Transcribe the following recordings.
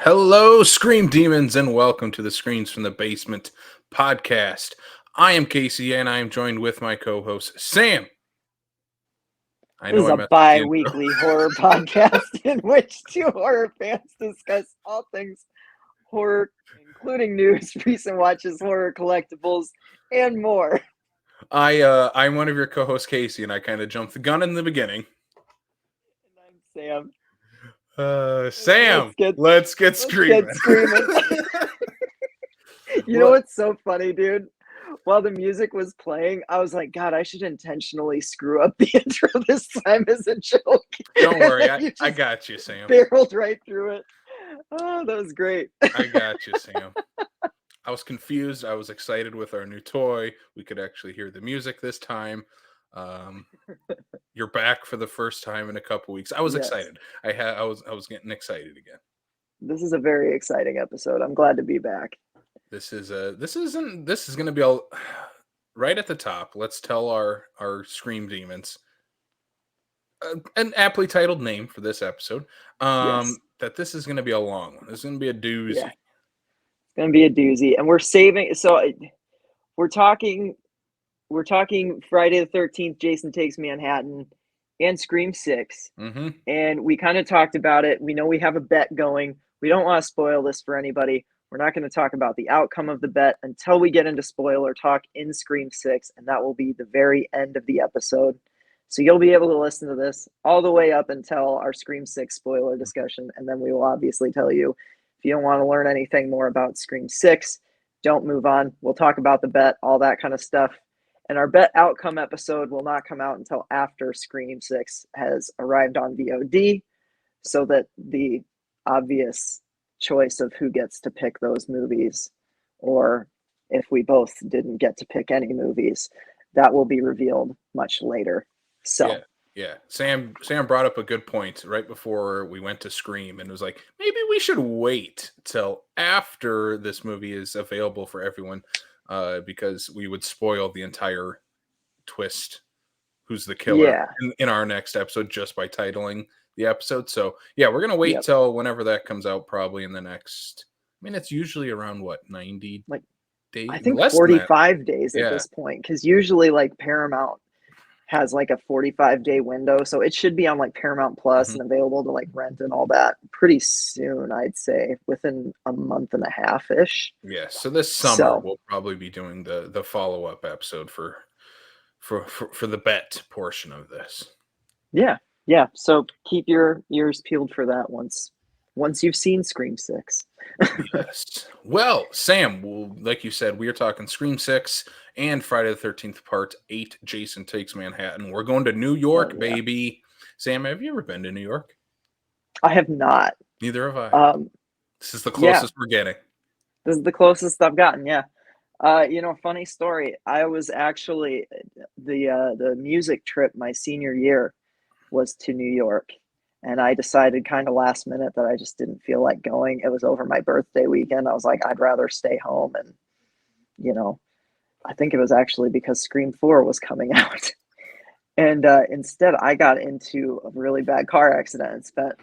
Hello, Scream Demons, and welcome to the Screams from the Basement podcast. I am Casey, and I am joined with my co-host Sam. I This know is I a messed up the intro. bi-weekly horror podcast in which two horror fans discuss all things horror, including news, recent watches, horror collectibles, and more. I'm one of your co-hosts, Casey, and I kind of jumped the gun in the beginning. And I'm Sam. Sam, let's get screaming. You know what's so funny, dude? While the music was playing, I was like, God, I should intentionally screw up the intro this time as a joke. Don't worry, I got you, Sam. Barreled right through it. Oh, that was great. I got you, Sam. I was confused. I was excited with our new toy. We could actually hear the music this time. You're back for the first time in a couple weeks. I was excited. I was getting excited again. This is a very exciting episode. I'm glad to be back. This is going to be all right at the top. Let's tell our Scream Demons an aptly titled name for this episode. That this is going to be a long one. This is going to be a doozy. Yeah. It's going to be a doozy, and we're saving. So we're talking Friday the 13th. Jason Takes Manhattan and Scream 6. Mm-hmm. And we kind of talked about it. We know we have a bet going. We don't want to spoil this for anybody. We're not going to talk about the outcome of the bet until we get into spoiler talk in Scream 6, and that will be the very end of the episode. So you'll be able to listen to this all the way up until our Scream 6 spoiler discussion, and then we will obviously tell you if you don't want to learn anything more about Scream 6, don't move on. We'll talk about the bet, all that kind of stuff. And our bet outcome episode will not come out until after Scream 6 has arrived on VOD, so that the obvious choice of who gets to pick those movies, or if we both didn't get to pick any movies, that will be revealed much later. So yeah. Sam brought up a good point right before we went to Scream, and was like, maybe we should wait till after this movie is available for everyone, because we would spoil the entire twist, who's the killer, in our next episode just by titling the episode. So yeah, we're gonna wait till whenever that comes out, probably in the next, I mean, it's usually around 90 days, I think 45 days at this point, because usually Paramount has a 45-day window, so it should be on Paramount Plus and available to rent and all that pretty soon. I'd say within a month and a half ish. So this summer we'll probably be doing the follow-up episode for the bet portion of this. Yeah, so keep your ears peeled for that once you've seen Scream 6. Yes. Well, Sam, like you said, we are talking Scream 6 and Friday the 13th Part 8, Jason Takes Manhattan. We're going to New York, baby. Sam, have you ever been to New York? I have not. Neither have I. This is the closest we're getting. This is the closest I've gotten, funny story. I was actually, the music trip my senior year was to New York, and I decided kind of last minute that I just didn't feel like going. It was over my birthday weekend. I was like, I'd rather stay home, and I think it was actually because Scream 4 was coming out. And instead I got into a really bad car accident and spent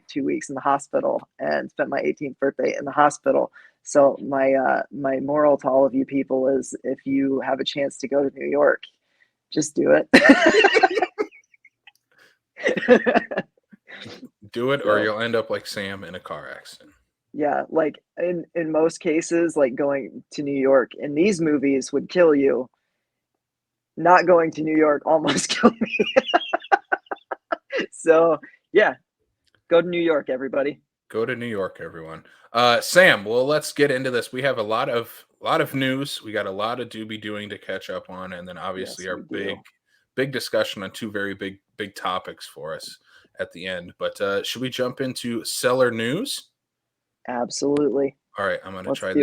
2 weeks in the hospital, and spent my 18th birthday in the hospital. So my moral to all of you people is, if you have a chance to go to New York, just do it. Do it, or you'll end up like Sam in a car accident. Yeah, in most cases, going to New York in these movies would kill you. Not going to New York almost killed me. So yeah, go to New York, everybody. Go to New York, everyone. Sam, well, let's get into this. We have a lot of news. We got a lot of doing to catch up on, and then obviously our big discussion on two very big topics for us at the end. But should we jump into seller news? Absolutely. All right, I'm going to try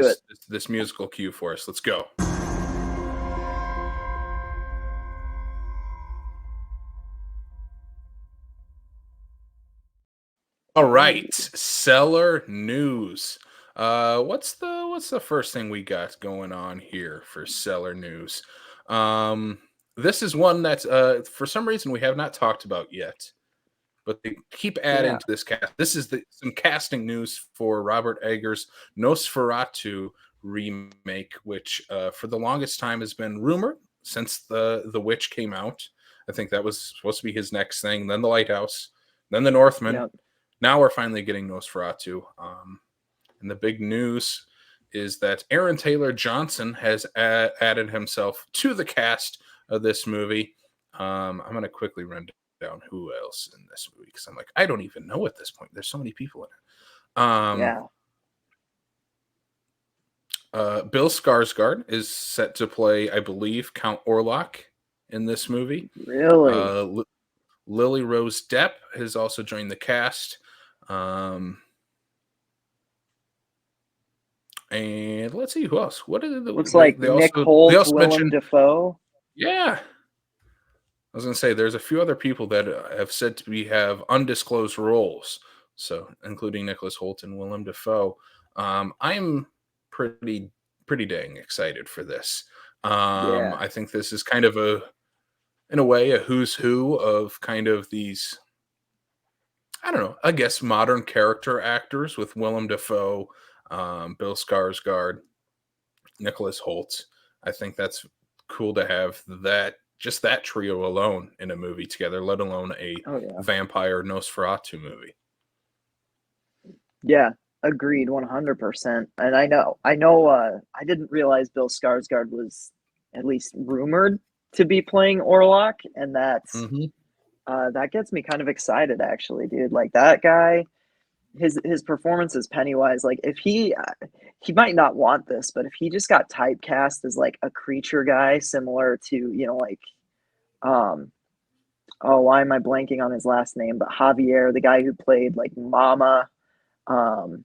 this musical cue for us. Let's go. All right, seller news. What's the first thing we got going on here for seller news? This is one that for some reason we have not talked about yet, but they keep adding to this cast. This is some casting news for Robert Eggers' Nosferatu remake, which for the longest time has been rumored since the Witch came out. I think that was supposed to be his next thing. Then The Lighthouse, then The Northman. Yep. Now we're finally getting Nosferatu. And the big news is that Aaron Taylor Johnson has added himself to the cast of this movie. I'm going to quickly run down who else in this movie because I'm like, I don't even know at this point. There's so many people in it. Bill Skarsgård is set to play, I believe, Count Orlok in this movie. Really? Lily Rose Depp has also joined the cast. And let's see who else. What is it? Looks like Nick Holt, Willem Dafoe. Yeah. I was going to say, there's a few other people that have said to have undisclosed roles. So, including Nicholas Hoult and Willem Dafoe. I'm pretty dang excited for this. I think this is kind of in a way, a who's who of kind of these, I don't know, I guess modern character actors with Willem Dafoe, Bill Skarsgård, Nicholas Hoult. I think that's cool to have just that trio alone in a movie together, let alone a vampire Nosferatu movie. Yeah, agreed 100%. And I know I didn't realize Bill Skarsgård was at least rumored to be playing Orlok, and that's that gets me kind of excited actually, dude. Like that guy, his performance as Pennywise, like if he might not want this, but if he just got typecast as like a creature guy similar to, like why am I blanking on his last name, but Javier, the guy who played like Mama and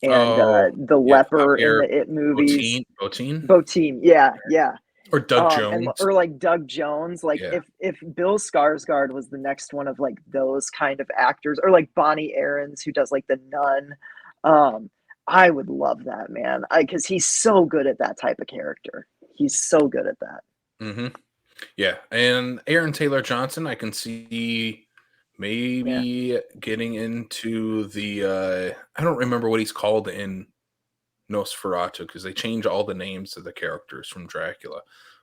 the leper Javier in the It movies. Botine? Yeah. Or Doug Jones. Or like Doug Jones. Like if Bill Skarsgård was the next one of like those kind of actors, or like Bonnie Aarons who does like the Nun, I would love that, man. Because he's so good at that type of character. He's so good at that. Mm-hmm. Yeah, and Aaron Taylor Johnson, I can see maybe getting into the I don't remember what he's called in Nosferatu because they change all the names of the characters from Dracula,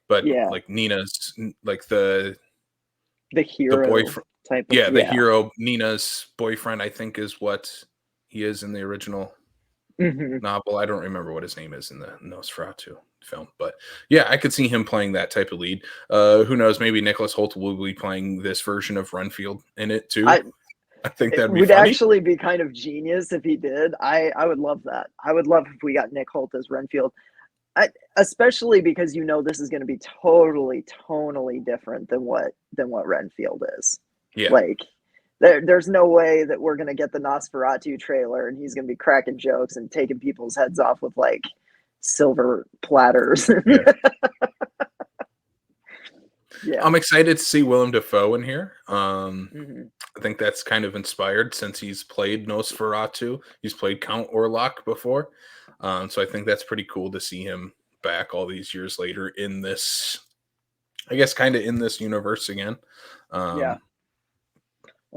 but like Nina's, like the hero, the boyfriend type. The hero, Nina's boyfriend, I think is what he is in the original novel. I don't remember what his name is in the Nosferatu film, but yeah, I could see him playing that type of lead. Who knows? Maybe Nicholas Hoult will be playing this version of Renfield in it too. I think that would actually be kind of genius if he did. I would love that. I would love if we got Nick Hoult as Renfield, especially because this is going to be totally tonally different than what Renfield is. Yeah, like there's no way that we're going to get the Nosferatu trailer and he's going to be cracking jokes and taking people's heads off with like silver platters. I'm excited to see Willem Dafoe in here. I think that's kind of inspired since he's played Nosferatu. He's played Count Orlok before. So I think that's pretty cool to see him back all these years later in this, I guess, kind of in this universe again. Well,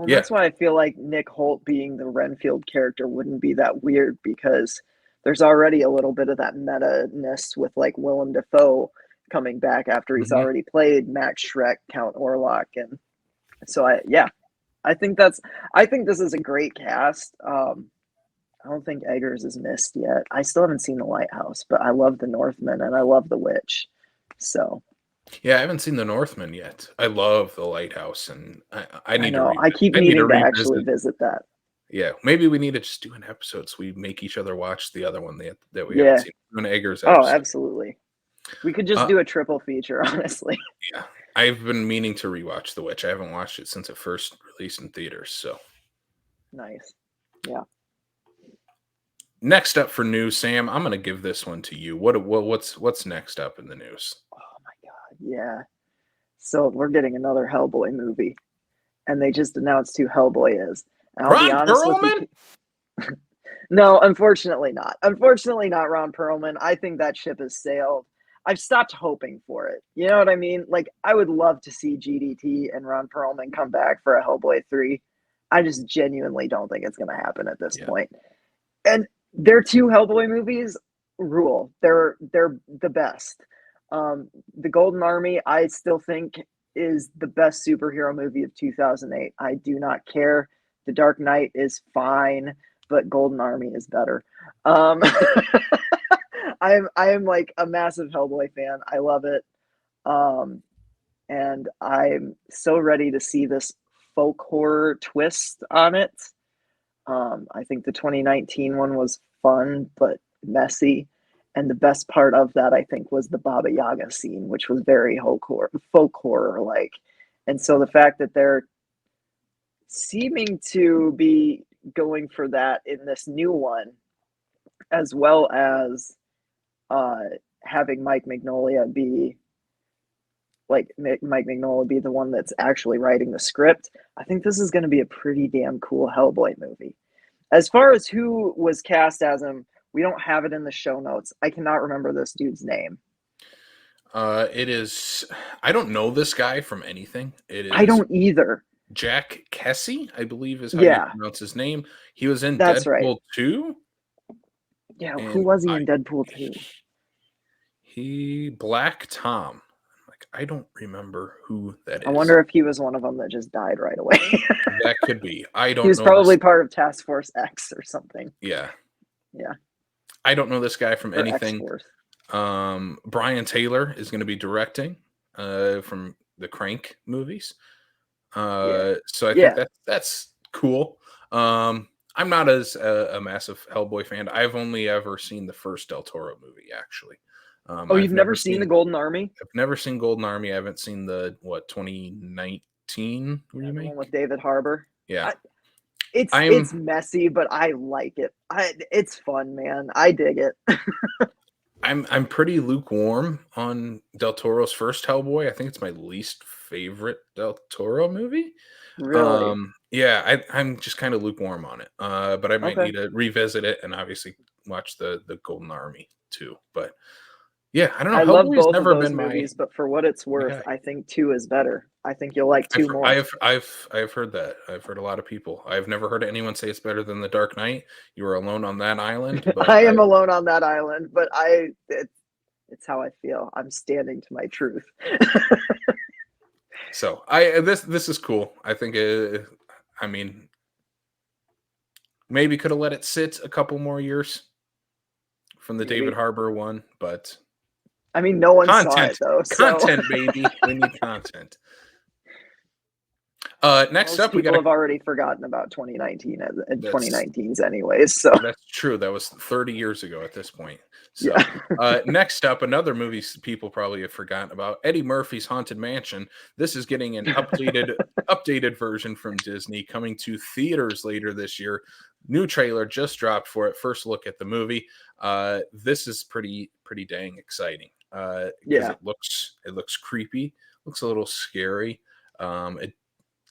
that's why I feel like Nick Hoult being the Renfield character wouldn't be that weird, because there's already a little bit of that meta-ness with like Willem Dafoe coming back after he's already played Max Schreck, Count Orlok. And so I think this is a great cast. I don't think Eggers is missed yet. I still haven't seen The Lighthouse, but I love The Northman and I love The Witch. So yeah, I haven't seen The Northman yet. I love The Lighthouse, and I need to. I keep needing to actually visit that. Yeah, maybe we need to just do an episode so we make each other watch the other one that we haven't seen. An Eggers episode. Oh, absolutely. We could just do a triple feature, honestly. Yeah, I've been meaning to rewatch The Witch. I haven't watched it since it first released in theaters. So nice. Yeah. Next up for news, Sam, I'm going to give this one to you. What's next up in the news? Oh my God, yeah. So we're getting another Hellboy movie, and they just announced who Hellboy is. And I'll be honest with you. No, unfortunately not. Unfortunately not Ron Perlman. I think that ship has sailed. I've stopped hoping for it. You know what I mean? Like, I would love to see GDT and Ron Perlman come back for a Hellboy 3. I just genuinely don't think it's going to happen at this Yeah. point. And their two Hellboy movies rule. They're the best. The Golden Army, I still think, is the best superhero movie of 2008. I do not care. The Dark Knight is fine, but Golden Army is better. I am like a massive Hellboy fan. I love it. And I'm so ready to see this folk horror twist on it. I think the 2019 one was fun but messy. And the best part of that, I think, was the Baba Yaga scene, which was very folk horror like. And so the fact that they're seeming to be going for that in this new one, as well as having Mike Mignola be the one that's actually writing the script, I think this is going to be a pretty damn cool Hellboy movie. As far as who was cast as him, we don't have it in the show notes. I cannot remember this dude's name. It is. I don't know this guy from anything. It I is don't either. Jack Kesey, I believe is how you Yeah, pronounce his name. He was in that's right. Deadpool 2. Yeah, who And was he in Deadpool 2? He Black Tom. Like, I don't remember who that is. I wonder if he was one of them that just died right away. That could be. I don't know. He was probably part of Task Force X or something. Yeah. Yeah. I don't know this guy from Or anything. X-Force. Brian Taylor is going to be directing from the Crank movies. So I think that's cool. I'm not as a massive Hellboy fan. I've only ever seen the first Del Toro movie, actually. You've never seen the Golden Army? I've never seen Golden Army. I haven't seen the 2019 remake? The one with David Harbour. Yeah. It's messy, but I like it. It's fun, man. I dig it. I'm pretty lukewarm on Del Toro's first Hellboy. I think it's my least favorite Del Toro movie. Really? Yeah, I'm just kind of lukewarm on it. But I might need to revisit it and obviously watch the Golden Army too. But yeah, I don't know. I love Hellboy's both never of those been movies, but for what it's worth, I think 2 is better. I think you'll like 2 more. I've heard that. I've heard a lot of people. I've never heard anyone say it's better than The Dark Knight. You were alone on that island. But I am alone on that island, but it's how I feel. I'm standing to my truth. So this is cool. I think I mean, maybe could have let it sit a couple more years from the David Harbour one, but I mean, no one saw it though. Content, baby. We need content. Next up, people have already forgotten about 2019 and 2019's anyways. So that's true. That was 30 years ago at this point. So next up, another movie people probably have forgotten about: Eddie Murphy's Haunted Mansion. This is getting an updated version from Disney, coming to theaters later this year. New trailer just dropped for it. First look at the movie. This is pretty dang exciting. It looks creepy, looks a little scary. It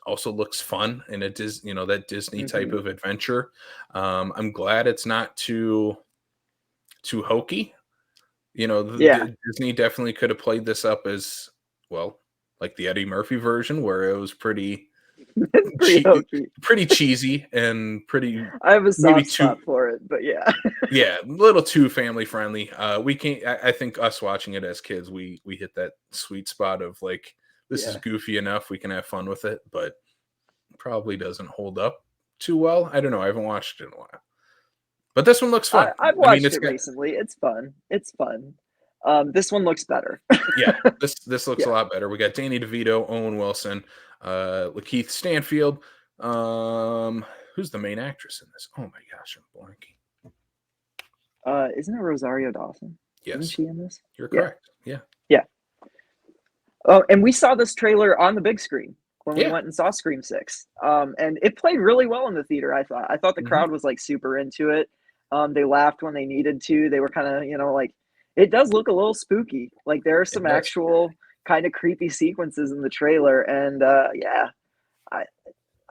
also looks fun in a that Disney type of adventure. I'm glad it's not too hokey. Disney definitely could have played this up as well, like the Eddie Murphy version, where it was pretty cheesy and pretty. I have a soft spot for it, but yeah, a little too family friendly. We can't. I think us watching it as kids, we hit that sweet spot of like, this is goofy enough, we can have fun with it, but probably doesn't hold up too well. I don't know. I haven't watched it in a while, but this one looks fun. I've watched it recently. It's fun. This one looks better. This looks a lot better. We got Danny DeVito, Owen Wilson, Lakeith Stanfield. Who's the main actress in this? Oh my gosh, I'm blanking. Isn't it Rosario Dawson? Yes. Isn't she in this? You're correct. Yeah. Oh, and we saw this trailer on the big screen when we went and saw Scream 6. And it played really well in the theater, I thought. I thought the crowd was like super into it. They laughed when they needed to. They were kind of, like, it does look a little spooky. Like there are some actual kind of creepy sequences in the trailer. And I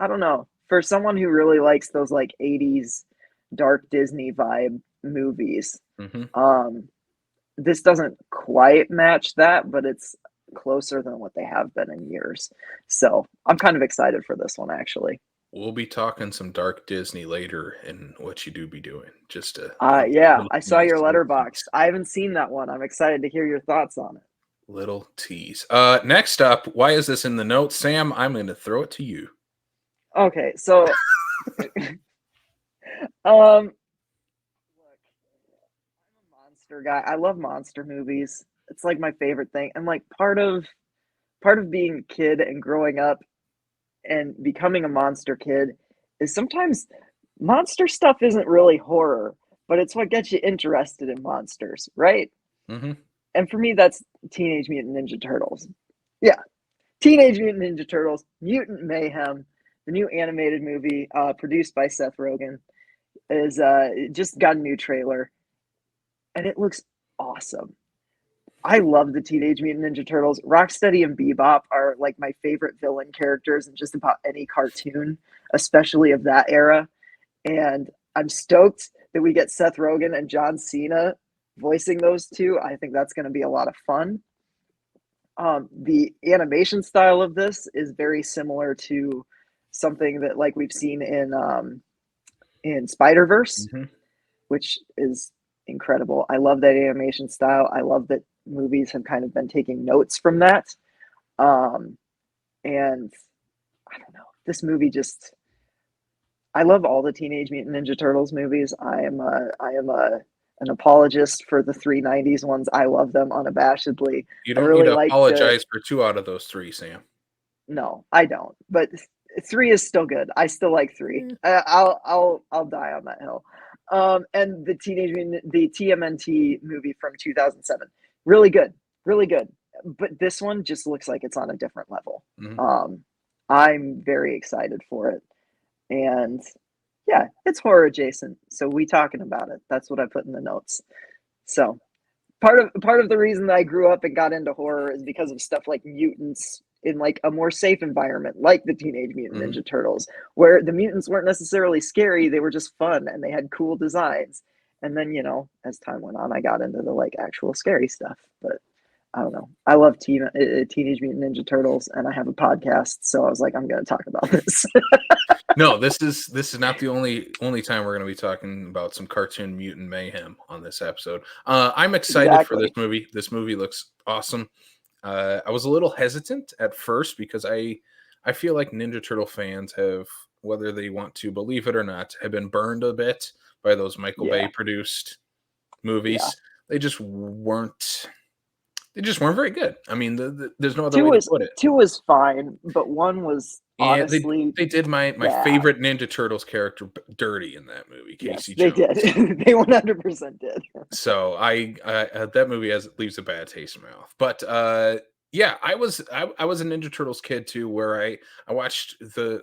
don't know. For someone who really likes those like 80s dark Disney vibe movies, this doesn't quite match that, but it's closer than what they have been in years. So I'm kind of excited for this one, actually. We'll be talking some dark Disney later in what you do be doing. Just a Yeah, little I saw tease, your little tease, letterbox. I haven't seen that one. I'm excited to hear your thoughts on it. little tease. Next up, why is this in the notes, Sam? I'm going to throw it to you. Okay, so look, I'm a monster guy. I love monster movies. It's like my favorite thing. And like part of being a kid and growing up and becoming a monster kid is sometimes monster stuff isn't really horror, but it's what gets you interested in monsters, right? Mm-hmm. And for me, that's Teenage Mutant Ninja Turtles. Yeah, Teenage Mutant Ninja Turtles, Mutant Mayhem, the new animated movie produced by Seth Rogen, is just got a new trailer, and it looks awesome. I love the Teenage Mutant Ninja Turtles. Rocksteady and Bebop are like my favorite villain characters in just about any cartoon, especially of that era. And I'm stoked that we get Seth Rogen and John Cena voicing those two. I think that's going to be a lot of fun. The animation style of this is very similar to something that like we've seen in Spider-Verse, Mm-hmm. which is incredible. I love that animation style. I love that movies have kind of been taking notes from that. And I don't know, this movie just I love all the Teenage Mutant Ninja Turtles movies. I am an apologist for the three '90s ones. I love them unabashedly. You I don't need really to like the apologize for 2 out of those 3, Sam. no, I don't. But three is still good. I still like three. I'll die on that hill. And the the TMNT movie from 2007, really good, really good. But this one just looks like it's on a different level. Mm-hmm. I'm very excited for it, and yeah, it's horror adjacent. So we talking about it. That's what I put in the notes. So part of the reason that I grew up and got into horror is because of stuff like mutants in like a more safe environment, like the Teenage Mutant Mm-hmm. Ninja Turtles, where the mutants weren't necessarily scary, they were just fun and they had cool designs. And then, as time went on, I got into the like actual scary stuff. But I don't know. I love Teenage Mutant Ninja Turtles, and I have a podcast, so I was like, I'm going to talk about this. No, this is not the only time we're going to be talking about some cartoon mutant mayhem on this episode. I'm excited for this Exactly. movie. This movie looks awesome. I was a little hesitant at first because I feel like Ninja Turtle fans have, whether they want to believe it or not, have been burned a bit by those Michael Yeah. Bay produced Yeah. movies. They just weren't. They just weren't very good. I mean, there's no other Two way to was put it. two was fine, but one was And honestly they did my bad. favorite Ninja Turtles character dirty in that movie, Yes, Casey they Jones. did. They 100% did. So I that movie leaves a bad taste in my mouth. But yeah, I was a Ninja Turtles kid too, where I watched the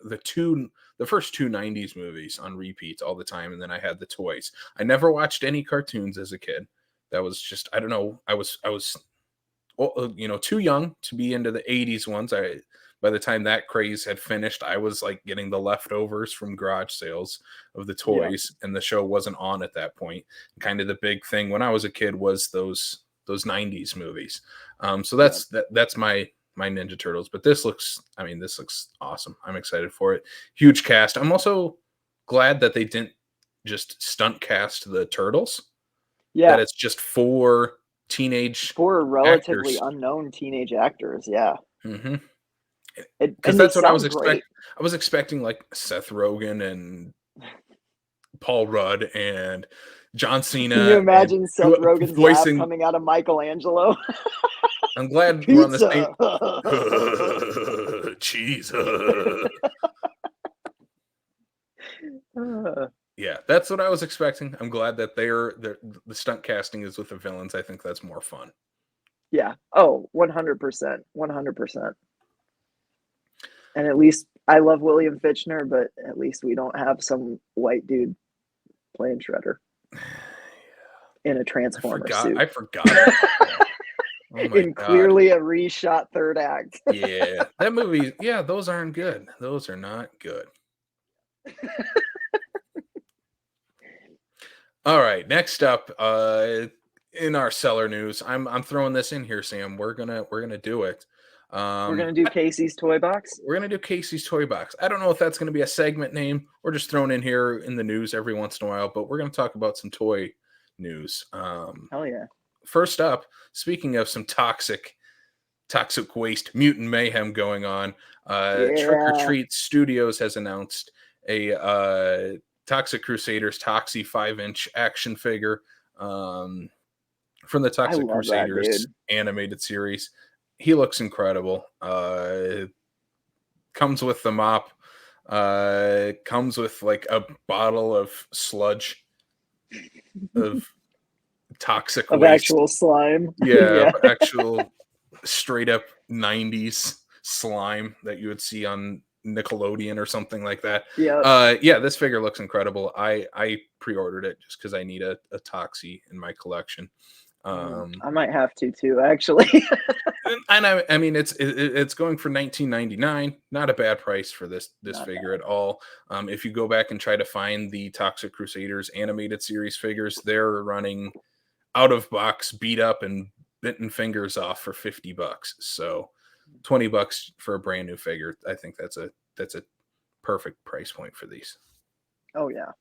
first two '90s movies on repeat all the time, and then I had the toys. I never watched any cartoons as a kid. That was just, I don't know. I was too young to be into the '80s ones. By the time that craze had finished, I was like getting the leftovers from garage sales of the Yeah. toys, and the show wasn't on at that point. Kind of the big thing when I was a kid was those '90s movies. So Yeah. that's my Ninja Turtles. But this looks awesome. I'm excited for it. Huge cast. I'm also glad that they didn't just stunt cast the turtles. That Yeah. it's just 4 teenage For relatively actors. unknown teenage actors. Yeah. Mm-hmm. Because And they that's what I was sound expecting. great. I was expecting like Seth Rogen and Paul Rudd and John Can you Cena and imagine Seth Rogen's laugh voicing. coming out of Michelangelo? I'm glad we're on the same Pizza. cheese. Yeah, that's what I was expecting. I'm glad that the stunt casting is with the villains. I think that's more fun. Yeah. Oh, 100%. 100%. And at least I love William Fitchner, but at least we don't have some white dude playing Shredder in a Transformer suit. I forgot about that. Oh my in god. clearly a reshot third act. Yeah, that movie. Yeah, those aren't good. Those are not good. All right, next up, in our seller news, I'm throwing this in here, Sam. We're gonna do it. We're gonna do Casey's Toy Box. We're going to do Casey's Toy Box. I don't know if that's going to be a segment name or just thrown in here in the news every once in a while, but we're going to talk about some toy news. Hell yeah. First up, speaking of some toxic waste, mutant mayhem going on, Trick or Treat Studios has announced a Toxic Crusaders Toxie 5-inch action figure from the Toxic Crusaders animated series. He looks incredible. Comes with the mop. Comes with like a bottle of sludge of toxic waste. Actual slime. Yeah, actual straight up 90s slime that you would see on Nickelodeon or something like that. Yeah. This figure looks incredible. I pre-ordered it just because I need a Toxie in my collection. I might have to too, actually. And I mean, it's going for $19.99. Not a bad price for this figure at all. If you go back and try to find the Toxic Crusaders animated series figures, they're running out of box, beat up, and bitten fingers off for $50. So $20 for a brand new figure. I think that's a perfect price point for these. Oh yeah.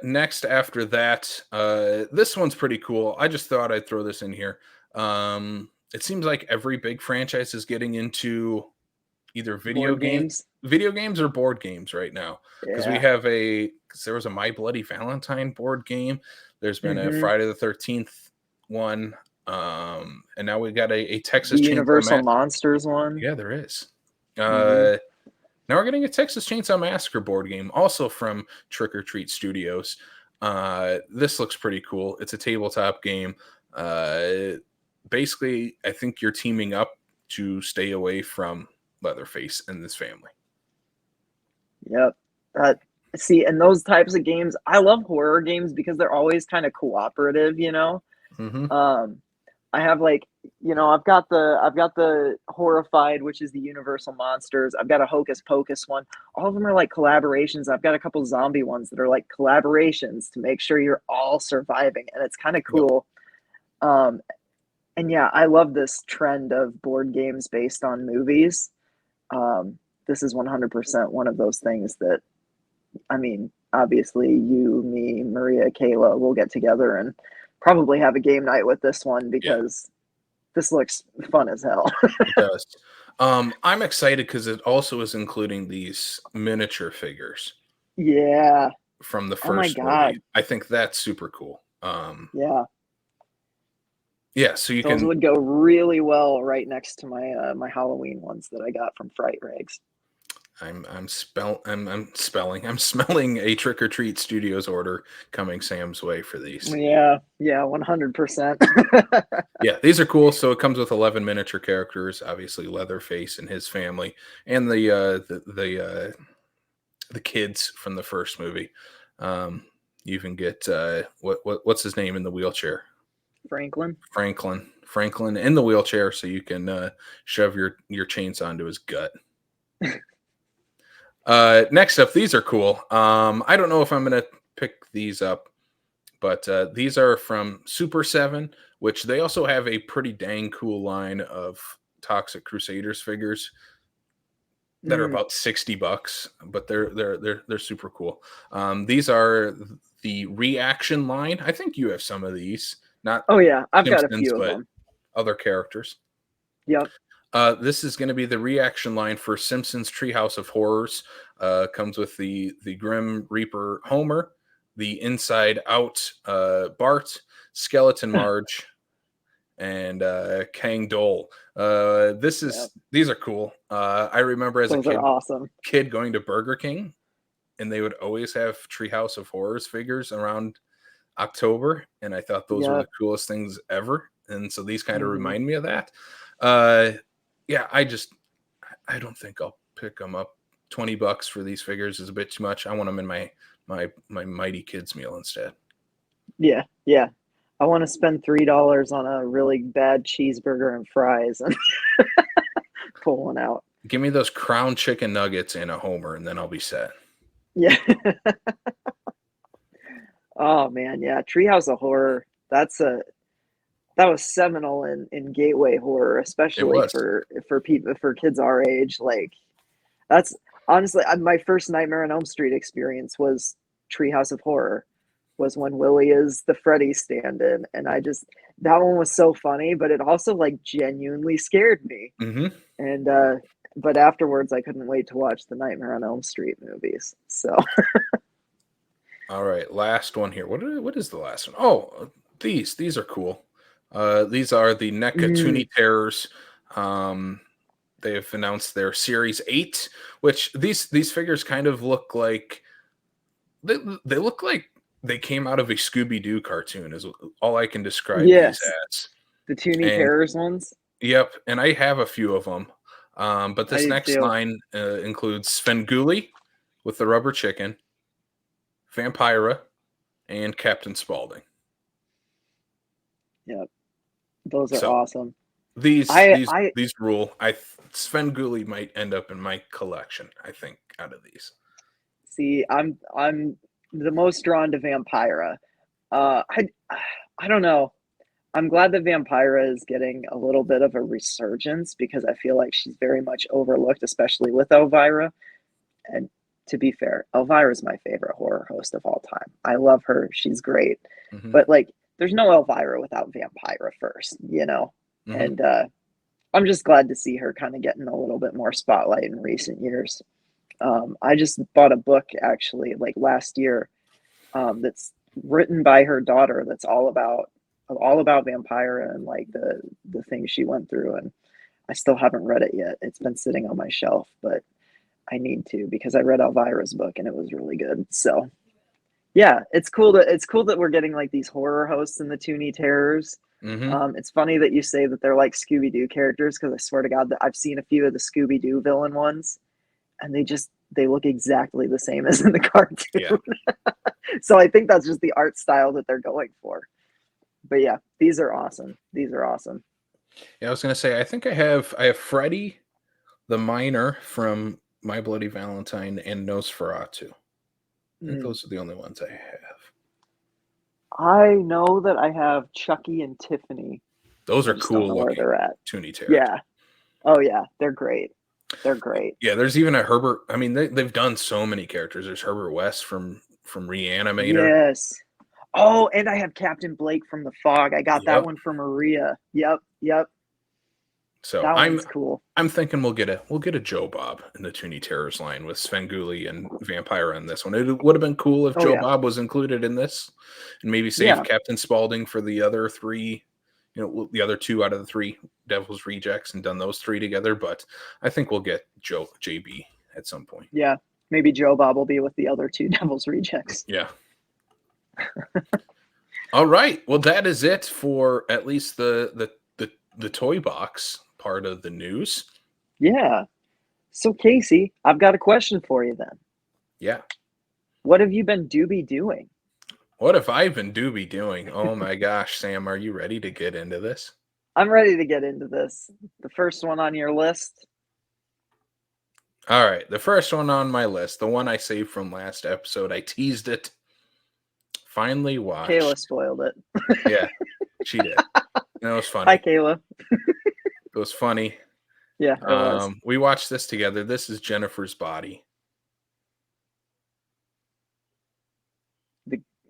Next after that, this one's pretty cool. I just thought I'd throw this in here. It seems like every big franchise is getting into either video games or board games right now. Because we have there was a My Bloody Valentine board game. There's been a Friday the 13th one. And now we got a Texas Chainsaw Universal Monsters one. Yeah, there is. Now we're getting a Texas Chainsaw Massacre board game, also from Trick or Treat Studios. This looks pretty cool. It's a tabletop game. Basically, I think you're teaming up to stay away from Leatherface and this family. Yep. See, and those types of games, I love horror games because they're always kind of cooperative, you know? I have like, you know, I've got the Horrified, which is the Universal Monsters. I've got a Hocus Pocus one. All of them are like collaborations. I've got a couple zombie ones that are like collaborations to make sure you're all surviving, and it's kind of cool. Yep. And yeah, I love this trend of board games based on movies. This is 100% one of those things that, I mean, obviously you, me, Maria, Kayla will get together and probably have a game night with this one because this looks fun as hell. It does. I'm excited because it also is including these miniature figures. Yeah. From the first movie. I think that's super cool. Yeah, so those would go really well right next to my my Halloween ones that I got from Fright Rags. I'm smelling a Trick or Treat Studios order coming Sam's way for these. Yeah, 100%. Yeah, these are cool. So it comes with 11 miniature characters, obviously Leatherface and his family, and the kids from the first movie. You even get what's his name in the wheelchair? Franklin in the wheelchair, so you can shove your chainsaw into his gut. Next up, these are cool. I don't know if I'm gonna pick these up, but these are from Super 7, which they also have a pretty dang cool line of Toxic Crusaders figures that are about $60, but they're super cool. These are the Reaction line. I think you have some of these. Not I've Simpsons, got a few of them. Other characters. Yep. This is going to be the Reaction line for Simpsons Treehouse of Horrors. Comes with the Grim Reaper Homer, the Inside Out Bart, Skeleton Marge, and Kang Dole. These are cool. I remember as those a kid going to Burger King, and they would always have Treehouse of Horrors figures around October, and I thought those were the coolest things ever. And so these kind of remind me of that. I don't think I'll pick them up. $20 for these figures is a bit too much. I want them in my Mighty Kids meal instead. Yeah. I want to spend $3 on a really bad cheeseburger and fries and pull one out. Give me those Crown chicken nuggets and a Homer, and then I'll be set. Yeah. Oh man, yeah. Treehouse of Horror. that was seminal in gateway horror, It especially was. for people for kids our age. Like that's honestly my first Nightmare on Elm Street experience was Treehouse of Horror. Was when Willie is the Freddy stand-in, and I just that one was so funny, but it also like genuinely scared me. Hmm. And but afterwards, I couldn't wait to watch the Nightmare on Elm Street movies. So All right, last one here. What is the last one? Oh, these are cool. These are the NECA mm, Toonie Terrors. They have announced their Series 8, which these figures kind of look like they look like they came out of a Scooby-Doo cartoon is all I can describe these yes, as. the Toonie And Terrors ones. yep, and I have a few of them. But I this do next too. line includes Svengoolie with the rubber chicken, Vampira, and Captain Spaulding. Yep, those are So awesome. these I these I these rule. Svengoolie might end up in my collection. I think out of these. see. I'm the most drawn to Vampira. I I don't know. I'm glad that Vampira is getting a little bit of a resurgence because I feel like she's very much overlooked, especially with Elvira. And to be fair, Elvira is my favorite horror host of all time. I love her. She's great. Hmm. But like there's no Elvira without Vampira first, you know? Hmm. And I'm just glad to see her kind of getting a little bit more spotlight in recent years. I just bought a book actually like last year that's written by her daughter that's all about Vampira and like the things she went through, and I still haven't read it yet. It's been sitting on my shelf, but I need to because I read Elvira's book and it was really good. So yeah, it's cool that we're getting like these horror hosts in the Toonie Terrors. Hmm. It's funny that you say that they're like Scooby Doo characters because I swear to God that I've seen a few of the Scooby Doo villain ones, and they look exactly the same as in the Yeah. cartoon. So I think that's just the art style that they're going for. But yeah, these are awesome. These are awesome. Yeah. I was gonna say. I have Freddy the Miner from My Bloody Valentine and Nosferatu. I think Mm. those are the only ones I have. I know that I have Chucky and Tiffany. Those I are just don't cool know where looking they're at. Toonie Terrors. Yeah. Oh yeah, they're great. They're great. Yeah, there's even a Herbert. I mean, they've done so many characters. There's Herbert West from Reanimator. Yes. Oh, and I have Captain Blake from The Fog. I got that Yep. one for Maria. Yep, yep. So That I'm one's cool. I'm thinking we'll get a Joe Bob in the Toonie Terrors line with Svengoolie and Vampire in this one. It would have been cool if Oh Joe yeah. Bob was included in this, and maybe save Yeah. Captain Spaulding for the other three. The other two out of the three Devil's Rejects and done those three together. But I think we'll get JB at some point. Yeah. Maybe Joe Bob will be with the other two Devil's Rejects. Yeah. All right. Well, that is it for at least the toy box part of the news. Yeah. So Casey, I've got a question for you then. Yeah. What have you been doobie doing? What have I been doobie doing? Oh my gosh, Sam, are you ready to get into this? I'm ready to get into this. The first one on your list. All right. The first one on my list, the one I saved from last episode, I teased it. Finally Kayla watched. spoiled it. Yeah, she did. And it was Hi, funny. Kayla. It was funny. Yeah, it was. We watched this together. This is Jennifer's Body.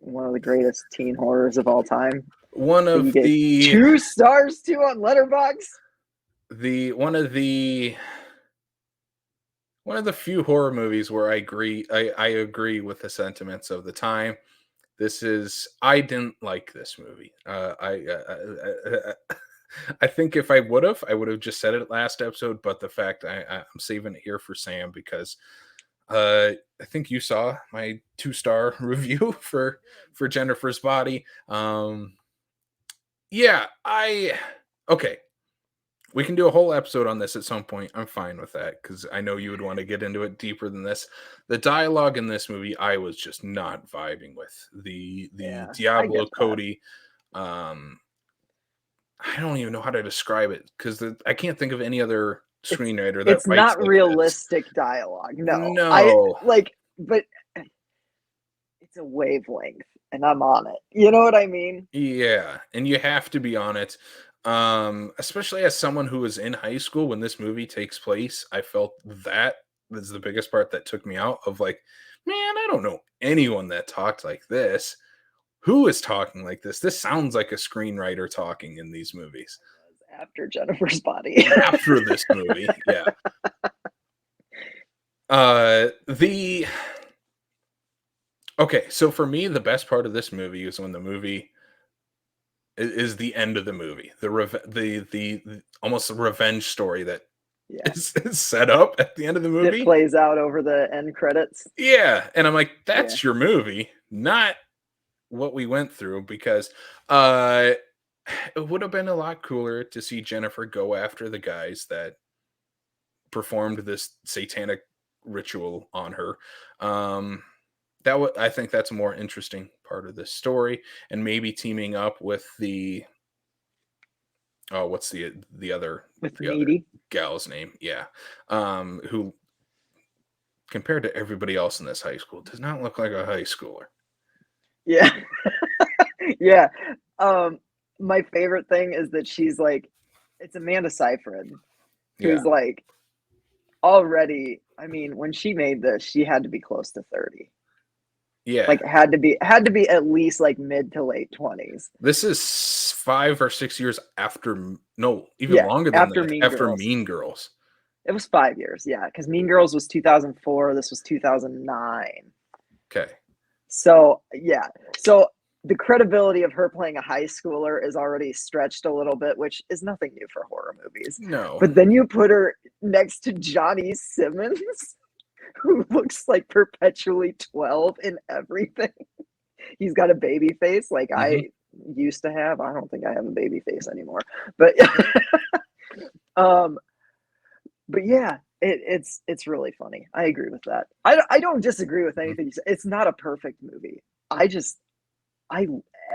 One of the greatest teen horrors of all time. One That you of gave the 2 stars to on Letterboxd. the one of the one of the few horror movies where I agree with the sentiments of the time. I didn't like this movie. I think if I would have just said it last episode, but the fact I'm saving it here for Sam because I think you saw my 2-star review for Jennifer's Body. Yeah, okay. We can do a whole episode on this at some point. I'm fine with that because I know you would want to get into it deeper than this. The dialogue in this movie, I was just not vibing with. The Yeah, I Diablo get that. Cody. I don't even know how to describe it because I can't think of any other It's screenwriter that it's writes not like this. realistic dialogue. No, I No. like, but it's a wavelength and I'm on it. You know what I mean? Yeah, and you have to be on it. Especially as someone who was in high school when this movie takes place, I felt that was the biggest part that took me out of like, man, I don't know anyone that talked like this. Who is talking like this? This sounds like a screenwriter talking in these movies. After Jennifer's body. After this movie, yeah. The Okay, so for me, the best part of this movie is when the movie is the end of the movie, the almost a revenge story that Yeah. is set up at the end of the It movie. plays out over the end credits. Yeah, and I'm like, Yeah. that's your movie, not what we went through. Because uh, it would have been a lot cooler to see Jennifer go after the guys that performed this satanic ritual on her. I think that's a more interesting part of this story, and maybe teaming up with the what's the other With the other Needy. gal's name? Yeah, who compared to everybody else in this high school does not look like a high schooler. Yeah. Yeah. My favorite thing is that she's like, it's Amanda Seyfried, Yeah, who's like already, I mean, when she made this, she had to be close to 30. yeah. Like had to be at least like mid to late 20s. This is 5 or 6 years after, no, even Yeah, longer than after that. Mean After Girls. Mean Girls. It was 5 years, yeah, because Mean Girls was 2004, this was 2009. Okay. So, yeah. So the credibility of her playing a high schooler is already stretched a little bit, which is nothing new for horror movies. No. But then you put her next to Johnny Simmons, who looks like perpetually 12 in everything. He's got a baby face like I used to have. I don't think I have a baby face anymore. But but yeah, it's really funny. I agree with that. I don't disagree with anything you said. It's not a perfect movie. I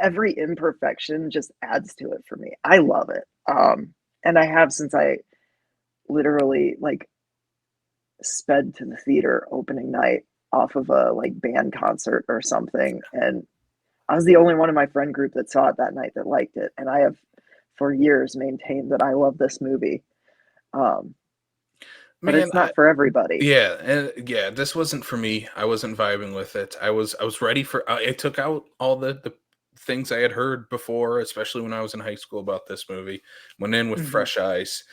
every imperfection just adds to it for me. I love it. And I have since I literally like sped to the theater opening night off of a like band concert or something, and I was the only one in my friend group that saw it that night that liked it, and I have for years maintained that I love this movie. But Man, it's not for everybody. yeah, and yeah, this wasn't for me. I wasn't vibing with it. I was ready for. I took out all the things I had heard before, especially when I was in high school about this movie. Went in with Mhm. fresh eyes.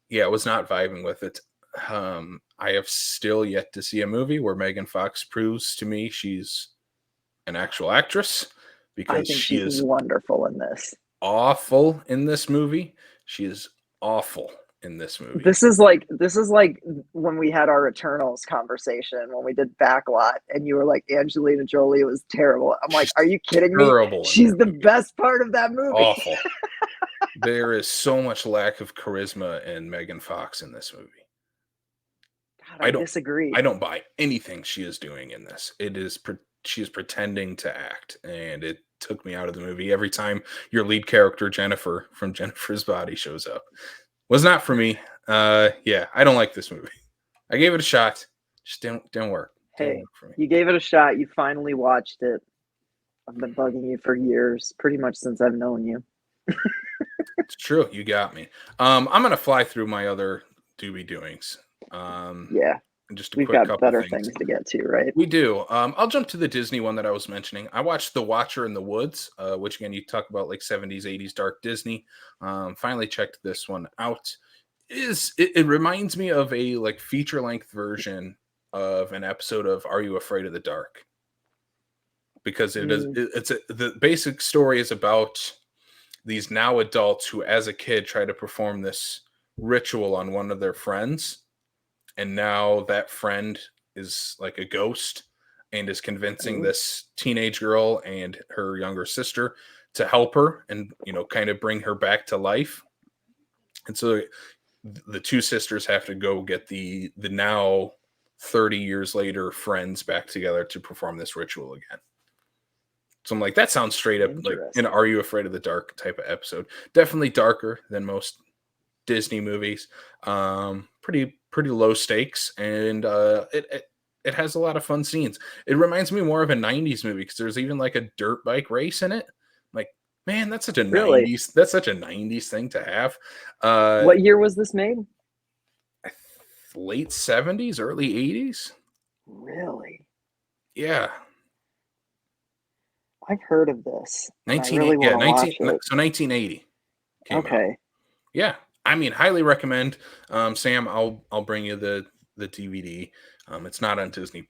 Yeah, I was not vibing with it. I have still yet to see a movie where Megan Fox proves to me she's an actual actress, I because think she she's is wonderful in this. awful in this movie. She is awful in this movie. This is like when we had our Eternals conversation when we did Backlot, and you were like Angelina Jolie was terrible. I'm like, She's are you kidding me? terrible in She's that the movie. best part of that movie. Awful. There is so much lack of charisma in Megan Fox in this movie. God, I I don't disagree. I don't buy anything she is doing in this. She is pretending to act, and it took me out of the movie every time your lead character Jennifer from Jennifer's Body shows up. Was not for me. Yeah, I don't like this movie. I gave it a shot. Just didn't work. Didn't Hey, work for me. you gave it a shot. You finally watched it. I've been bugging you for years, pretty much since I've known you. It's true. You got me. I'm gonna fly through my other doobie doings. Yeah, Just a we've quick got couple better things. things to get to, right? We do. I'll jump to the Disney one that I was mentioning. I watched The Watcher in the Woods, which again, you talk about like 70s, 80s dark Disney. Finally checked this one out. It reminds me of a like feature length version of an episode of Are You Afraid of the Dark? Because the basic story is about these now adults who, as a kid, try to perform this ritual on one of their friends, and now that friend is like a ghost and is convincing Ooh, this teenage girl and her younger sister to help her and kind of bring her back to life. And so the two sisters have to go get the now 30 years later friends back together to perform this ritual again. So I'm like, that sounds straight up like an interesting. Are You Afraid of the Dark type of episode. Definitely darker than most Disney movies. Pretty low stakes, and it has a lot of fun scenes. It reminds me more of a 90s movie because there's even like a dirt bike race in it. Like, man, Really? that's such a 90s thing to have. What year was this made? Late 70s, early 80s. Really? Yeah. I've heard of this, and I 19 really yeah, want to 19 watch it. so 1980 came out. Okay. Yeah. I mean, highly recommend. Sam, I'll bring you the DVD. It's not on Disney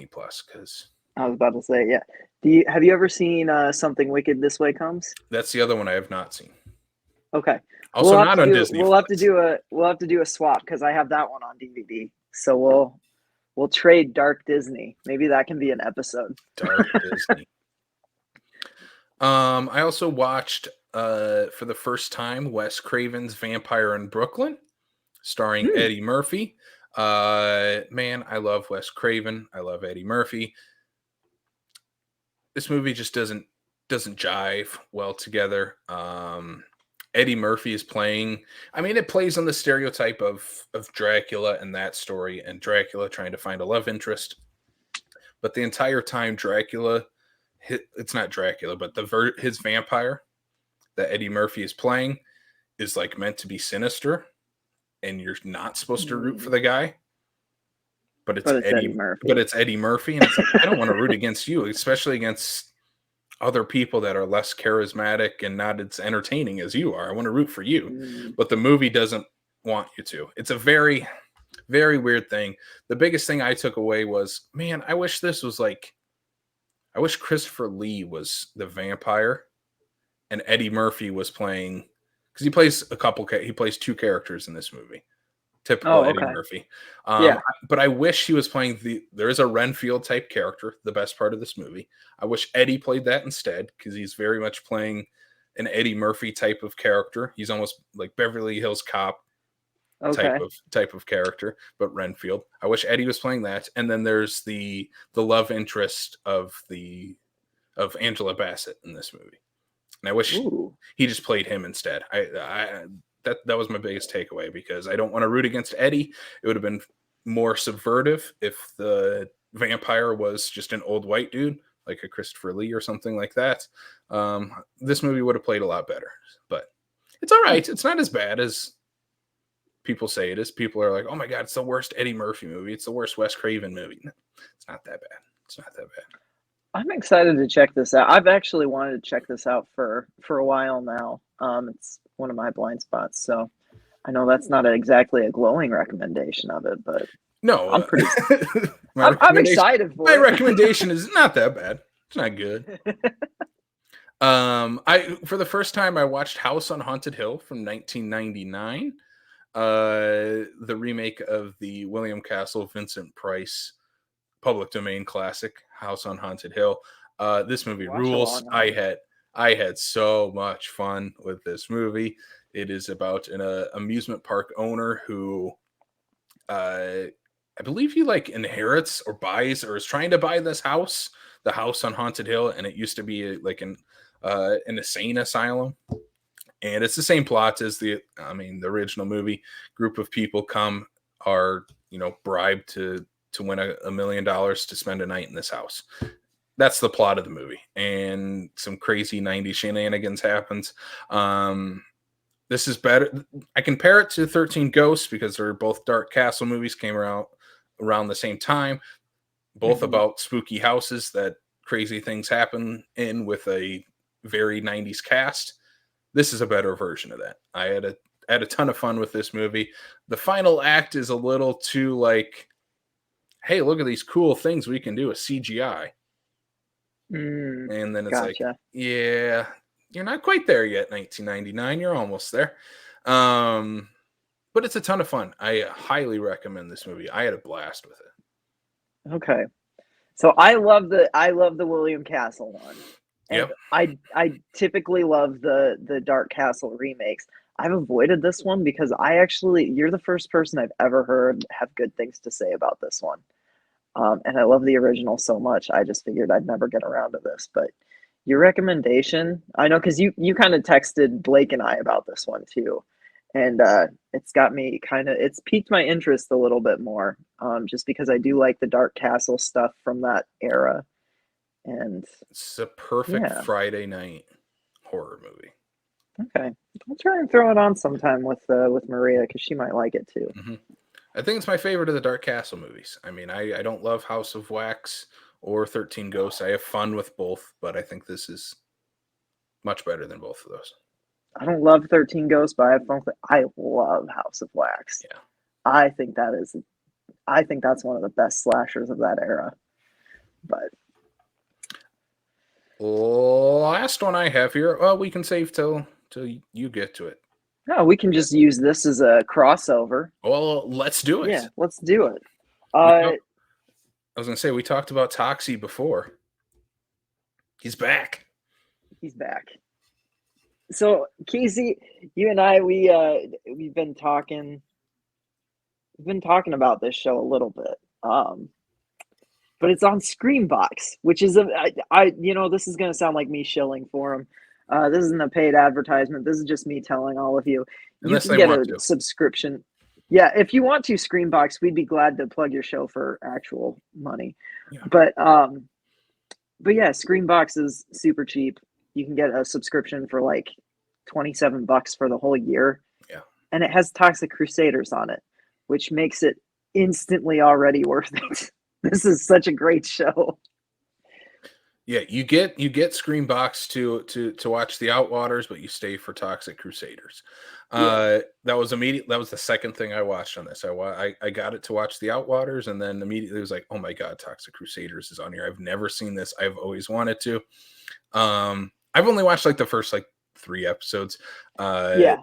Plus because I was about to say, yeah. Have you ever seen Something Wicked This Way Comes? that's the other one I have not seen. Okay. Also not on Disney We'll have to Plus. do a swap because I have that one on DVD. So we'll trade Dark Disney. Maybe that can be an episode. Dark Disney. I also watched for the first time Wes Craven's Vampire in Brooklyn, starring Eddie Murphy. Man, I love Wes Craven. I love Eddie Murphy. This movie just doesn't jive well together. Eddie Murphy is playing. I mean, it plays on the stereotype of Dracula and that story, and Dracula trying to find a love interest. But the entire time, it's not Dracula, but his vampire that Eddie Murphy is playing is like meant to be sinister, and you're not supposed to root for the guy. But it's Eddie Murphy. But it's Eddie Murphy, and it's like, I don't want to root against you, especially against other people that are less charismatic and not as entertaining as you are. I want to root for you, but the movie doesn't want you to. It's a very, very weird thing. The biggest thing I took away was, man, I wish Christopher Lee was the vampire and Eddie Murphy was playing, because he plays two characters in this movie. Typical Eddie Murphy. Yeah. But I wish he was playing there is a Renfield type character, the best part of this movie. I wish Eddie played that instead, because he's very much playing an Eddie Murphy type of character. He's almost like Beverly Hills Cop type of character, but Renfield. I wish Eddie was playing that. And then there's the love interest of Angela Bassett in this movie. And I wish he just played him instead. That was my biggest takeaway, because I don't want to root against Eddie. It would have been more subvertive if the vampire was just an old white dude, like a Christopher Lee or something like that. This movie would have played a lot better, but it's all right. It's not as bad as people say it is. People are like, oh my God, it's the worst Eddie Murphy movie. It's the worst Wes Craven movie. No, it's not that bad. It's not that bad. I'm excited to check this out. I've actually wanted to check this out for a while now. It's one of my blind spots, so I know that's not exactly a glowing recommendation of it, but no, I'm excited for my it. My recommendation is not that bad. It's not good. For the first time I watched House on Haunted Hill from 1999, the remake of the William Castle Vincent Price public domain classic House on Haunted Hill. This movie rules. I had so much fun with this movie. It is about an amusement park owner who I believe he like inherits or buys or is trying to buy this house, the House on Haunted Hill, and it used to be like an insane asylum. And it's the same plot as the original movie. Group of people are bribed to win $1 million to spend a night in this house. That's the plot of the movie, and some crazy 90s shenanigans happens. This is better. I compare it to 13 Ghosts because they're both Dark Castle movies, came around the same time, both about spooky houses that crazy things happen in, with a very 90s cast. This is a better version of that. I had a ton of fun with this movie. The final act is a little too like, hey, look at these cool things we can do with CGI. And then it's like, yeah, you're not quite there yet, 1999. You're almost there. But it's a ton of fun. I highly recommend this movie. I had a blast with it. Okay. So I love the William Castle one. And yep. I typically love the Dark Castle remakes. I've avoided this one because you're the first person I've ever heard have good things to say about this one. And I love the original so much. I just figured I'd never get around to this. But your recommendation, I know, because you kind of texted Blake and I about this one too. and it's got me it's piqued my interest a little bit more, just because I do like the Dark Castle stuff from that era, and It's a perfect yeah, Friday night horror movie. okay, I'll try and throw it on sometime with Maria because she might like it too. Hmm. I think it's my favorite of the Dark Castle movies. I mean, I don't love House of Wax or 13 Ghosts. I have fun with both, but I think this is much better than both of those. I don't love 13 Ghosts, but I have fun with it. I love House of Wax. Yeah. I think that is I think that's one of the best slashers of that era. But Last one I have here. Well, we can save till you get to it. no, we can just use this as a crossover. Well, let's do Yeah, it. let's do it. We talk, I was gonna say we talked about Toxie before. He's back. He's back. So Casey, you and I, we've been talking about this show a little bit. But it's on Screambox, which is this is gonna sound like me shilling for him. This isn't a paid advertisement. This is just me telling all of you. You Unless can they get want a to. subscription. Yeah, if you want to, Screambox, we'd be glad to plug your show for actual money. Yeah. But yeah, Screambox is super cheap. You can get a subscription for like $27 for the whole year. Yeah. And it has Toxic Crusaders on it, which makes it instantly already worth it. This is such a great show. Yeah, you get Screambox to watch the Outwaters, but you stay for Toxic Crusaders. That was the second thing I watched on this. I got it to watch the Outwaters, and then immediately was like, oh my god, Toxic Crusaders is on here. I've never seen this. I've always wanted to. I've only watched like the first like 3 episodes. Yeah.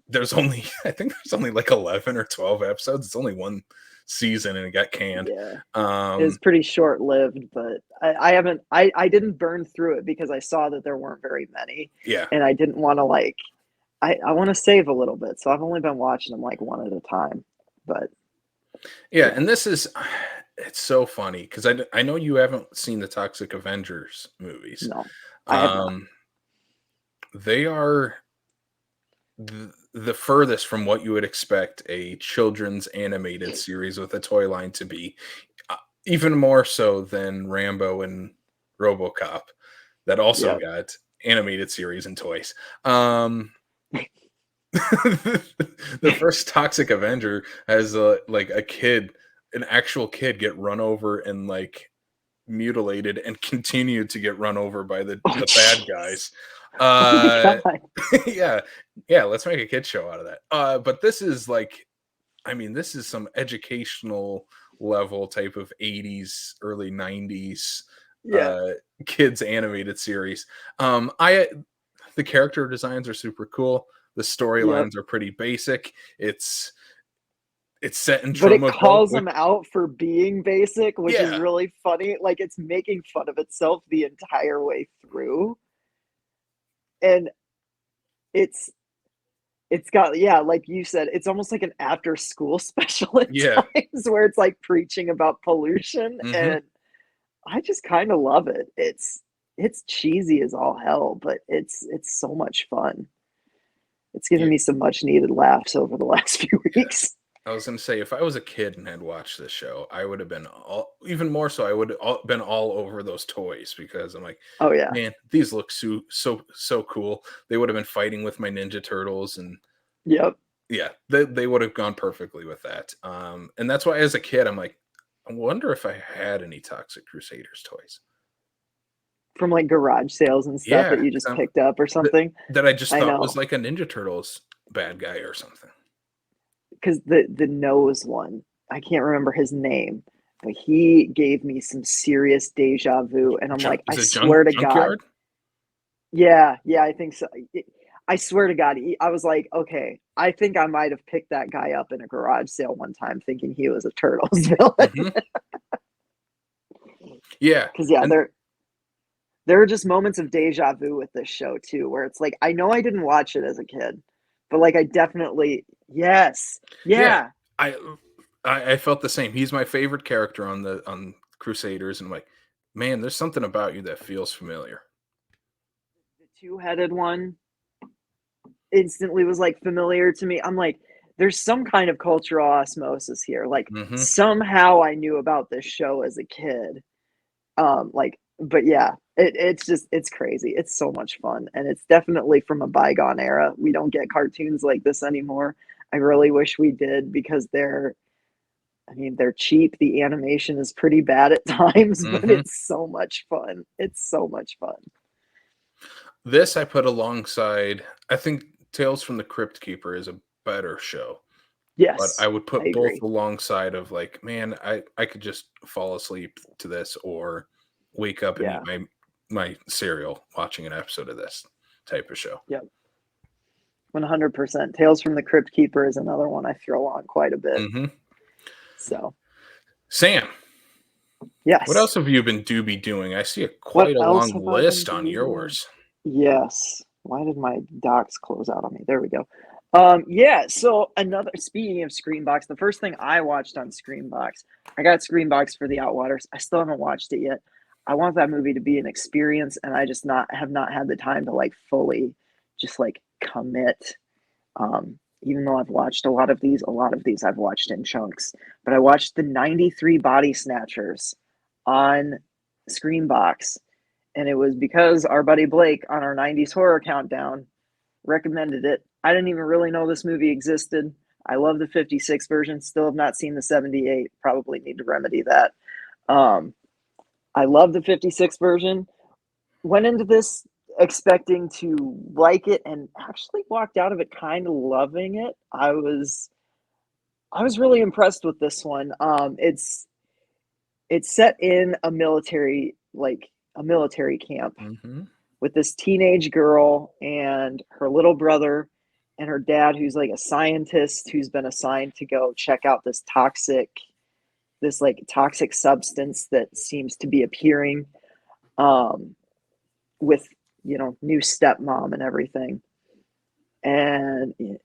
There's only I think there's only like 11 or 12 episodes. It's only one season and it got canned. Yeah. It was pretty short lived, but I didn't burn through it because I saw that there weren't very many. Yeah. And I didn't want to I want to save a little bit. So I've only been watching them like one at a time. But yeah, and it's so funny because I know you haven't seen the Toxic Avengers movies. No, I have not. They are the furthest from what you would expect a children's animated series with a toy line to be, even more so than Rambo and RoboCop that also got animated series and toys. The first Toxic Avenger has like a kid, an actual kid, get run over and like mutilated and continued to get run over by the bad guys. Yeah, let's make a kid show out of that. But this is like, I mean, this is some educational level type of 80s, early 90s kids animated series. The character designs are super cool. The storylines are pretty basic. It's set in But it calls them out for being basic, which is really funny. Like it's making fun of itself the entire way through. And it's got like you said, it's almost like an after school special at times where it's like preaching about pollution, and I just kind of love it. It's cheesy as all hell, but it's so much fun. It's given me some much needed laughs over the last few weeks. I was going to say, if I was a kid and had watched this show, I would have been even more so. I would have been all over those toys because I'm like, oh yeah, man, these look so cool. They would have been fighting with my Ninja Turtles, and they would have gone perfectly with that. And that's why, as a kid, I'm like, I wonder if I had any Toxic Crusaders toys from like garage sales and stuff that you just picked up or something that I just thought was like a Ninja Turtles bad guy or something. Because the nose one, I can't remember his name, but he gave me some serious deja vu, and I'm like, I swear to God. Yeah, I think so. I swear to God, I was like, okay, I think I might have picked that guy up in a garage sale one time thinking he was a Turtles villain. Yeah. Because there are just moments of deja vu with this show too, where it's like, I know I didn't watch it as a kid, but like I definitely, yeah. I felt the same. He's my favorite character on Crusaders, and I'm like, man, there's something about you that feels familiar. The two-headed one. instantly was like familiar to me. I'm like, there's some kind of cultural osmosis here. Like Mm-hmm. somehow I knew about this show as a kid. Like, but yeah, it's just it's crazy. It's so much fun, and it's definitely from a bygone era. We don't get cartoons like this anymore. I really wish we did because I mean, they're cheap. The animation is pretty bad at times, but Mm-hmm. it's so much fun. It's so much fun. This I put alongside. I think Tales from the Crypt Keeper is a better show, but I Yes, would I put both agree. alongside of like, man, I could just fall asleep to this or wake up and eat Yeah, my cereal watching an episode of this type of show. yep, 100%. Tales from the Crypt Keeper is another one I throw on quite a bit. Hmm. So, Sam, what yes. else have you been doing? I see What quite a else long have I been list on doing? yours. Yes. Why did my docs close out on me? There we go. Yeah, so another speaking of Screenbox, the first thing I watched on Screenbox, I got Screenbox for The Outwaters. I still haven't watched it yet. I want that movie to be an experience, and I just not have not had the time to like fully just like commit. Even though I've watched a lot of these I've watched in chunks. But I watched the 93 Body Snatchers on Screenbox, and it was because our buddy Blake on our 90s horror countdown recommended it. I didn't even really know this movie existed. I love the 56 version, still have not seen the 78. Probably need to remedy that. Um, I love the 56 version. Went into this expecting to like it and actually walked out of it kind of loving it. I was really impressed with this one. It's set in a military camp Hmm. with this teenage girl and her little brother and her dad who's like a scientist who's been assigned to go check out this like toxic substance that seems to be appearing um with new stepmom and everything. And the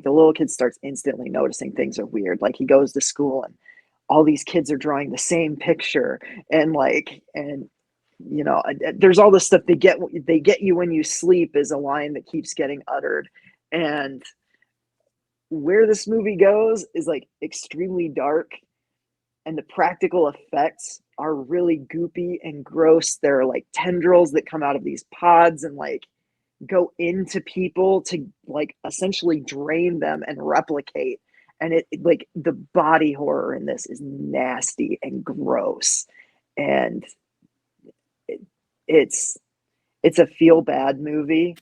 little kid starts instantly noticing things are weird. Like he goes to school and all these kids are drawing the same picture, and there's all this stuff. They get you when you sleep is a line that keeps getting uttered. And where this movie goes is like extremely dark, and the practical effects are really goopy and gross. There are like tendrils that come out of these pods and like go into people to like essentially drain them and replicate. And it like the body horror in this is nasty and gross. And it, it's it's a feel bad movie.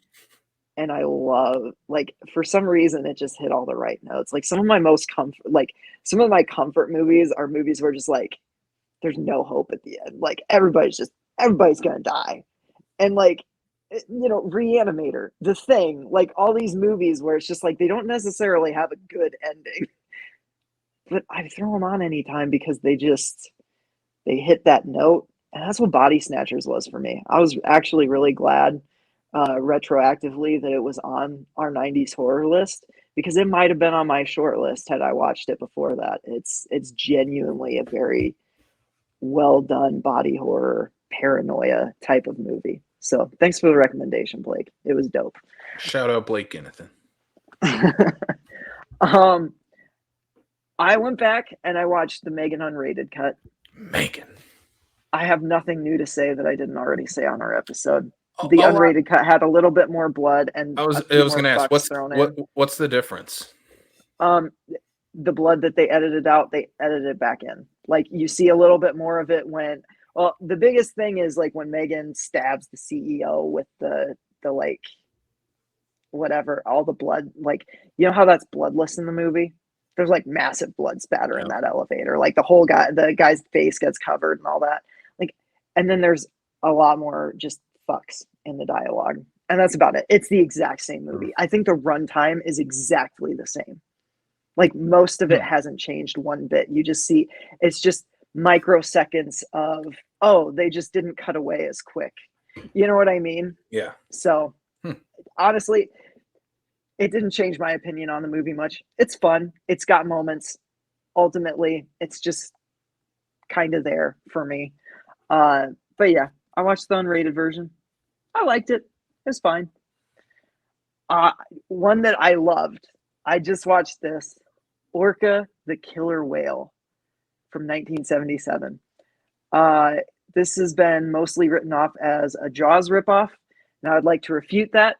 And I love, like, for some reason it just hit all the right notes. Like some of my comfort movies are movies where just like there's no hope at the end. Like everybody's gonna die. And like Reanimator, The Thing, like all these movies where it's just like they don't necessarily have a good ending. But I throw them on anytime because they hit that note. And that's what Body Snatchers was for me. I was actually really glad retroactively that it was on our 90s horror list because it might have been on my short list had I watched it before that. It's genuinely a very well done body horror paranoia type of movie. So thanks for the recommendation, Blake. It was dope. Shout out Blake Ginnathan. um, I went back and I watched the Megan unrated cut. Megan. I have nothing new to say that I didn't already say on our episode. The A lot. unrated cut had a little bit more blood and a I few was more gonna ask fucks thrown in. what's the difference? Um, the blood that they edited out, they edited back in. Like you see a little bit more of it when. Well, the biggest thing is like when Megan stabs the CEO with the like whatever, all the blood. Like you know how that's bloodless in the movie. There's like massive blood spatter in Yeah. that elevator. Like the guy's face gets covered and all that. Like, and then there's a lot more just fucks in the dialogue, and that's about it. It's the exact same movie. I think the runtime is exactly the same. Like most of it Hmm. hasn't changed one bit. You just see it's just microseconds of, oh, they just didn't cut away as quick. You know what I mean? Yeah. So Hmm. honestly, it didn't change my opinion on the movie much. It's fun. It's got moments. Ultimately, it's just kind of there for me. But yeah, I watched the unrated version. I liked it. It was fine. One that I loved. I just watched this. Orca the Killer Whale from 1977. This has been mostly written off as a Jaws ripoff. Now, I'd like to refute that.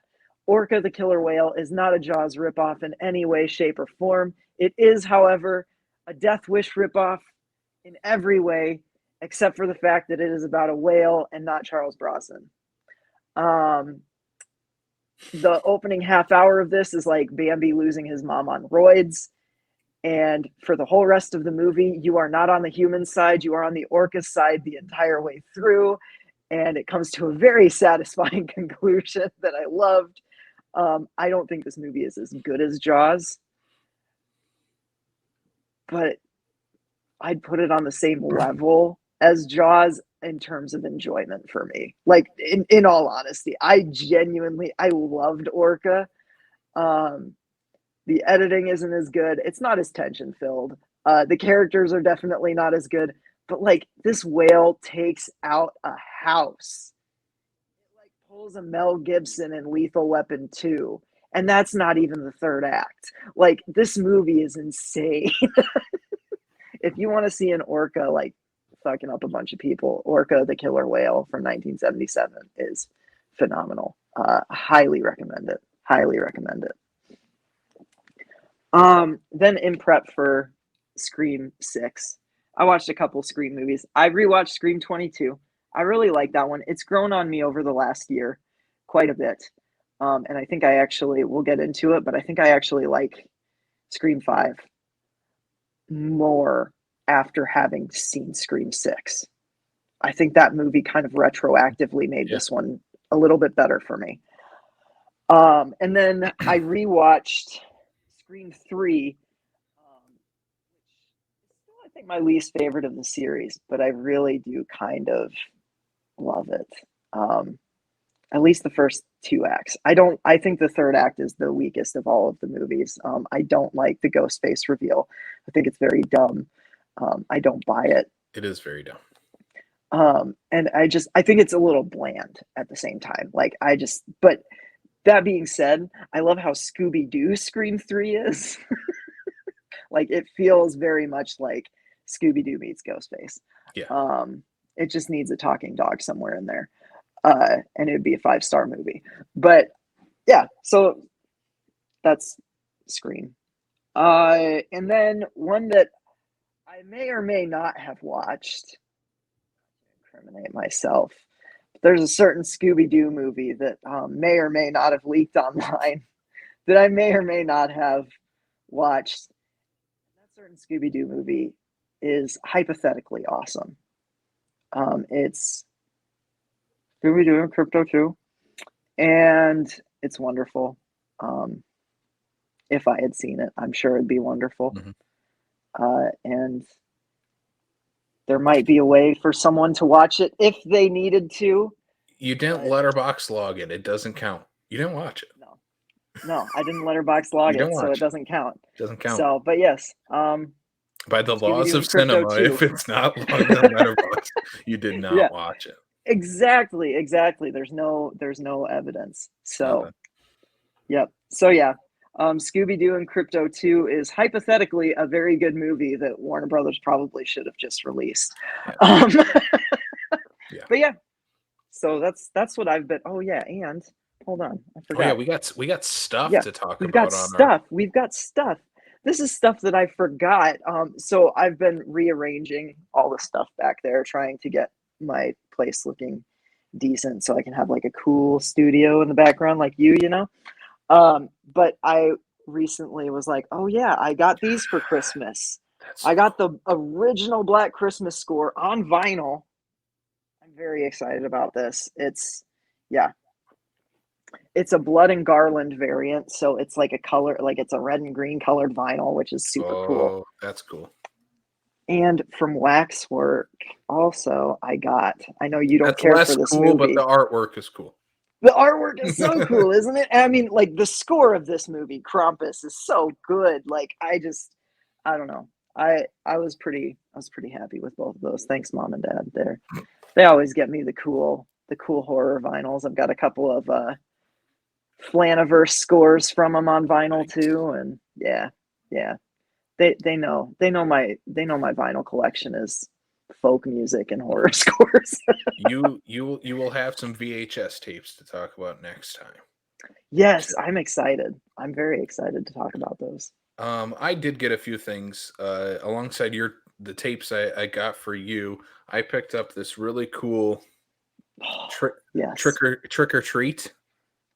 Orca the Killer Whale is not a Jaws ripoff in any way, shape, or form. It is, however, a Death Wish ripoff in every way, except for the fact that it is about a whale and not Charles Bronson. The opening half hour of this is like Bambi losing his mom on roids. And for the whole rest of the movie, you are not on the human side, you are on the orca side the entire way through. And it comes to a very satisfying conclusion that I loved. I don't think this movie is as good as Jaws, but I'd put it on the same level as Jaws in terms of enjoyment for me. Like, in all honesty, I loved Orca. The editing isn't as good. It's not as tension filled. The characters are definitely not as good. But like, this whale takes out a house. It like pulls a Mel Gibson in Lethal Weapon 2. And that's not even the third act. Like, this movie is insane. If you want to see an orca like fucking up a bunch of people, Orca the Killer Whale from 1977 is phenomenal. Highly recommend it. Highly recommend it. Then in prep for Scream 6, I watched a couple Scream movies. I rewatched Scream 22. I really like that one. It's grown on me over the last year quite a bit. And I think we'll get into it, but I think I actually like Scream 5 more after having seen Scream 6. I think that movie kind of retroactively made this one a little bit better for me. And then I rewatched Scream 3, which is still, I think, my least favorite of the series, but I really do kind of love it. At least the first two acts. I think the third act is the weakest of all of the movies. I don't like the Ghostface reveal. I think it's very dumb. I don't buy it. It is very dumb. And I think it's a little bland at the same time. But that being said, I love how Scooby-Doo Scream 3 is. Like, it feels very much like Scooby-Doo meets Ghostface. Yeah. It just needs a talking dog somewhere in there. And it would be a 5-star movie. But yeah, so that's Scream. And then one that I may or may not have watched, incriminate myself. There's a certain Scooby-Doo movie that may or may not have leaked online that I may or may not have watched. That certain Scooby-Doo movie is hypothetically awesome. It's Scooby-Doo and Crypto 2, and it's wonderful. If I had seen it, I'm sure it'd be wonderful. Mm-hmm. And there might be a way for someone to watch it if they needed to. You didn't letterbox log it. It doesn't count. You didn't watch it. No, I didn't letterbox log it, so it doesn't count. Doesn't count. So, but yes. By the laws of cinema, if it's not logged on letterbox, you did not watch it. Exactly. There's no evidence. So, yep. So yeah. Scooby-Doo and Crypto 2 is hypothetically a very good movie that Warner Brothers probably should have just released. Yeah. But yeah, so that's what I've been. Oh yeah, and hold on, I forgot. Oh yeah, we got stuff to talk We've about. We've got stuff. This is stuff that I forgot. So I've been rearranging all the stuff back there, trying to get my place looking decent, so I can have like a cool studio in the background, like you know. But I recently was like, oh yeah, I got these for Christmas. I got the original Black Christmas score on vinyl. I'm very excited about this. It's a Blood and Garland variant, so it's like a color, like it's a red and green colored vinyl, which is super cool. Oh, that's cool. And from Waxwork, also, I know you don't care for this movie, but the artwork is cool. The artwork is so cool, isn't it? I mean, like, the score of this movie, Krampus, is so good. Like, I don't know. I was pretty happy with both of those. Thanks, Mom and Dad. They always get me the cool horror vinyls. I've got a couple of Flaniverse scores from them on vinyl too, and yeah. They know my vinyl collection is folk music and horror scores. You will have some VHS tapes to talk about next time. Yes, I'm excited. I'm very excited to talk about those. I did get a few things alongside the tapes I got for you. I picked up this really cool Yes. trick or treat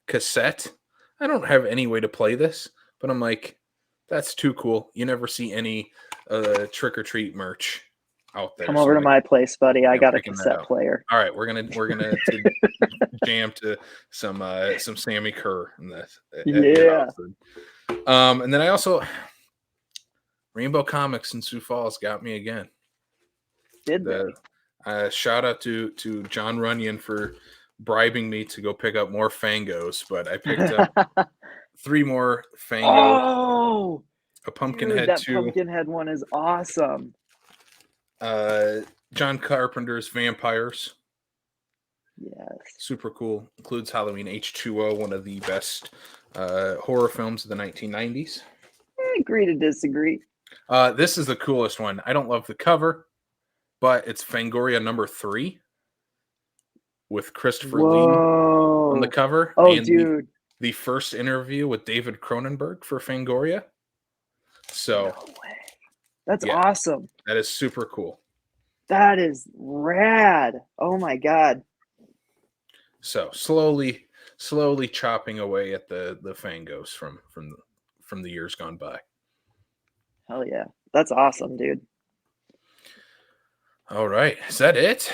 cassette. I don't have any way to play this, but I'm like, that's too cool. You never see any trick or treat merch out there. Come over to my place, buddy. I got a picking that cassette up. player. All right, we're gonna jam to some Sammy Kerr in this. Yeah. And then I also Rainbow Comics in Sioux Falls got me again. Did they? Shout out to John Runyon for bribing me to go pick up more Fangos, but I picked up 3 more Fangos. Oh, a Pumpkinhead that 2. Pumpkinhead one is awesome. John Carpenter's Vampires. Yes. Super cool. Includes Halloween H2O, one of the best horror films of the 1990s. I agree to disagree. This is the coolest one. I don't love the cover, but it's Fangoria number 3 with Christopher Lee on the cover. Oh, and dude. The first interview with David Cronenberg for Fangoria. So, no way. That's awesome. That is super cool. That is rad. Oh my god. So slowly chopping away at the Fangos from the years gone by. Hell yeah. That's awesome, dude. All right. Is that it?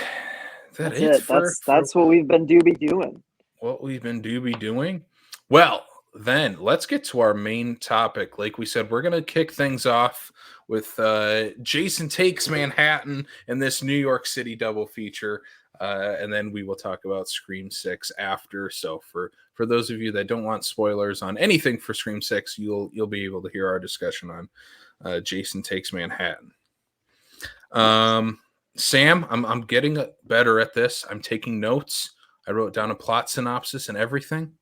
That's it. That's what we've been doing. What we've been doing? Well, then let's get to our main topic. Like we said, we're going to kick things off with Jason Takes Manhattan and this New York City double feature. And then we will talk about Scream 6 after. So for those of you that don't want spoilers on anything for Scream 6, you'll be able to hear our discussion on Jason Takes Manhattan. Sam, I'm getting better at this. I'm taking notes. I wrote down a plot synopsis and everything.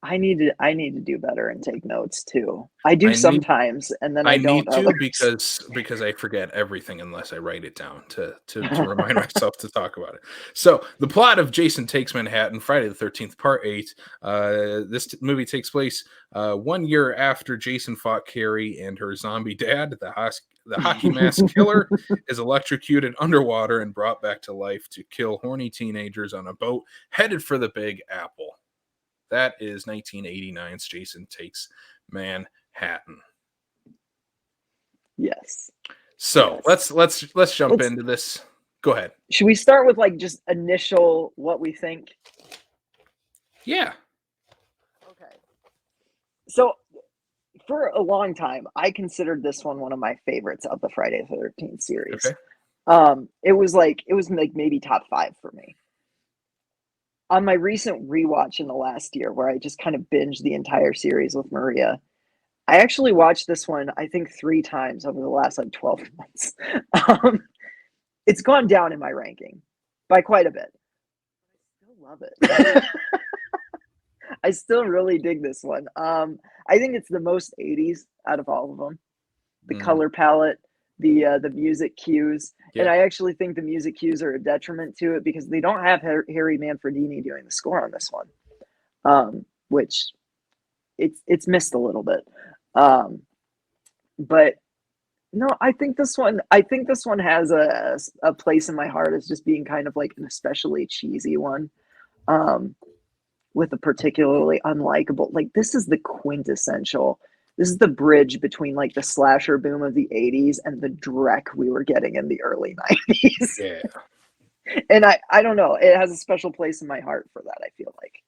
I need to do better and take notes too. I do sometimes, and then I don't. I need to because I forget everything unless I write it down to remind myself to talk about it. So the plot of Jason Takes Manhattan, Friday the 13th, Part 8. This movie takes place 1 year after Jason fought Carrie and her zombie dad. The hockey mask killer is electrocuted underwater and brought back to life to kill horny teenagers on a boat headed for the Big Apple. That is 1989's Jason Takes Manhattan. Yes. So let's jump into this. Go ahead. Should we start with like just initial what we think? Yeah. Okay. So for a long time, I considered this one of my favorites of the Friday the 13th series. Okay. It was maybe top 5 for me. On my recent rewatch in the last year, where I just kind of binged the entire series with Maria, I actually watched this one, I think 3 times over the last 12 months. It's gone down in my ranking by quite a bit. I still love it. I still really dig this one. I think it's the most 80s out of all of them. The color palette, the music cues. Yeah. And I actually think the music cues are a detriment to it because they don't have Harry Manfredini doing the score on this one, which it's missed a little bit. But no, I think this one has a place in my heart as just being kind of like an especially cheesy one, with a particularly unlikable. Like this is the quintessential. This is the bridge between like the slasher boom of the 80s and the dreck we were getting in the early 90s. Yeah. And I don't know. It has a special place in my heart for that, I feel like.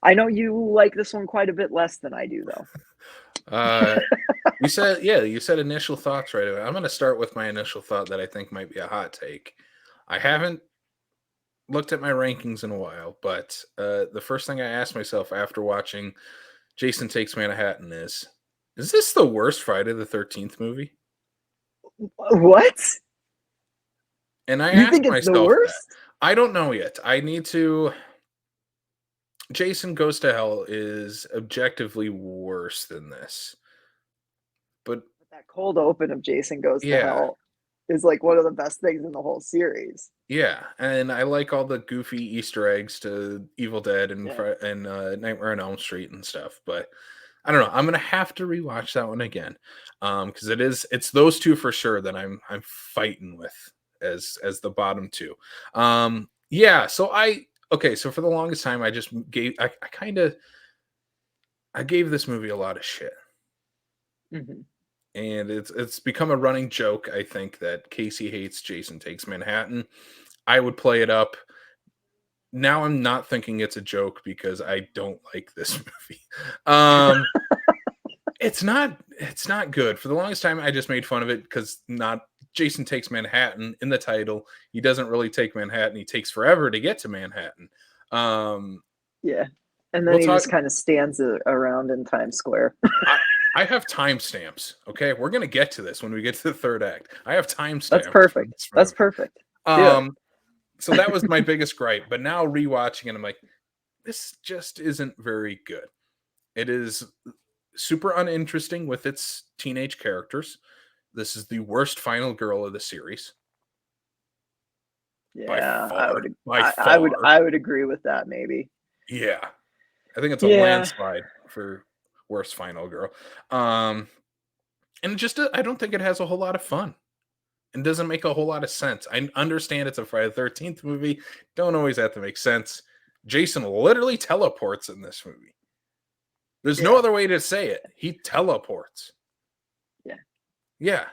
I know you like this one quite a bit less than I do, though. You said initial thoughts right away. I'm going to start with my initial thought that I think might be a hot take. I haven't looked at my rankings in a while, but the first thing I asked myself after watching Jason Takes Manhattan is this the worst Friday the 13th movie? What? And I asked myself the worst? That. I don't know yet. I need to Jason Goes to Hell is objectively worse than this. But But that cold open of Jason Goes to yeah, Hell is like one of the best things in the whole series. yeah, and I like all the goofy Easter eggs to Evil Dead and Yeah. Nightmare on Elm Street and stuff. But I don't know. I'm gonna have to rewatch that one again, because it's those two for sure that I'm fighting with as the bottom two. Yeah. So okay. So for the longest time, I just gave I kind of I gave this movie a lot of shit. Hmm. And it's become a running joke, I think, that Casey hates Jason Takes Manhattan. I would play it up. Now I'm not thinking it's a joke because I don't like this movie. Um it's not good. For the longest time I just made fun of it because not Jason Takes Manhattan in the title. He doesn't really take Manhattan. He takes forever to get to Manhattan. Um Yeah. And then we'll he talk just kind of stands around in Times Square. I, I have timestamps. Okay, we're gonna get to this when we get to the third act. I have That's timestamps for perfect. this That's movie. perfect. Do it. Um, so that was my biggest gripe. But now rewatching it, I'm like, this just isn't very good. It is super uninteresting with its teenage characters. This is the worst final girl of the series by Yeah, I far. would. By I would. far, I would agree with that. Maybe. yeah. I think it's a Yeah. landslide for worst final girl. Um, and I don't think it has a whole lot of fun. And doesn't make a whole lot of sense. I understand it's a Friday the 13th movie. Don't always have to make sense. Jason literally teleports in this movie. There's no Yeah. other way to say it. He teleports. Yeah. Yeah.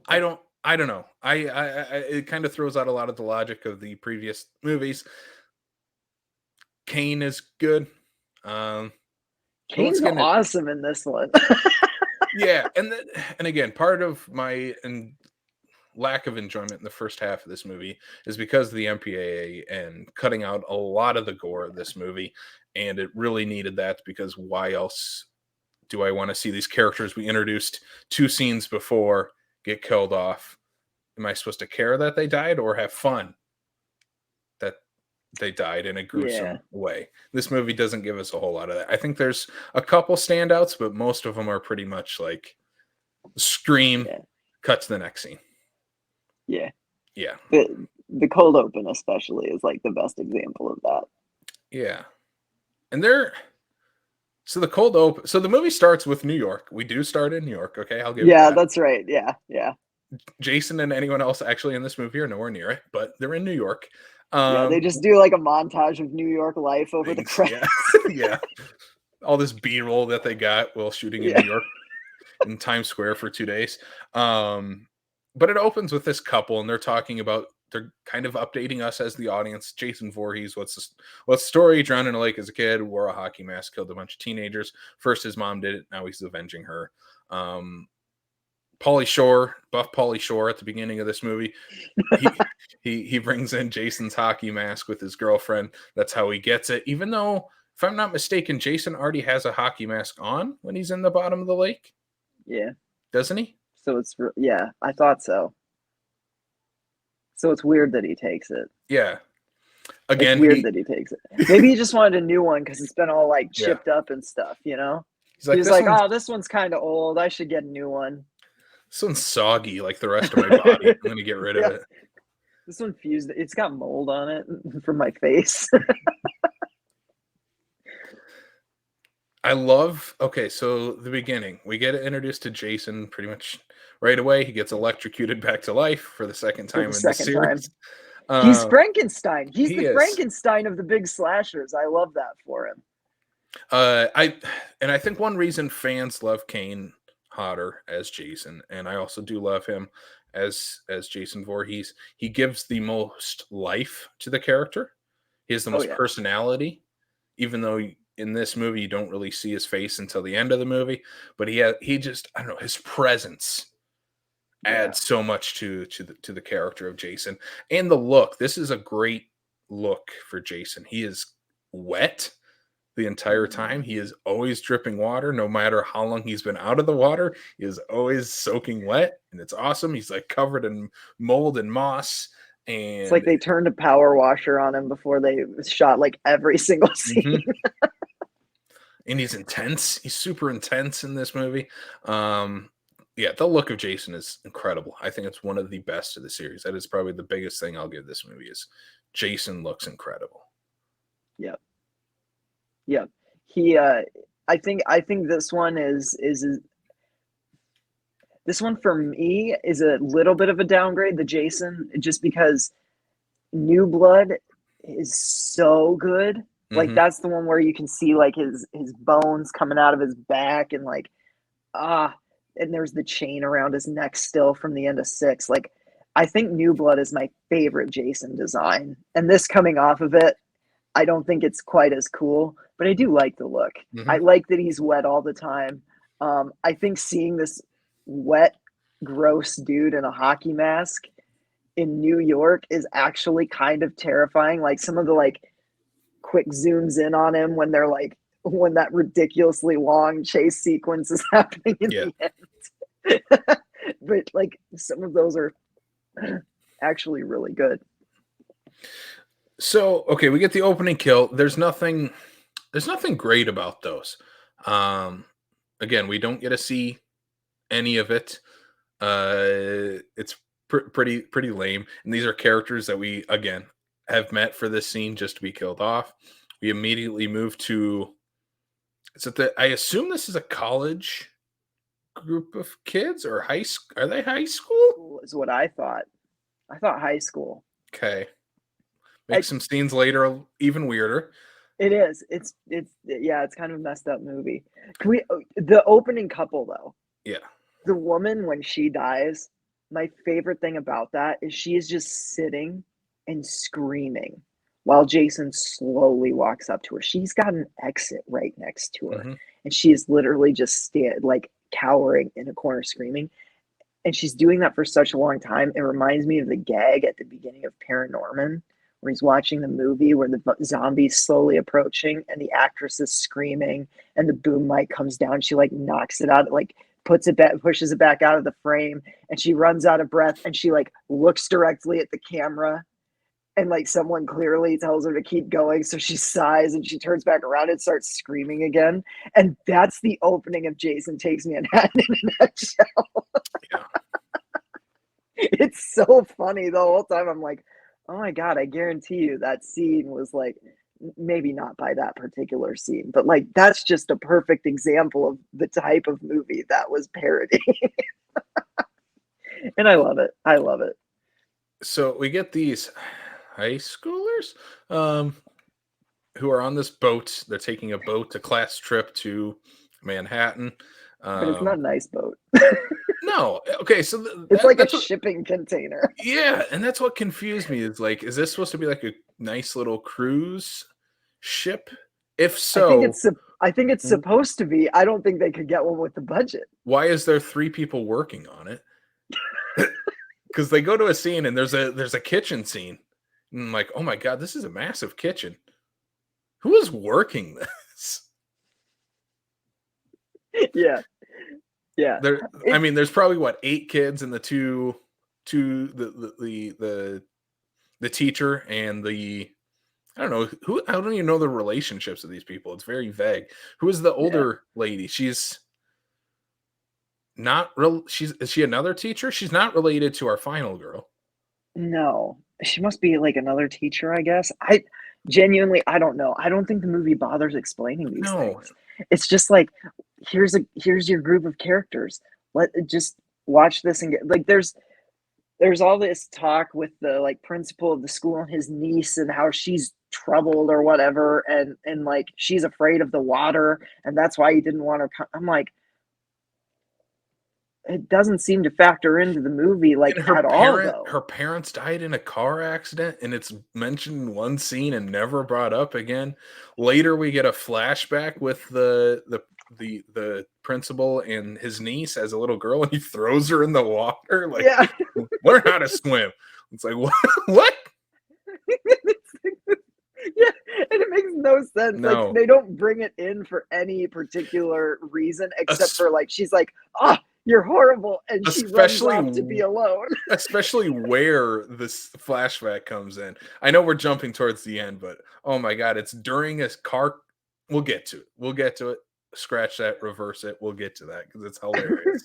I don't know. It kind of throws out a lot of the logic of the previous movies. Kane is good. Um let's Kane's get into awesome in this one. yeah, and again, part of my lack of enjoyment in the first half of this movie is because of the MPAA and cutting out a lot of the gore of this movie. And it really needed that because why else do I want to see these characters we introduced 2 scenes before get killed off? Am I supposed to care that they died or have fun that they died in a Yeah. gruesome way? This movie doesn't give us a whole lot of that. I think there's a couple standouts, but most of them are pretty much like scream, Yeah. cut to the next scene. Yeah. Yeah. The cold open especially is like the best example of that. Yeah. And so the movie starts with New York. We do start in New York, okay? I'll give it Yeah, that. that's right. Yeah. Yeah. Jason and anyone else actually in this movie are nowhere near it, but they're in New York. Yeah. They just do like a montage of New York life over the Things, yeah. credits. Yeah. All this B-roll that they got while shooting in Yeah. New York in Times Square for 2 days. But it opens with this couple and they're kind of updating us as the audience. Jason Voorhees, what's the story? Drowned in a lake as a kid, wore a hockey mask, killed a bunch of teenagers. First his mom did it, now he's avenging her. Pauly Shore, buff Pauly Shore at the beginning of this movie. He he brings in Jason's hockey mask with his girlfriend. That's how he gets it. Even though, if I'm not mistaken, Jason already has a hockey mask on when he's in the bottom of the lake, Yeah. doesn't he? So yeah, I thought so. So it's weird that he takes it. Yeah. It's Again, weird that he takes it. Maybe he just wanted a new one because it's been all like yeah. chipped up and stuff, you know? He's like, He's like, oh, this one's kind of old. I should get a new one. this one's soggy like the rest of my body. I'm gonna get rid of Yeah. it. This one fused. It's got mold on it from my face. Okay, so the beginning, we get introduced to Jason pretty much right away. He gets electrocuted back to life for the second For time the in the second time. series. He's Frankenstein. He's He the is. Frankenstein of the big slashers. I love that for him. I think one reason fans love Kane Hodder as Jason, and I also do love him as Jason Voorhees. He gives the most life to the character. He has the Oh most yeah. personality, even though in this movie you don't really see his face until the end of the movie. But he just, I don't know, his presence adds so much to the character of Jason and the look. This is a great look for Jason. He is wet the entire time. He is always dripping water, no matter how long he's been out of the water. He is always soaking wet, and it's awesome. He's like covered in mold and moss, It's And like they turned a power washer on him before they shot like every single scene. and he's intense. He's super intense in this movie. Um, yeah, the look of Jason is incredible. I think it's one of the best of the series. That is probably the biggest thing I'll give this movie is Jason looks incredible. Yep. Yep. He I think this one is this one for me is a little bit of a downgrade, the Jason, just because New Blood is so good. Like Hmm. that's the one where you can see like his bones coming out of his back and like ah and there's the chain around his neck still from the end of 6. Like I think New Blood is my favorite Jason design. And this coming off of it, I don't think it's quite as cool, but I do like the look. I Hmm. like that he's wet all the time. I think seeing this wet, gross dude in a hockey mask in New York is actually kind of terrifying. Like some of the like quick zooms in on him when they're like when that ridiculously long chase sequence is happening in Yeah. the end. But like some of those are actually really good. So okay, we get the opening kill. There's nothing great about those. Um, again, we don't get to see any of it. It's pretty lame. And these are characters that we again have met for this scene just to be killed off. We immediately move to. Is it the? I assume this is a college group of kids or high school. Are they high school? School is what I thought. I thought high school. Okay, I, makes some scenes later even weirder. it is. It's yeah. It's kind of a messed up movie. Can we the opening couple though? Yeah. The woman when she dies. My favorite thing about that is she is just sitting and screaming while Jason slowly walks up to her. She's got an exit right next to her, Hmm. and she is literally just like cowering in a corner screaming. And she's doing that for such a long time. It reminds me of the gag at the beginning of Paranorman, where he's watching the movie where the zombie's slowly approaching and the actress is screaming and the boom mic comes down. She like knocks it out, like puts it back, pushes it back out of the frame, and she runs out of breath and she like looks directly at the camera and like someone clearly tells her to keep going, so she sighs and she turns back around and starts screaming again. And that's the opening of Jason Takes Manhattan in a nutshell. Yeah. It's so funny the whole time. I'm like, oh my god, I guarantee you that scene was like maybe not by that particular scene, but like that's just a perfect example of the type of movie that was parody. And I love it. I love it. So we get these high schoolers who are on this boat. They're taking a boat, a class trip to Manhattan. But it's not Um, a nice boat. no, okay, so It's like a that's what, shipping container. yeah, and that's what confused me. Is like, is this supposed to be like a nice little cruise ship? If I think so, it's I think it's w- supposed to be. I don't think they could get one with the budget. why is there 3 people working on it? Because they go to a scene and there's a kitchen scene, and I'm like, oh my god, this is a massive kitchen. Who is working this? Yeah. Yeah. I It mean, there's probably what 8 kids and the two the teacher and the I don't know who I don't even know the relationships of these people. It's very vague. Who is the yeah. older lady? She's not real. She's is she another teacher? She's not related to our final girl. No, she must be like another teacher, I guess. I genuinely, I don't know. I don't think the movie bothers explaining these No, things. It's just like here's your group of characters. Let just watch this and get like there's all this talk with the like principal of the school and his niece and how she's troubled or whatever and like she's afraid of the water and that's why he didn't want her. I'm like it doesn't seem to factor into the movie like and at all though. her parents died in a car accident, and it's mentioned in one scene and never brought up again. Later, we get a flashback with the principal and his niece as a little girl, and he throws her in the water. Like, Yeah. learn how to swim. It's like what? What? Yeah, and it makes no sense. Like No. they don't bring it in for any particular reason except Es- for like she's like, "Ah, you're horrible. And she runs especially off to be alone. especially where this flashback comes in. I know we're jumping towards the end, but oh my god, it's during a car. We'll get to it. We'll get to it. Scratch that, reverse it. We'll get to that because it's hilarious.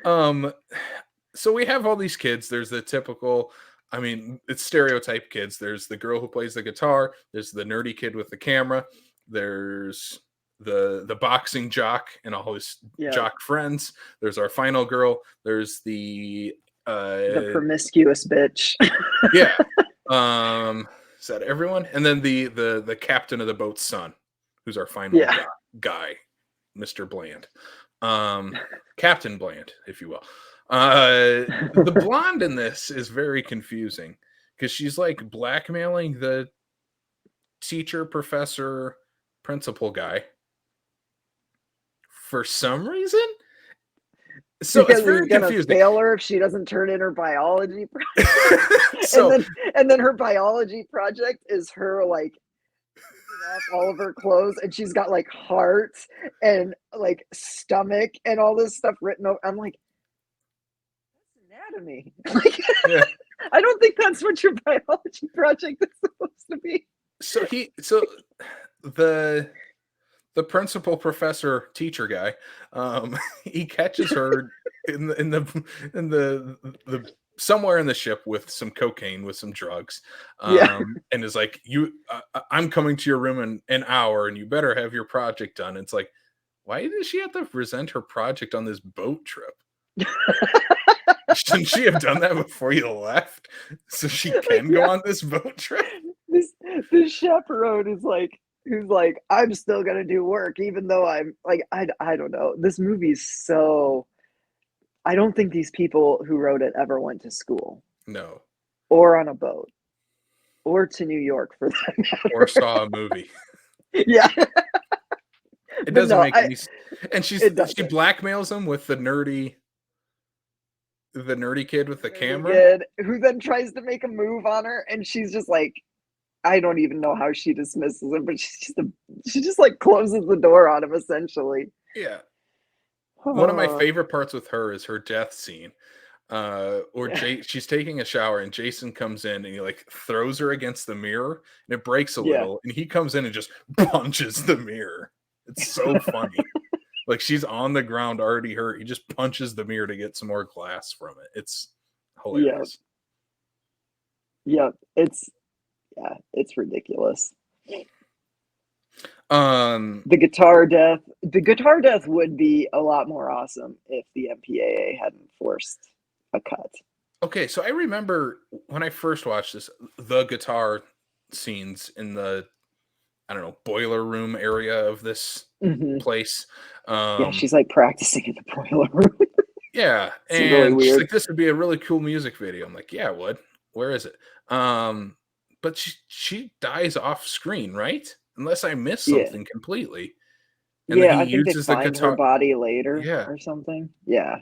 Um, so we have all these kids. There's the typical, I mean, it's stereotype kids. There's the girl who plays the guitar. There's the nerdy kid with the camera. There's the boxing jock and all his Yeah. jock friends. There's our final girl. There's The promiscuous bitch. yeah. Is that everyone? And then the captain of the boat's son, who's our final guy, Mr. Bland. Captain Bland, if you will. The blonde in this is very confusing because she's like blackmailing the teacher, professor, principal guy for some reason. So because it's very he's gonna confusing. fail her if she doesn't turn in her biology project. and then her biology project is her like off all of her clothes, and she's got like hearts and like stomach and all this stuff written over. I'm like, that's anatomy. Like, yeah. I don't think that's what your biology project is supposed to be. So the principal professor teacher guy, he catches her in the somewhere in the ship with some cocaine, with some drugs, and is like, I'm coming to your room in an hour and you better have your project done. It's like, why did she have to present her project on this boat trip? Shouldn't she have done that before you left so she can go on this boat trip? This chaperone is like, who's like, I'm still gonna do work even though I'm like, I don't know. This movie's so, I don't think these people who wrote it ever went to school. No. Or on a boat. Or to New York for that matter. Or saw a movie. Yeah. It doesn't make any sense. And she blackmails him with the nerdy kid with the camera. Kid, who then tries to make a move on her, and she's just like, I don't even know how she dismisses him, but she just like closes the door on him essentially. Yeah. One of my favorite parts with her is her death scene. She's taking a shower and Jason comes in and he like throws her against the mirror and it breaks a little and he comes in and just punches the mirror. It's so funny. Like she's on the ground already hurt. He just punches the mirror to get some more glass from it. It's hilarious. Yep. It's ridiculous. The guitar death would be a lot more awesome if the MPAA hadn't forced a cut. Okay, so I remember when I first watched this, the guitar scenes in the, I don't know, boiler room area of this place. She's like practicing in the boiler room. Yeah, and really weird. She's like, this would be a really cool music video. I'm like, yeah, it would. Where is it? But she dies off screen, right? Unless I missed something completely. And then he uses the guitar her body later or something. Yeah.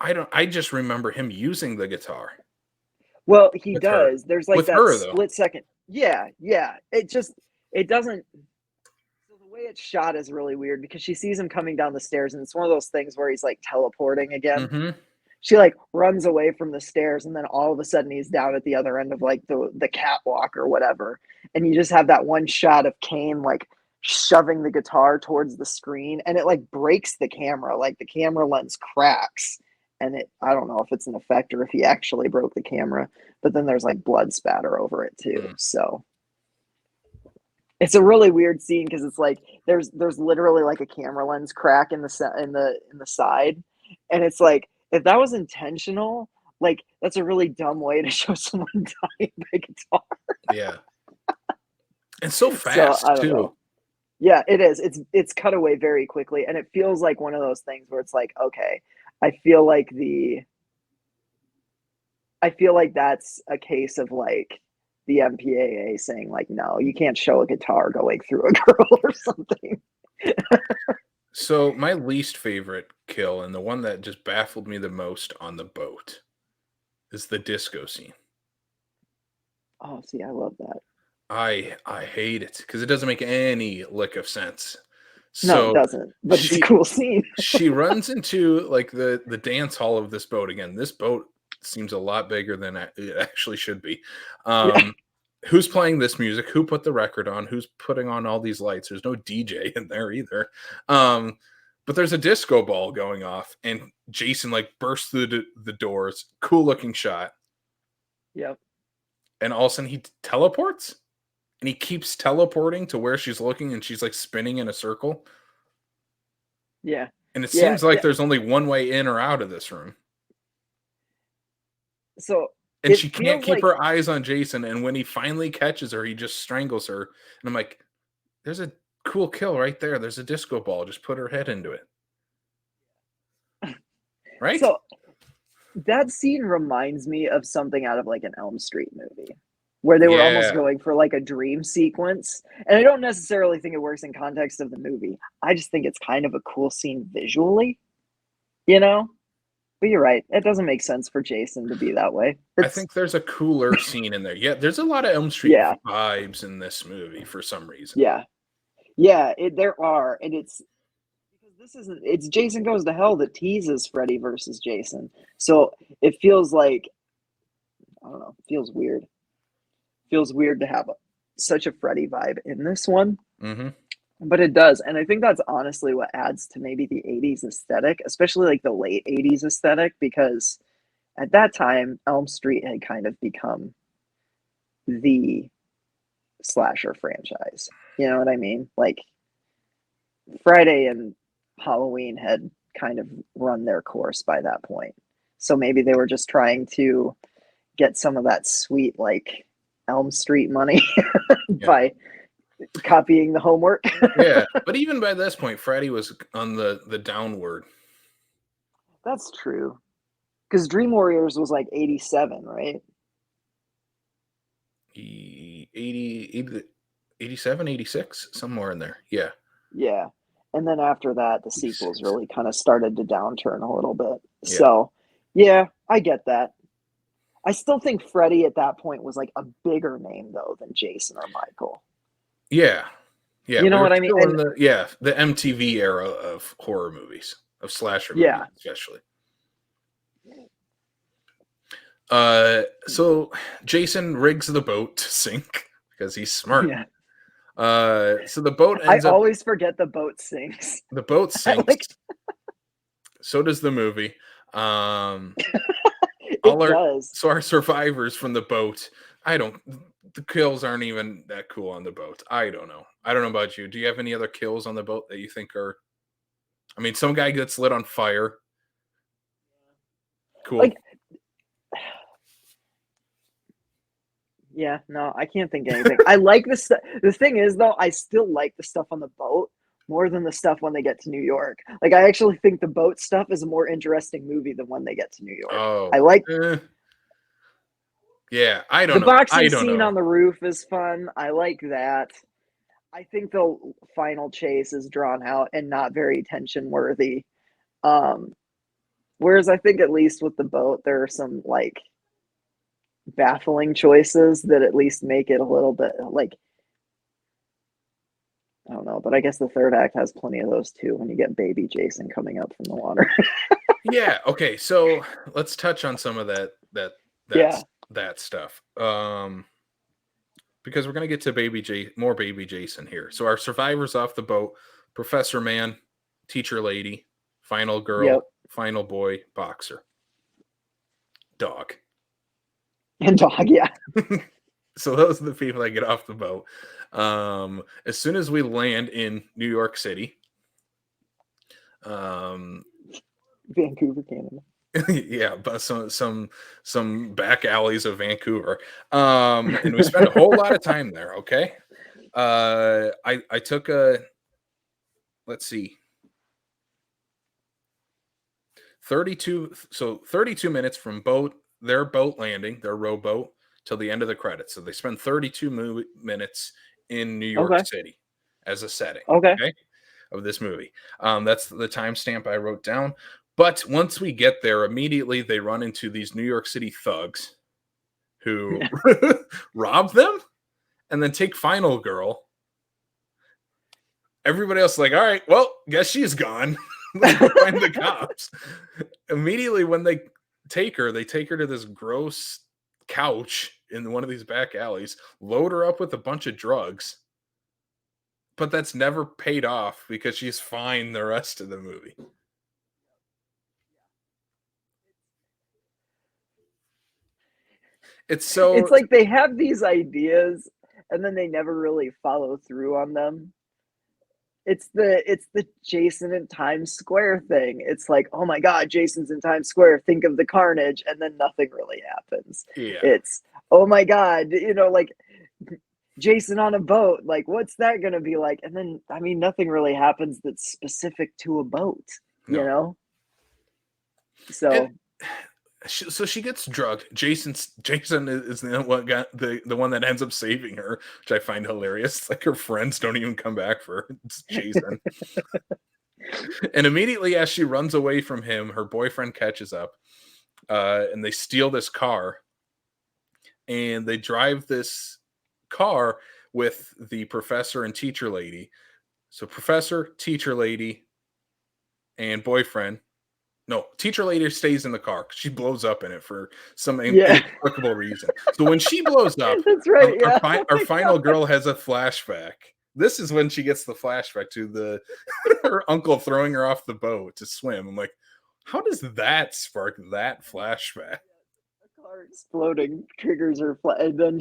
I just remember him using the guitar. Well, he does. Her. There's like that split though. Second. Yeah. It doesn't. So the way it's shot is really weird because she sees him coming down the stairs, and it's one of those things where he's like teleporting again. Mm-hmm. She like runs away from the stairs, and then all of a sudden he's down at the other end of like the catwalk or whatever. And you just have that one shot of Kane like shoving the guitar towards the screen, and it like breaks the camera. Like the camera lens cracks, and I don't know if it's an effect or if he actually broke the camera, but then there's like blood spatter over it too. So it's a really weird scene because it's like there's literally like a camera lens crack in the side, and it's like, if that was intentional, like that's a really dumb way to show someone dying by guitar. Yeah. And so fast too. Know. Yeah, it is. It's cut away very quickly, and it feels like one of those things where it's like, okay, I feel like that's a case of like the MPAA saying like, no, you can't show a guitar going through a girl or something. So my least favorite kill, and the one that just baffled me the most on the boat, is the disco scene. Oh, see, I love that. I hate it because it doesn't make any lick of sense. No, it So doesn't. But it's a she cool scene. she runs into like the dance hall of this boat again. This boat seems a lot bigger than it actually should be. Yeah. Who's playing this music? Who put the record on? Who's putting on all these lights? There's no DJ in there either. But there's a disco ball going off, and Jason like bursts through the doors. Cool looking shot. Yep. And all of a sudden he teleports, and he keeps teleporting to where she's looking, and she's like spinning in a circle. Yeah. And it Yeah. seems like there's only one way in or out of this room. So And it she can't feels keep like her eyes on Jason. And when he finally catches her, he just strangles her. And I'm like, there's a cool kill right there. There's a disco ball. Just put her head into it. Right? so that scene reminds me of something out of like an Elm Street movie where they were almost Yeah. going for like a dream sequence. And I don't necessarily think it works in context of the movie. I just think it's kind of a cool scene visually, you know? But you're right. It doesn't make sense for Jason to be that way. I think there's a cooler scene in there. Yeah, there's a lot of Elm Street Yeah. vibes in this movie for some reason. Yeah. Yeah, there are. And it's because it's Jason Goes to Hell that teases Freddy versus Jason. So it feels like, I don't know, feels weird. Feels weird to have such a Freddy vibe in this one. Mm-hmm. But it does. And I think that's honestly what adds to maybe the 80s aesthetic, especially like the late 80s aesthetic, because at that time, Elm Street had kind of become the slasher franchise. You know what I mean? Like Friday and Halloween had kind of run their course by that point. So maybe they were just trying to get some of that sweet, like Elm Street money by copying the homework. Yeah, but even by this point, Freddy was on the downward. That's true. Because Dream Warriors was like 87, right? 80, 87, 86, somewhere in there. Yeah. Yeah. And then after that, the sequels really kind of started to downturn a little bit. Yeah. So, yeah, I get that. I still think Freddy at that point was like a bigger name, though, than Jason or Michael. Yeah. Yeah. You know what I mean? And the MTV era of horror movies, of slasher movies, especially. So Jason rigs the boat to sink because he's smart. Yeah. So the boat ends up. I always forget the boat sinks. The boat sinks. So does the movie. So our survivors from the boat, the kills aren't even that cool on the boat. I don't know about you. Do you have any other kills on the boat that you think are, I mean, some guy gets lit on fire. Cool. Yeah, no, I can't think of anything. I like the stuff. The thing is, though, I still like the stuff on the boat more than the stuff when they get to New York. Like, I actually think the boat stuff is a more interesting movie than when they get to New York. Oh, I like. Yeah, I don't know. The boxing scene on the roof is fun. I like that. I think the final chase is drawn out and not very tension worthy. Whereas I think at least with the boat, there are some like baffling choices that at least make it a little bit like, I don't know, but I guess the third act has plenty of those too when you get baby Jason coming up from the water. Yeah, okay, so let's touch on some of that stuff. Because we're gonna get to more baby Jason here. So our survivors off the boat: Professor Man, teacher lady, final girl, final boy, boxer, dog. And dog, yeah. So those are the people that get off the boat. As soon as we land in New York City, Vancouver, Canada. Yeah, but some back alleys of Vancouver, and we spent a whole lot of time there. Okay, I took let's see, 32 minutes from their boat landing, their rowboat, till the end of the credits. So they spend 32 minutes in New York City as a setting. Okay, of this movie. That's the timestamp I wrote down. But once we get there, immediately they run into these New York City thugs who rob them and then take Final Girl. everybody else is like, all right, well, guess she's gone. Let's go find the cops. Immediately when they take her to this gross couch in one of these back alleys, load her up with a bunch of drugs. But that's never paid off because she's fine the rest of the movie. It's like they have these ideas and then they never really follow through on them. It's the Jason in Times Square thing. It's like, oh my God, Jason's in Times Square. Think of the carnage, and then nothing really happens. Yeah. It's, oh my God, like Jason on a boat. Like, what's that going to be like? And then, I mean, nothing really happens that's specific to a boat. No. So. So she gets drugged. Jason is the one that ends up saving her, which I find hilarious. Like her friends don't even come back for her. It's Jason. And immediately as she runs away from him, her boyfriend catches up, and they steal this car, and they drive this car with the professor and teacher lady. So professor, teacher lady, and boyfriend. No, teacher lady stays in the car. She blows up in it for some inexplicable reason. So when she blows up, that's right. Our final girl has a flashback. This is when she gets the flashback to her uncle throwing her off the boat to swim. I'm like, how does that spark that flashback? The car exploding triggers her, and then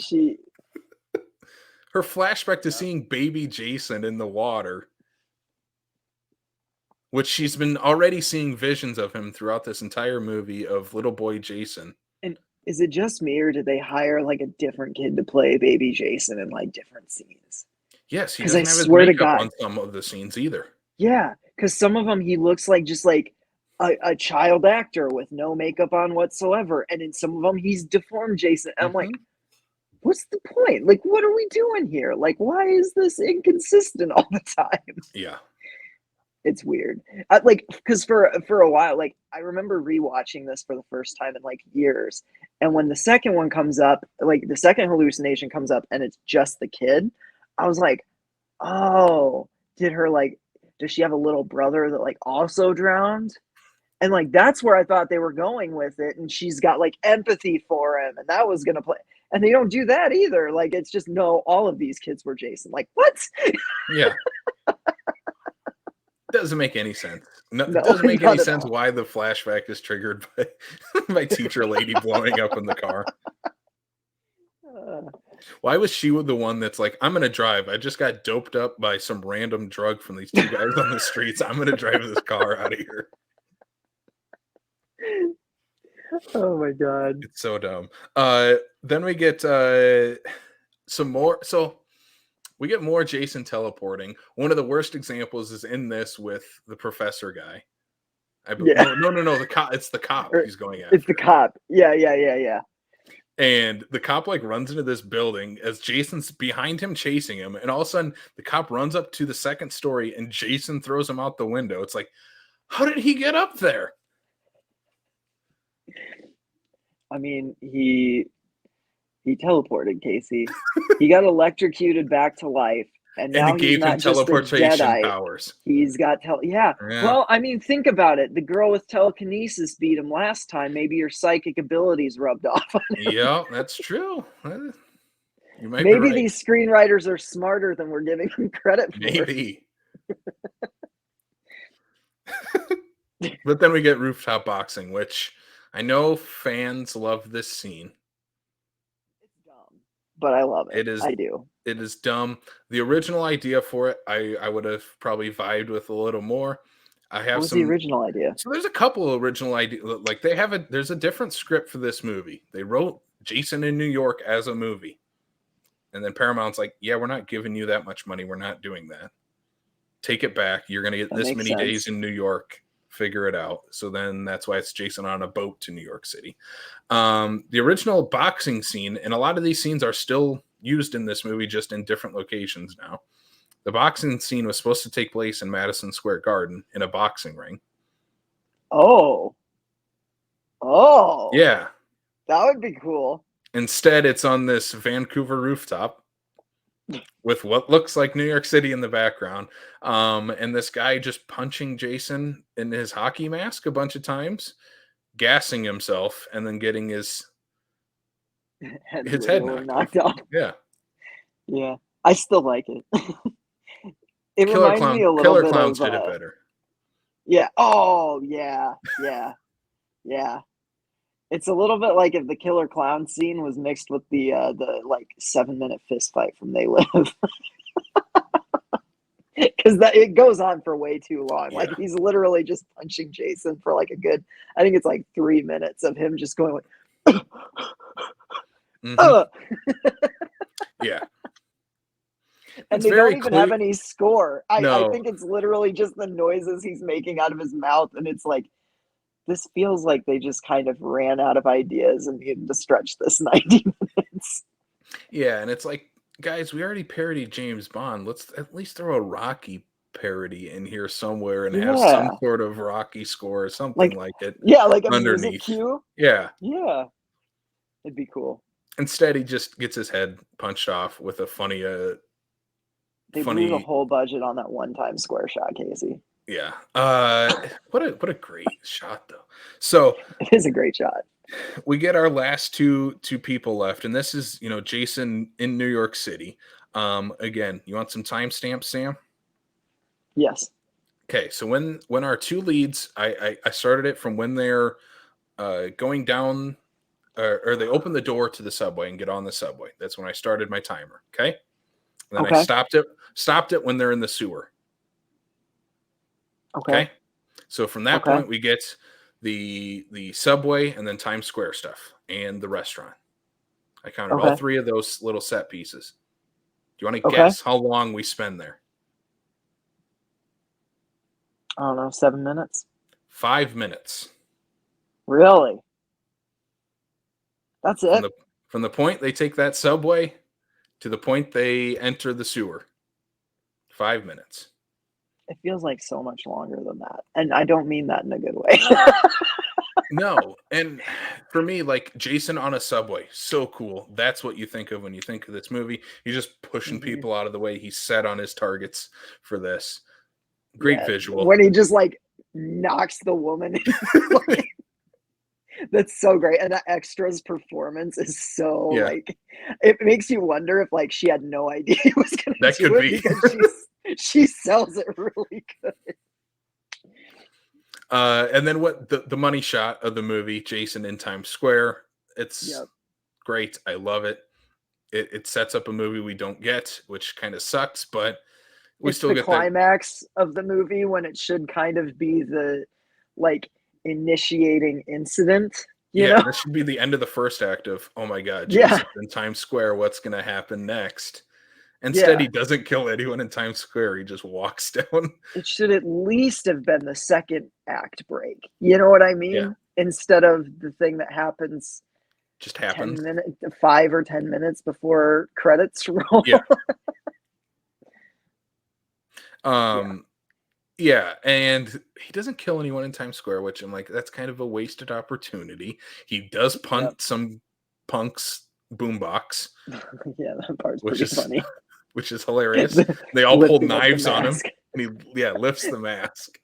her flashback to seeing baby Jason in the water. Which she's been already seeing visions of him throughout this entire movie of little boy Jason. And is it just me, or did they hire like a different kid to play baby Jason in like different scenes? Yes, he doesn't have his makeup on some of the scenes either. Yeah, because some of them he looks like just like a child actor with no makeup on whatsoever, and in some of them he's deformed Jason. And I'm like, what's the point? Like, what are we doing here? Like, why is this inconsistent all the time? Yeah. It's weird. Because for a while, like I remember rewatching this for the first time in like years, and when the second one comes up, like the second hallucination comes up, and it's just the kid, I was like, oh, does she have a little brother that like also drowned? And like that's where I thought they were going with it, and she's got like empathy for him, and that was gonna play. And they don't do that either. Like it's just no, all of these kids were Jason. Like what? Yeah. Doesn't make any sense. No, it doesn't make any sense why the flashback is triggered by teacher lady blowing up in the car. Why was she the one that's like, I'm going to drive. I just got doped up by some random drug from these two guys on the streets. I'm going to drive this car out of here. Oh my God. It's so dumb. Then we get some more. So we get more Jason teleporting. One of the worst examples is in this with the professor guy. No. The cop. It's the cop he's going after. It's the cop. Yeah. And the cop like runs into this building as Jason's behind him chasing him. And all of a sudden the cop runs up to the second story and Jason throws him out the window. It's like, how did he get up there? I mean, he teleported, Casey. He got electrocuted back to life, and now it gave him teleportation powers. He's got yeah. Well, I mean, think about it. The girl with telekinesis beat him last time. Maybe your psychic abilities rubbed off on him. Yeah, that's true. You might maybe be right. These screenwriters are smarter than we're giving them credit for. Maybe. But then we get rooftop boxing, which I know fans love this scene. But I love it. I do. It is dumb. The original idea for it, I would have probably vibed with a little more. What was the original idea? So there's a couple of original ideas. Like there's a different script for this movie. They wrote Jason in New York as a movie. And then Paramount's like, yeah, we're not giving you that much money. We're not doing that. Take it back. You're going to get this many days in New York. Figure it out. So then that's why it's Jason on a boat to New York City. The original boxing scene, and a lot of these scenes are still used in this movie, just in different locations now. The boxing scene was supposed to take place in Madison Square Garden in a boxing ring. Oh. Yeah. That would be cool. Instead, it's on this Vancouver rooftop with what looks like New York City in the background. And this guy just punching Jason in his hockey mask a bunch of times, gassing himself, and then getting his Head head literally knocked off. knocked off. Yeah. Yeah, I still like it. It Killer reminds me a little bit Clowns of did it better. yeah. Oh yeah, yeah, yeah. It's a little bit like if the killer clown scene was mixed with the like 7 minute fist fight from They Live. Because that it goes on for way too long. Like Yeah. he's literally just punching Jason for like a good, I think it's like 3 minutes of him just going like, Mhm. Yeah. and It's they don't very even have clear. any score. I No. think it's literally just the noises he's making out of his mouth, and it's like this feels like they just kind of ran out of ideas and needed to stretch this 90 minutes. Yeah, and it's like, guys, we already parodied James Bond. Let's at least throw a Rocky parody in here somewhere and have some Yeah, sort of Rocky score or something like like it yeah, like a music underneath. cue. Yeah. Yeah, it'd be cool. Instead, he just gets his head punched off with a They blew the funny. whole budget on that one Times Square shot, Casey. Yeah. What a great shot though. So It is a great shot. we get our last two people left, and this is Jason in New York City. Again, you want some timestamps, Sam? Yes. Okay, so when our two leads, I started it from when they're going down, or they open the door to the subway and get on the subway. That's when I started my timer. Okay, and then I Okay. stopped it when they're in the sewer. Okay. Okay, so from that Okay. point we get the subway and then Times Square stuff and the restaurant. I counted all Okay. three of those little set pieces. Do you want to Okay. guess how long we spend there? I don't know, 7 minutes. 5 minutes. Really? That's it? From the point they take that subway to the point they enter the sewer. 5 minutes. It feels like so much longer than that. And I don't mean that in a good way. No, and for me, like Jason on a subway, so cool. That's what you think of when you think of this movie. He's just pushing Mhm. people out of the way. He's set on his targets for this. Great Yeah. visual. When he just like knocks the woman like, that's so great. And that extra's performance is so Yeah, like it makes you wonder if like she had no idea he was gonna that do could it be. because she sells it really good. And then what the money shot of the movie, Jason in Times Square. It's Yep. great. I love it. It sets up a movie we don't get, which kind of sucks, but we It's still the get that. climax of the movie when it should kind of be the like initiating incident, you Yeah, know? this should be the end of the first act of, oh my God, Yeah. Jason in Times Square. What's going to happen next? Instead, Yeah. he doesn't kill anyone in Times Square. He just walks down. It should at least have been the second act break. You know what I Yeah, mean? Instead of the thing that happens just 10 happened. minutes, 5 or 10 minutes before credits roll. Yeah. Yeah. Yeah, and he doesn't kill anyone in Times Square, which I'm like, that's kind of a wasted opportunity. He does Yep. punt some punks boombox, Yeah, that part's which pretty is funny. which is hilarious. They all pull Lifting up the knives on him, mask. and he lifts the mask.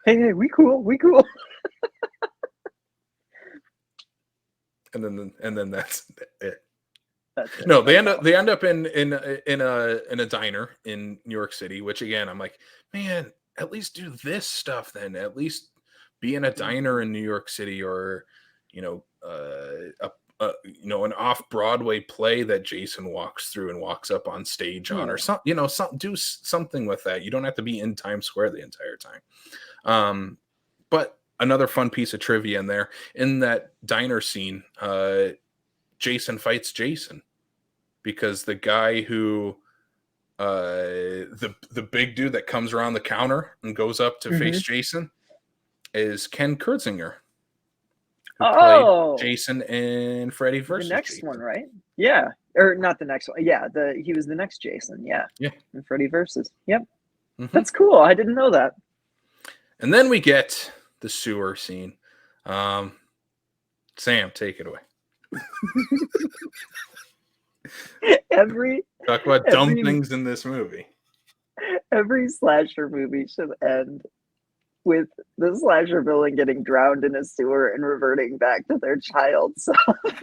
Hey, we cool, we cool. And then that's it. That's it. No, That's all. they end up in a diner in New York City, which again I'm like, man, at least do this stuff then. At least be in a diner in New York City, or an off Broadway play that Jason walks through and walks up on stage on, or Yeah. do something with that. You don't have to be in Times Square the entire time. But another fun piece of trivia in there, in that diner scene, Jason fights Jason, because the guy who the big dude that comes around the counter and goes up to face Jason is Ken Kurtzinger, who played Jason in Freddy The versus next Jason. one, right? Yeah. Or not the next one. Yeah, he was the next Jason. Yeah. Yeah. In Freddy versus. Yep. That's cool. I didn't know that. And then we get the sewer scene. Sam, take it away. Talk about dumb every things in this movie. every slasher movie should end with the slasher villain getting drowned in a sewer and reverting back to their child self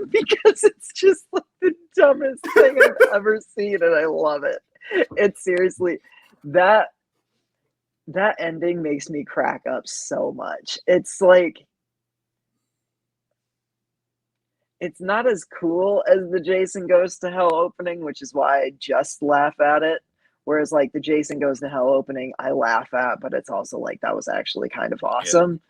because it's just like the dumbest thing I've ever seen, and I love it. It's seriously that ending makes me crack up so much. It's like it's not as cool as the Jason Goes to Hell opening, which is why I just laugh at it. Whereas like the Jason Goes to Hell opening, I laugh at, but it's also like that was actually kind of awesome.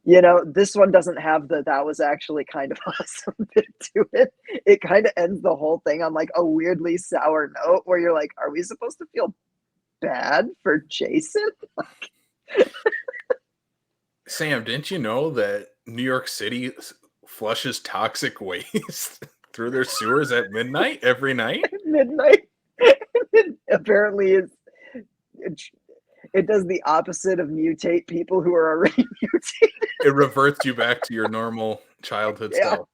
You know, this one doesn't have that was actually kind of awesome bit to it. It kind of ends the whole thing on like a weirdly sour note where you're like, are we supposed to feel bad for Jason? Sam, didn't you know that New York City flushes toxic waste through their sewers at midnight every night? Midnight. Apparently, it does the opposite of mutate people who are already mutated. It reverts you back to your normal childhood Yeah. self.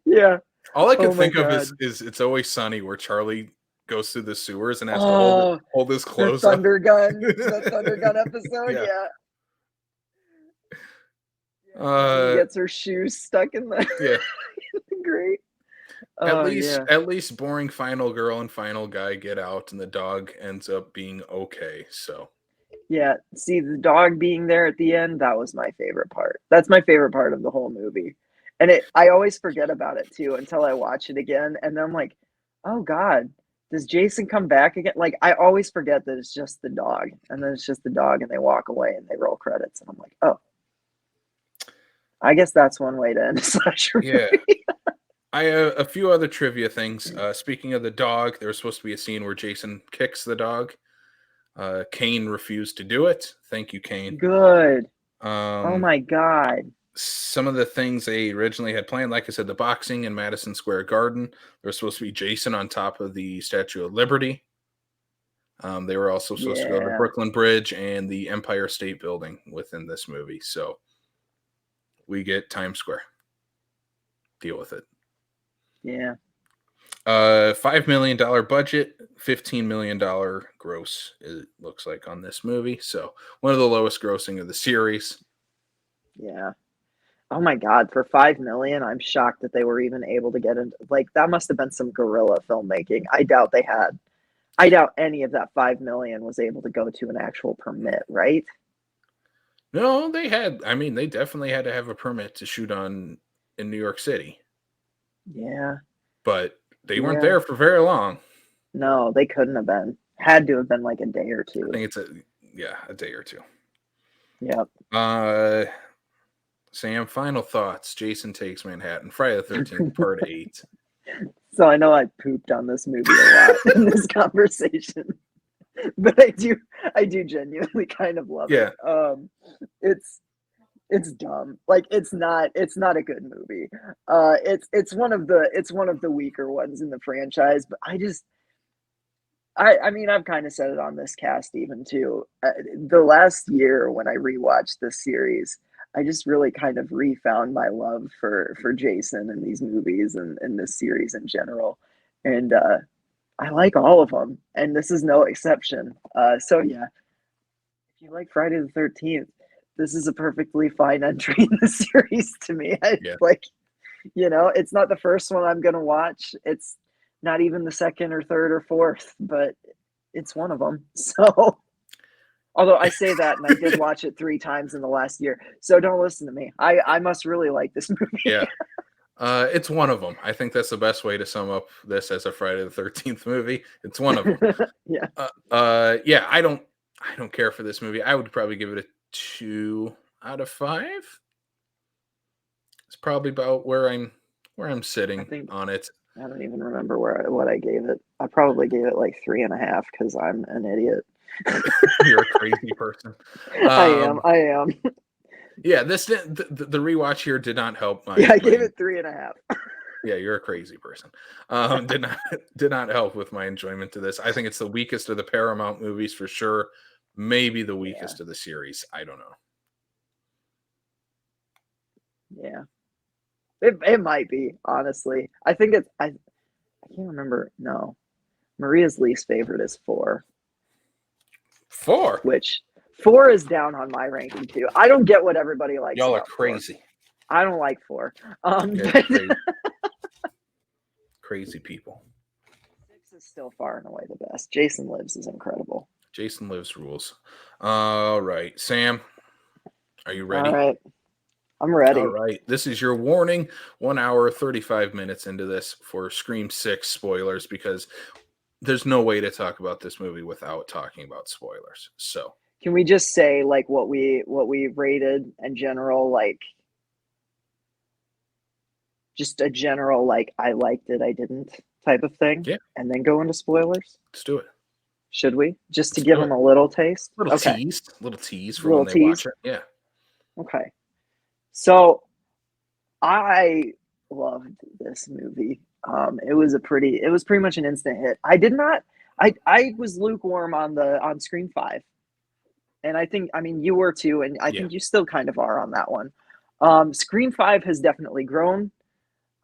Yeah. All I can Oh my think of God. is It's Always Sunny, where Charlie goes through the sewers and has to Oh, hold his the clothes up. Thunder Gun, the Thunder Gun episode. Yeah. Yeah. He Uh, gets her shoes stuck in the yeah. grate. At Oh least, yeah. at least, boring final girl and final guy get out, and the dog ends up being okay. So Yeah. See, the dog being there at the end, that was my favorite part. That's my favorite part of the whole movie. And I always forget about it too until I watch it again. And then I'm like, oh God, does Jason come back again? Like, I always forget that it's just the dog. And then it's just the dog, and they walk away and they roll credits. And I'm like, oh, I guess that's one way to end a slasher yeah, movie. I a few other trivia things. Speaking of the dog, there was supposed to be a scene where Jason kicks the dog. Kane refused to do it. Thank you, Kane. Good. Oh Um, my God. some of the things they originally had planned, like I said, the boxing in Madison Square Garden. There was supposed to be Jason on top of the Statue of Liberty. They were also supposed to go to Yeah. Brooklyn Bridge and the Empire State Building within this movie. So we get Times Square. Deal with it. Yeah. $5 million budget, $15 million gross, it looks like, on this movie. So one of the lowest grossing of the series. Yeah. Oh my God, for 5 million, I'm shocked that they were even able to get into like that must have been some guerrilla filmmaking. I doubt any of that 5 million was able to go to an actual permit, right? No, they definitely had to have a permit to shoot in New York City, Yeah. but they weren't Yeah. there for very long. No, they couldn't have been. Had to have been like a day or I two. think it's a day or two. Yep. Sam, final thoughts. Jason Takes Manhattan, Friday the 13th, Part 8. So I know I pooped on this movie a lot in this conversation. But I do genuinely kind of love Yeah. it. It's dumb. Like it's not a good movie. It's one of the weaker ones in the franchise, but I mean, I've kind of said it on this cast even too. The last year when I rewatched this series, I just really kind of refound my love for Jason and these movies and this series in general, and I like all of them, and this is no exception. So yeah, if you like Friday the 13th, this is a perfectly fine entry in the series to me. Yeah. Like, it's not the first one I'm gonna watch. It's not even the second or third or fourth, but it's one of them. So, although I say that, and I did watch it 3 times in the last year, so don't listen to me. I must really like this movie. Yeah. It's one of them. I think that's the best way to sum up this as a Friday the 13th movie. It's one of them. Yeah. Yeah, I don't care for this movie. I would probably give it a 2 out of 5. It's probably about where I'm sitting think on it. I don't even remember what I gave it. I probably gave it like 3.5 because I'm an idiot. You're a crazy person. I am. Yeah, the rewatch here did not help my. Yeah, I gave it 3.5. Yeah, you're a crazy person. Did not help with my enjoyment to this. I think it's the weakest of the Paramount movies for sure. Maybe the weakest of the series. I don't know. Yeah. It might be, honestly. I think I can't remember. No. Maria's least favorite is 4, 4. which 4 is down on my ranking too. I don't get what everybody likes Y'all are about 4. crazy. I don't like 4. Yeah, But crazy. Crazy people. 6 is still far and away the best. Jason Lives is incredible. Jason Lives rules. All right, Sam, are you ready? All right. I'm ready. All right. This is your warning. 1 hour, 35 minutes into this for Scream 6 spoilers, because there's no way to talk about this movie without talking about spoilers. So Can we just say like what we rated in general, like just a general like I liked it, I didn't type of thing, yeah, and then go into spoilers? let's do it. Should we? Just to Let's give do them it. a little taste? Little Okay. tease for Little when they tease. watch it. Yeah. Okay. So I loved this movie. It was pretty much an instant hit. I was lukewarm on Scream 5. And I mean you were too, and I Yeah. think you still kind of are on that one. Scream 5 has definitely grown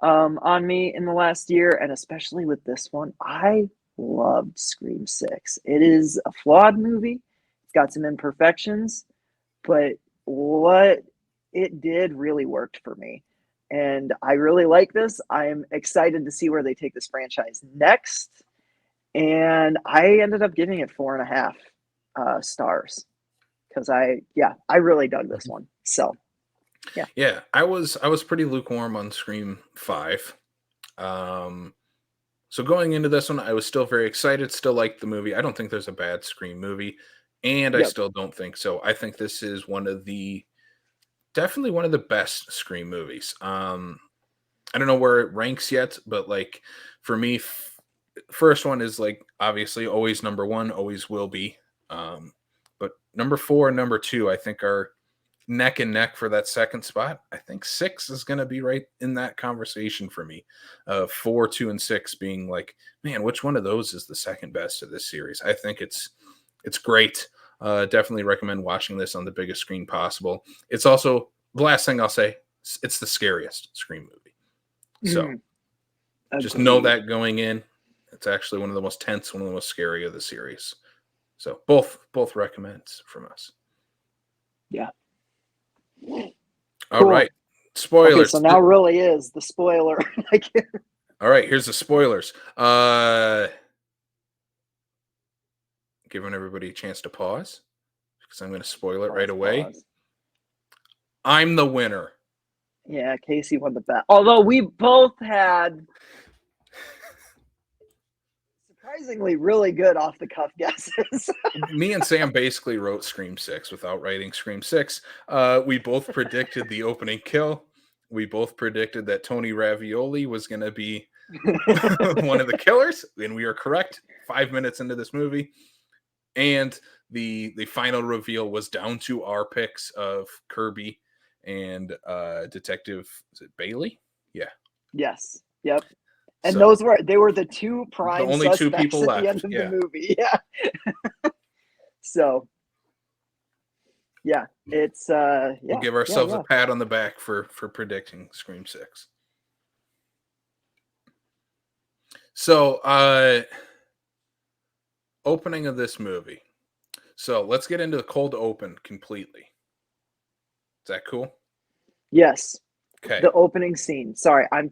on me in the last year, and especially with this one. I loved Scream 6. It is a flawed movie. It's got some imperfections, but what it did really worked for me. And I really like this. I'm excited to see where they take this franchise next. And I ended up giving it 4.5 stars because I really dug this one. So Yeah, I was pretty lukewarm on Scream 5. So going into this one, I was still very excited, still liked the movie. I don't think there's a bad Scream movie, and I yep. still don't think so. I think this is definitely one of the best Scream movies. I don't know where it ranks yet, but like for me, first one is like obviously always number one, always will be. But number 4 and number 2, I think, are neck and neck for that second spot. I think 6 is going to be right in that conversation for me. 4, 2, and 6 being like, man, which one of those is the second best of this series? I think it's great. Definitely recommend watching this on the biggest screen possible. It's also the last thing I'll say. It's the scariest Scream movie. So just know that going in. It's actually one of the most tense, one of the most scary of the series. So both recommends from us. Yeah. All right. Spoilers. Okay, so now really is the spoiler. All right, here's the spoilers. Giving everybody a chance to pause because I'm going to spoil it right away. Pause. I'm the winner. Yeah, Casey won the bet. Although we both had surprisingly really good off the cuff guesses. Me and Sam basically wrote Scream 6 without writing Scream 6. We both predicted the opening kill. We both predicted that Tony Ravioli was going to be one of the killers, and we are correct 5 minutes into this movie. And the final reveal was down to our picks of Kirby and Detective, is it Bailey? Yeah. Yes. Yep. And so, they were the two prime the only suspects two people at left. the end of the movie. Yeah. So yeah, it's we'll give ourselves a pat on the back for predicting Scream 6. So opening of this movie. So let's get into the cold open completely. Is that cool? Yes. Okay. The opening scene. Sorry, I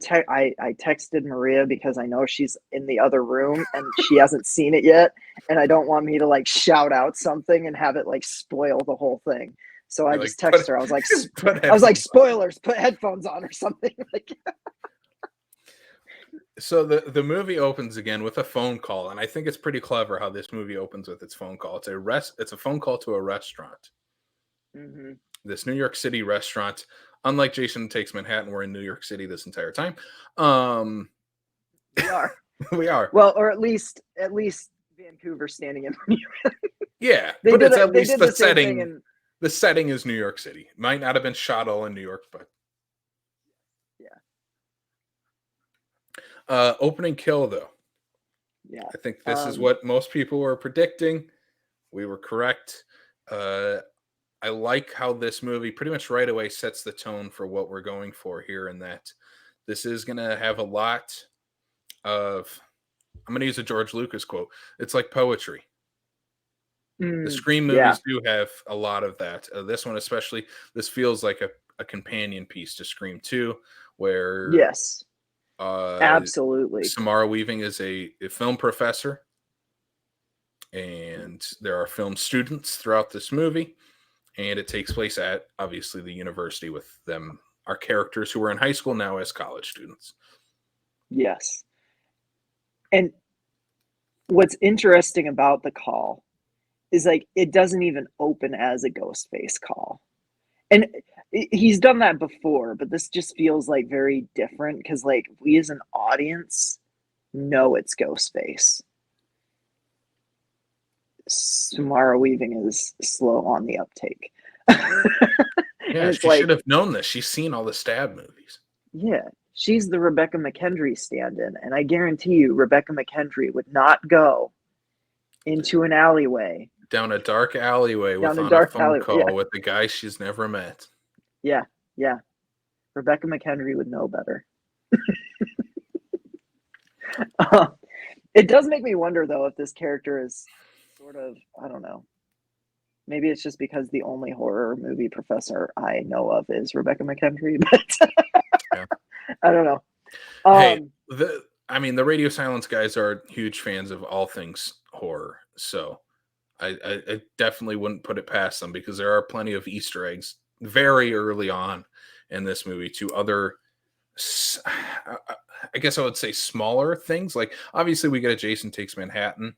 texted Maria because I know she's in the other room and she hasn't seen it yet, and I don't want me to like shout out something and have it like spoil the whole thing. So I just texted her. I was like, spoilers. Put headphones on or something. So the movie opens again with a phone call, and I think it's pretty clever how this movie opens with its phone call. It's a phone call to a restaurant. Mm-hmm. This New York City restaurant. Unlike Jason Takes Manhattan, we're in New York City this entire time. We are. We are. Well, or at least Vancouver standing in New York. Yeah, but it's at least the setting. The setting is New York City. Might not have been shot all in New York, but yeah. Opening kill though. Yeah. I think this is what most people were predicting. We were correct. I like how this movie pretty much right away sets the tone for what we're going for here, in that this is going to have a lot of I'm going to use a George Lucas quote. It's like poetry. The Scream Yeah. movies do have a lot of that. This one, especially, this feels like a companion piece to Scream 2, where Yes. Absolutely. Samara Weaving is a film professor, and there are film students throughout this movie, and it takes place at obviously the university with them. Our characters who are in high school now as college students. Yes. And what's interesting about the call is like it doesn't even open as a Ghostface call. And he's done that before, but this just feels like very different because like we as an audience know it's Ghostface. Samara Weaving is slow on the uptake. Yeah, she should have known this. She's seen all the Stab movies. Yeah, she's the Rebecca McKendry stand-in, and I guarantee you Rebecca McKendry would not go into an alleyway. Down a dark alleyway on a phone call with a guy she's never met. Yeah. Rebecca McKendry would know better. It does make me wonder, though, if this character is sort of, I don't know. Maybe it's just because the only horror movie professor I know of is Rebecca McKendry, but yeah. I don't know. Hey, the Radio Silence guys are huge fans of all things horror, so I definitely wouldn't put it past them because there are plenty of Easter eggs very early on in this movie to other, I guess I would say, smaller things. Like, obviously, we get a Jason Takes Manhattan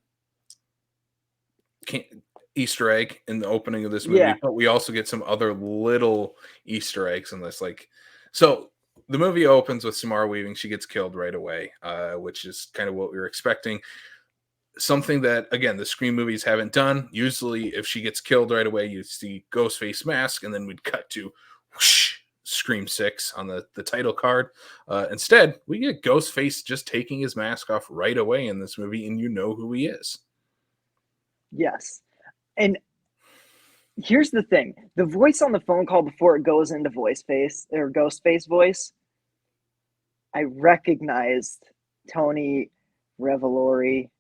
Easter egg in the opening of this movie, but we also get some other little Easter eggs in this. Like, so the movie opens with Samara Weaving. She gets killed right away, which is kind of what we were expecting. Something that, again, the Scream movies haven't done. Usually, if she gets killed right away, you see Ghostface mask, and then we'd cut to whoosh, Scream 6 on the title card. Instead, we get Ghostface just taking his mask off right away in this movie, and you know who he is. Yes. And here's the thing. The voice on the phone call before it goes into Ghostface voice, I recognized Tony Revolori.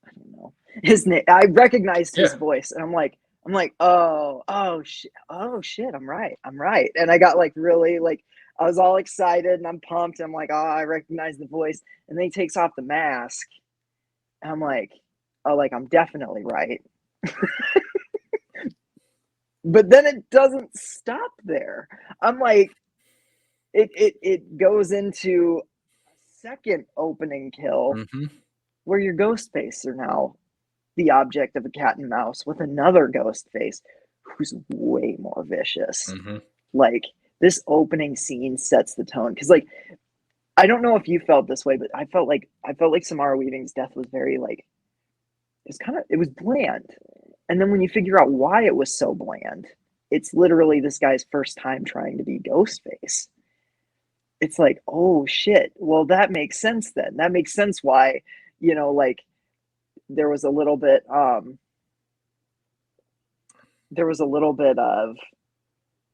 I don't know his name. I recognized his voice, and I'm like, oh shit, I'm right. And I got like really like, I was all excited and I'm pumped. I'm like, oh, I recognize the voice. And then he takes off the mask, and I'm like, oh, like I'm definitely right. But then it doesn't stop there. I'm like, it goes into a second opening kill where your Ghostface are now the object of a cat and mouse with another Ghostface who's way more vicious. Like, this opening scene sets the tone because, like, I don't know if you felt this way, but I felt like Samara Weaving's death was very like, it was bland. And then when you figure out why it was so bland, it's literally this guy's first time trying to be Ghostface. It's like, oh shit. Well, that makes sense then. That makes sense why, like there was a little bit of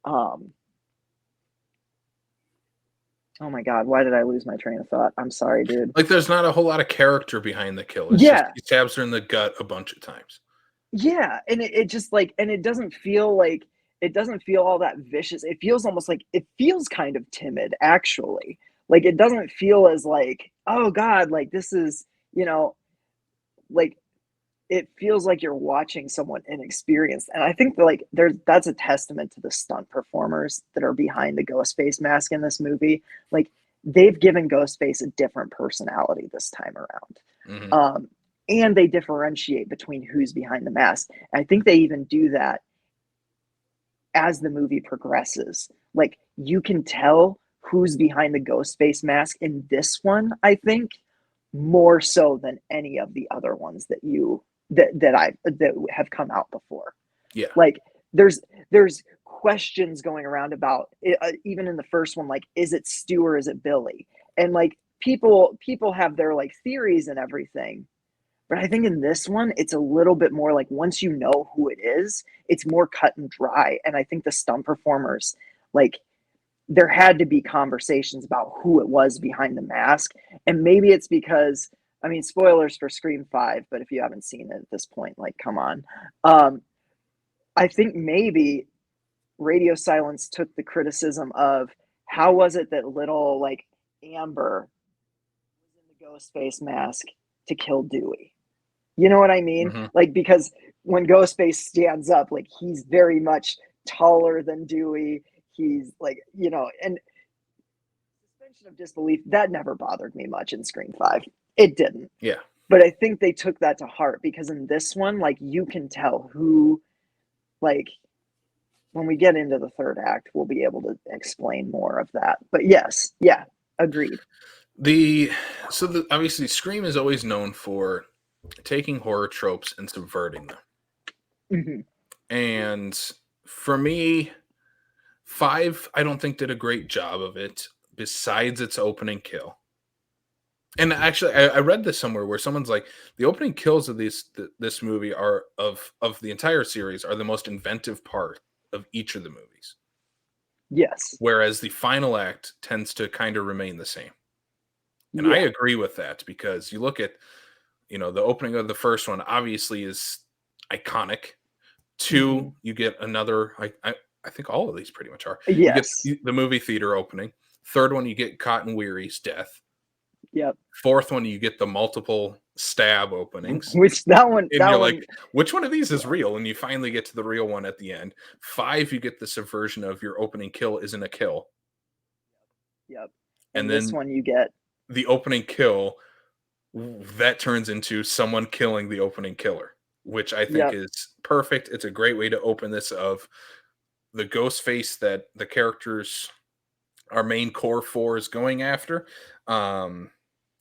oh my God, why did I lose my train of thought? I'm sorry, dude. Like, there's not a whole lot of character behind the kill. It's just he stabs her in the gut a bunch of times. Yeah, and it just like, and it doesn't feel all that vicious. It feels almost like, it feels kind of timid, actually. Like, it doesn't feel as like, oh God, like this is, like, it feels like you're watching someone inexperienced. And I think that, like, that's a testament to the stunt performers that are behind the Ghostface mask in this movie. Like, they've given Ghostface a different personality this time around. And they differentiate between who's behind the mask. And I think they even do that as the movie progresses. Like, you can tell who's behind the Ghostface mask in this one, I think, more so than any of the other ones that have come out before. Yeah. Like, there's questions going around about it, even in the first one, like, is it Stu or is it Billy? And like, people have their like theories and everything. But I think in this one, it's a little bit more like, once you know who it is, it's more cut and dry. And I think the stunt performers, like, there had to be conversations about who it was behind the mask. And maybe it's because, I mean, spoilers for Scream 5, but if you haven't seen it at this point, like, come on. I think maybe Radio Silence took the criticism of how was it that little, like, Amber was in the Ghostface mask to kill Dewey? You know what I mean? Mm-hmm. Like, because when Ghostface stands up, like, he's very much taller than Dewey. He's like, you know, and suspension of disbelief, that never bothered me much in Scream 5. It didn't. Yeah. But I think they took that to heart because in this one, like, you can tell who, like, when we get into the third act, we'll be able to explain more of that. But yes, yeah, agreed. Obviously Scream is always known for taking horror tropes and subverting them. Mm-hmm. And for me, 5, I don't think did a great job of it, besides its opening kill. And actually, I read this somewhere where someone's like, the opening kills of this movie are of the entire series are the most inventive part of each of the movies. Yes. Whereas the final act tends to kind of remain the same. And I agree with that because you look at, you know, the opening of the first one obviously is iconic. 2, you get another, I think all of these pretty much are. Yes. You get the movie theater opening. 3rd one, you get Cotton Weary's death. Yep. 4th one, you get the multiple stab openings. Which that one, and you're like, which one of these is real? And you finally get to the real one at the end. 5, you get the subversion of your opening kill isn't a kill. Yep. And this then one you get the opening kill that turns into someone killing the opening killer, which I think is perfect. It's a great way to open this of the Ghostface that the characters, our main core 4 is going after.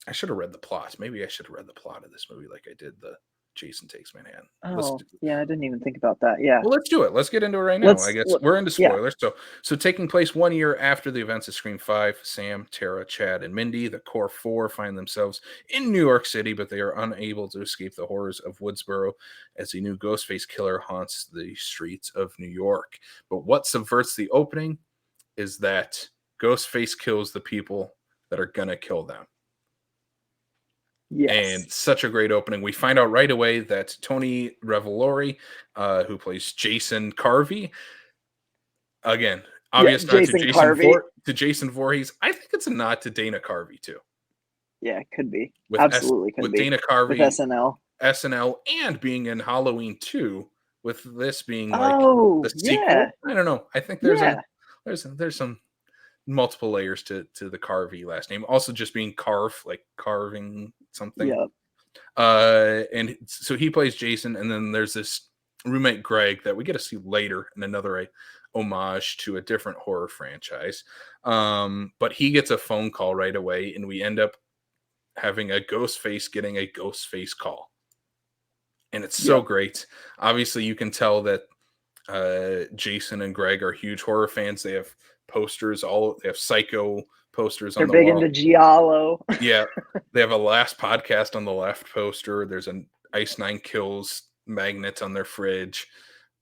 I should have read the plot. Maybe I should have read the plot of this movie like I did the Jason Takes Manhattan. Oh, yeah, I didn't even think about that. Yeah. Well, let's do it. Let's get into it right now. I guess we're into spoilers. Yeah. So taking place 1 year after the events of Scream 5, Sam, Tara, Chad, and Mindy, the core 4, find themselves in New York City, but they are unable to escape the horrors of Woodsboro as a new Ghostface killer haunts the streets of New York. But what subverts the opening is that Ghostface kills the people that are going to kill them. Yes. And such a great opening. We find out right away that Tony Revolori, who plays Jason Carvey, again, obvious nod to Jason Voorhees. I think it's a nod to Dana Carvey too. Yeah, it could be. Absolutely could be. Dana Carvey, with SNL, and being in Halloween 2, with this being like the sequel. Yeah. I don't know. I think there's some multiple layers to the Carvey last name. Also, just being carving something. Yeah. And so he plays Jason, and then there's this roommate Greg that we get to see later in another homage to a different horror franchise. But he gets a phone call right away, and we end up having a Ghostface getting a Ghostface call. And it's so great. Obviously, you can tell that Jason and Greg are huge horror fans. They have posters, they have Psycho posters on the wall. They're big into Giallo. Yeah. They have a Last Podcast on the left poster. There's an Ice Nine Kills magnet on their fridge.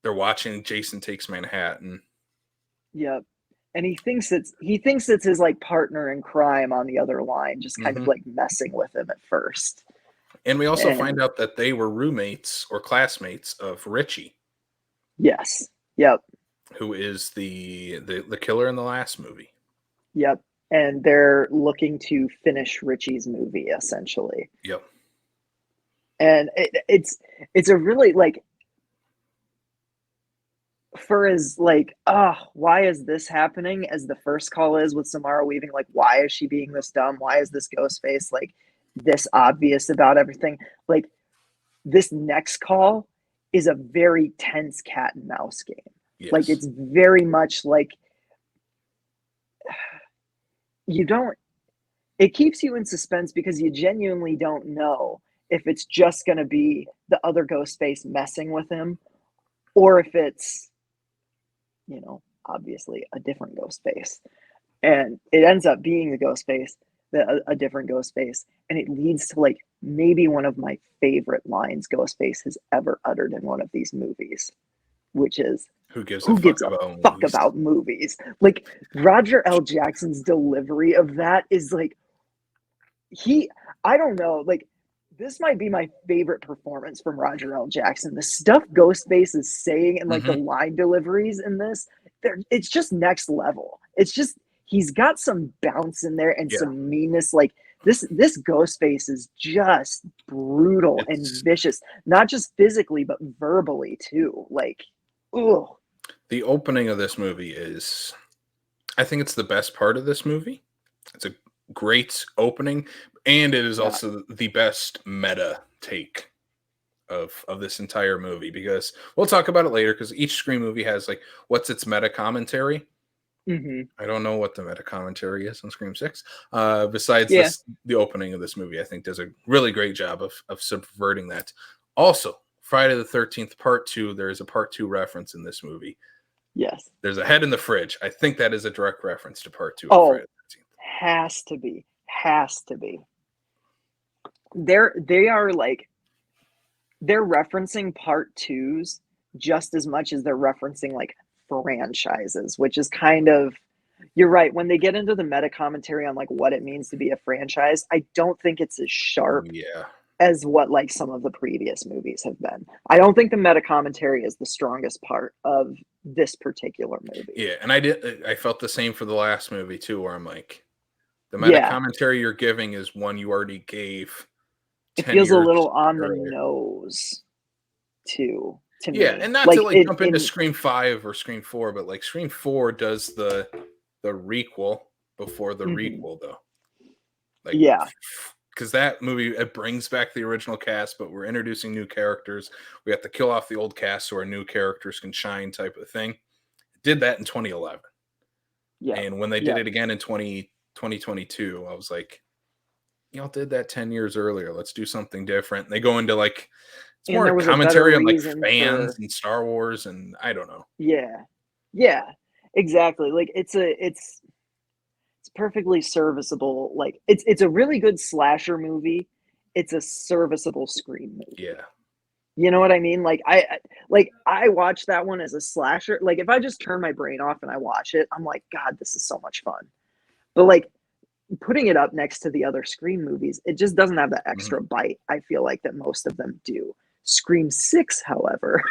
They're watching Jason Takes Manhattan. Yep. And he thinks it's his like partner in crime on the other line, just kind of like messing with him at first. And we also find out that they were roommates or classmates of Richie. Yes. Yep. Who is the killer in the last movie. Yep. And they're looking to finish Richie's movie, essentially. Yep. And it's a really, like, for as like, why is this happening, as the first call is with Samara Weaving, like, why is she being this dumb? Why is this Ghostface like this obvious about everything? Like, this next call is a very tense cat and mouse game. Yes. Like, it's very much like it keeps you in suspense because you genuinely don't know if it's just going to be the other Ghostface messing with him, or if it's, you know, obviously a different Ghostface. And it ends up being the Ghostface, a different Ghostface. And it leads to, like, maybe one of my favorite lines Ghostface has ever uttered in one of these movies, which is, Who gives a Who fuck gives a about fuck movies? about movies? Like Roger L. Jackson's delivery of that is like I don't know, like this might be my favorite performance from Roger L. Jackson. The stuff Ghostface is saying and like the Hmm. line deliveries in this, it's just next level. It's just he's got some bounce in there and Yeah, some meanness. Like this Ghostface is just brutal and it's vicious, not just physically but verbally too. Like, oh the opening of this movie I think it's the best part of this movie. It's a great opening, and it is yeah. also the best meta take of this entire movie, because we'll talk about it later, because each Scream movie has like what's its meta commentary. Hmm. I don't know what the meta commentary is on Scream 6. Besides Yeah. this, the opening of this movie, I think does a really great job of subverting that. Also, Friday the 13th Part 2, there is a Part 2 reference in this movie. Yes. There's a head in the fridge. I think that is a direct reference to Part 2 of Friday Oh, the 13th. has to be. Has to be. They are like they're referencing part twos just as much as they're referencing like franchises, which is kind of you're right. When they get into the meta commentary on like what it means to be a franchise, I don't think it's as sharp Yeah. as what like some of the previous movies have been. I don't think the meta commentary is the strongest part of this particular movie. Yeah, and I felt the same for the last movie too, where I'm like, the meta Yeah, commentary you're giving is one you already gave it 10 feels a years little on the earlier. nose too to Yeah, me. and not to Like like it jump into in Scream 5 or Scream 4, but like Scream 4 does the requel before the mhm. requel though. Like, Yeah. because that movie, it brings back the original cast, but we're introducing new characters. We have to kill off the old cast so our new characters can shine, type of thing. It did that in 2011. Yeah. And when they did Yeah. it again in 2022, I was like, y'all did that 10 years earlier. Let's do something different. And they go into like, it's And more there was a better commentary on like reason fans for and Star Wars, and I don't know. yeah. Yeah. Exactly. Like it's perfectly serviceable. Like it's a really good slasher movie. It's a serviceable Scream movie. Yeah. You know what I mean? Like I watch that one as a slasher. Like if I just turn my brain off and I watch it, I'm like, God, this is so much fun. But like putting it up next to the other Scream movies, it just doesn't have that Mhm. extra bite, I feel like, that most of them do. Scream 6, however,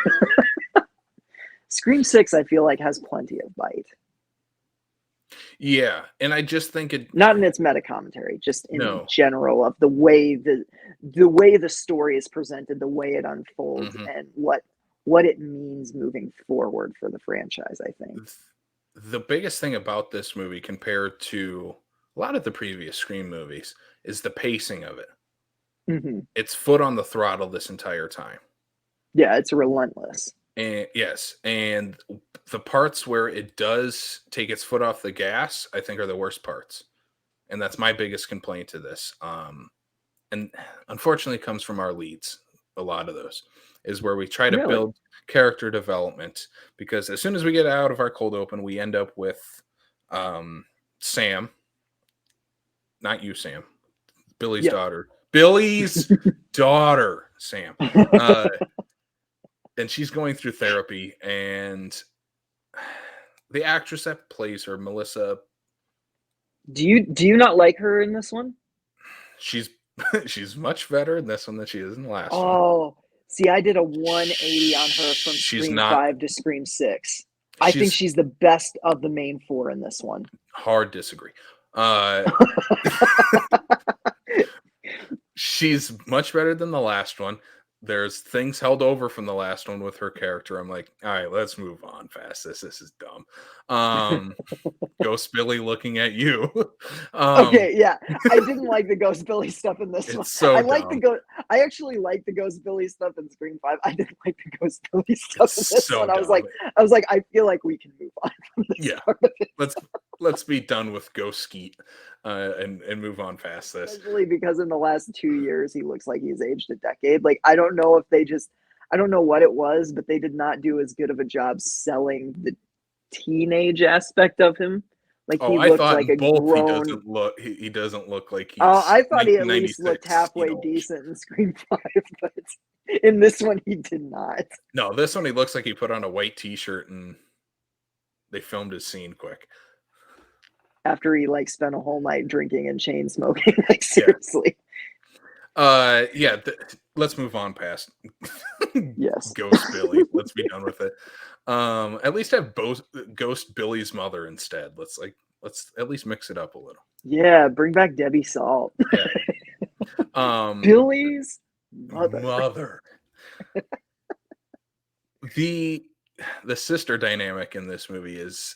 Scream 6, I feel like, has plenty of bite. Yeah. And I just think it, Not in its meta commentary, just in no. general of the way the story is presented, the way it unfolds, Mhm. and what it means moving forward for the franchise, I think. The biggest thing about this movie compared to a lot of the previous Scream movies is the pacing of it. Hmm. It's foot on the throttle this entire time. Yeah, it's relentless. And yes, and the parts where it does take its foot off the gas, I think are the worst parts. And that's my biggest complaint to this. And unfortunately comes from our leads. A lot of those is where we try to Really? build character development, because as soon as we get out of our cold open, we end up with Sam, not you, Sam, Billy's Yeah. daughter, Billy's daughter, Sam. Uh, and she's going through therapy, and the actress that plays her, Melissa, Do you not like her in this one? she's she's much better in this one than she is in the last one. Oh, see, I did a 180 on her from She's Scream not. 5 to Scream 6. I think She's she's the best of the main four in this one. hard disagree. Uh, she's much better than the last one. There's things held over from the last one with her character. I'm like, all right, let's move on fast. This is dumb. Ghost Billy looking at you. um, Okay, yeah. I didn't like the Ghost Billy stuff in this one. it's so I like the dumb. Ghost I actually like the Ghost Billy stuff in Scream 5. I didn't like the Ghost Billy stuff in It's this so one. dumb. I was like, I feel like we can move on from this Yeah, part of it. let's let's be done with Ghost Skeet, and move on past this. Especially because in the last 2 years he looks like he's aged a decade. Like I don't know if I don't know what it was, but they did not do as good of a job selling the teenage aspect of him. Like Oh, he I looked thought like in a both grown. he doesn't look like he's I thought he at least looked 1996 halfway age. decent in Scream 5, but In this one, he did not. No, this one he looks like he put on a white t-shirt and they filmed his scene quick. After he like spent a whole night drinking and chain smoking, like Yeah. seriously. Yeah. Let's move on past Yes. Ghost Billy. Let's be done with it. At least have both Ghost Billy's mother instead. Let's at least mix it up a little. Yeah, bring back Debbie Salt. Yeah. Billy's mother. The sister dynamic in this movie is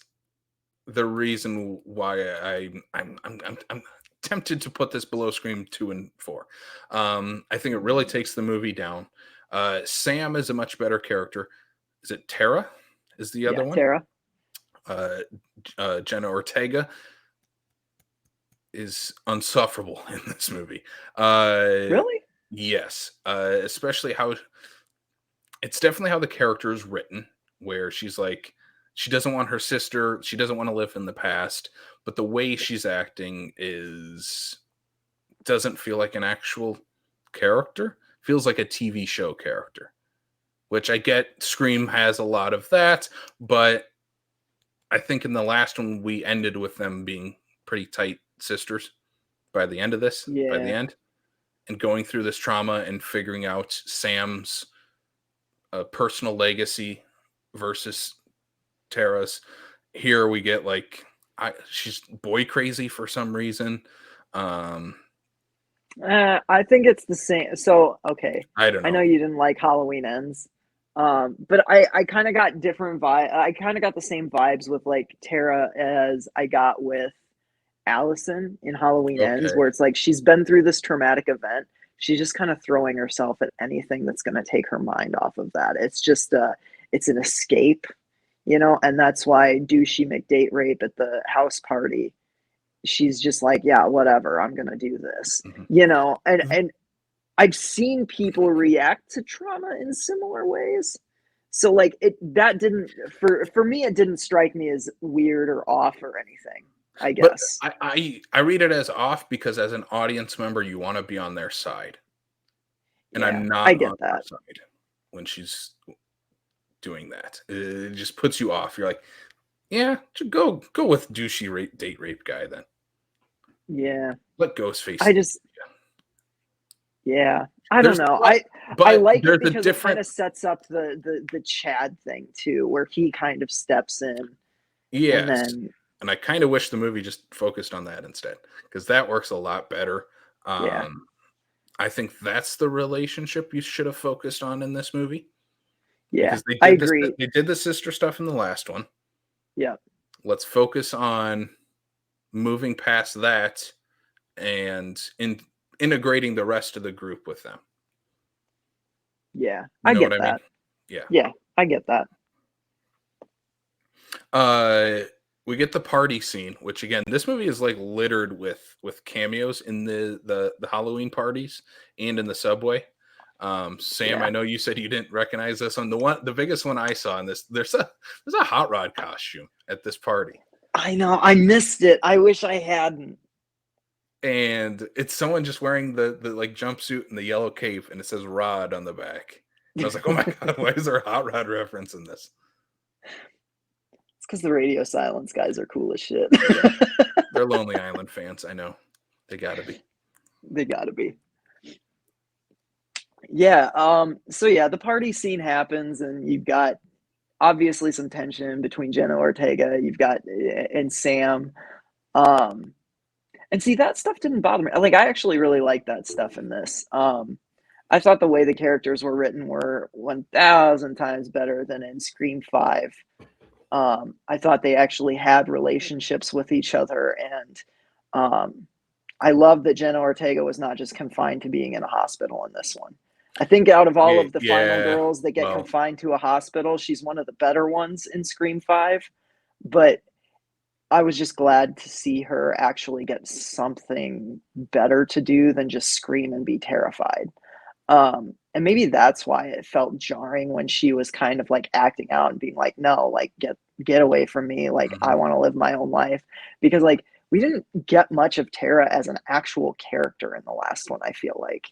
the reason why I'm tempted to put this below Scream 2 and 4. I think it really takes the movie down. Sam is a much better character. Is it Tara? Is the other one? Tara. Jenna Ortega is insufferable in this movie. Really? Yes. Especially how it's definitely how the character is written, where she's like, she doesn't want her sister, she doesn't want to live in the past, but the way she's acting doesn't feel like an actual character. Feels like a TV show character, which I get Scream has a lot of that, but I think in the last one we ended with them being pretty tight sisters by the end of this, by the end, and going through this trauma and figuring out Sam's personal legacy versus Tara's. Here we get like she's boy crazy for some reason. I think it's the same. So okay, I don't know. I know you didn't like Halloween Ends, but I kind of got different vibe. I kind of got the same vibes with like Tara as I got with Allison in Halloween Ends, where it's like she's been through this traumatic event. She's just kind of throwing herself at anything that's going to take her mind off of that. It's just it's an escape, you know, and that's why douchey McDate rape at the house party. She's just like, yeah, whatever, I'm going to do this, you know, and I've seen people react to trauma in similar ways. So like that didn't, for me, it didn't strike me as weird or off or anything. I guess. But I read it as off because as an audience member, you want to be on their side. And yeah, I'm not I get on that. her side when she's doing that. It just puts you off. You're like, yeah, go with douchey date rape guy then. Yeah. Let Ghostface. I just I don't know. I like it because it kind of sets up the Chad thing too, where he kind of steps in. Yeah. And I kind of wish the movie just focused on that instead, because that works a lot better. I think that's the relationship you should have focused on in this movie. Yeah, because I agree. They did the sister stuff in the last one. Yeah. Let's focus on moving past that and integrating the rest of the group with them. Yeah, I get that. Yeah, I get that. We get the party scene, which again, this movie is like littered with cameos in the Halloween parties and in the subway. Sam, I know you said you didn't recognize this one. The biggest one I saw in this, there's a hot rod costume at this party. I know, I missed it. I wish I hadn't. And it's someone just wearing the like jumpsuit and the yellow cape, and it says Rod on the back. And I was like, oh my god, why is there a hot rod reference in this? It's because the Radio Silence guys are cool as shit. Yeah. They're Lonely Island fans. I know. They gotta be. They gotta be. Yeah. So yeah, the party scene happens, and you've got obviously some tension between Jenna Ortega. You've got and Sam. And see, that stuff didn't bother me. Like, I actually really liked that stuff in this. I thought the way the characters were written were 1,000 times better than in Scream 5. I thought they actually had relationships with each other, and I love that Jenna Ortega was not just confined to being in a hospital in this one. I think out of all of the final girls that get confined to a hospital, she's one of the better ones in Scream 5. But I was just glad to see her actually get something better to do than just scream and be terrified. And maybe that's why it felt jarring when she was kind of like acting out and being like, no, like get away from me. Like, I want to live my own life. Because like, we didn't get much of Tara as an actual character in the last one, I feel like.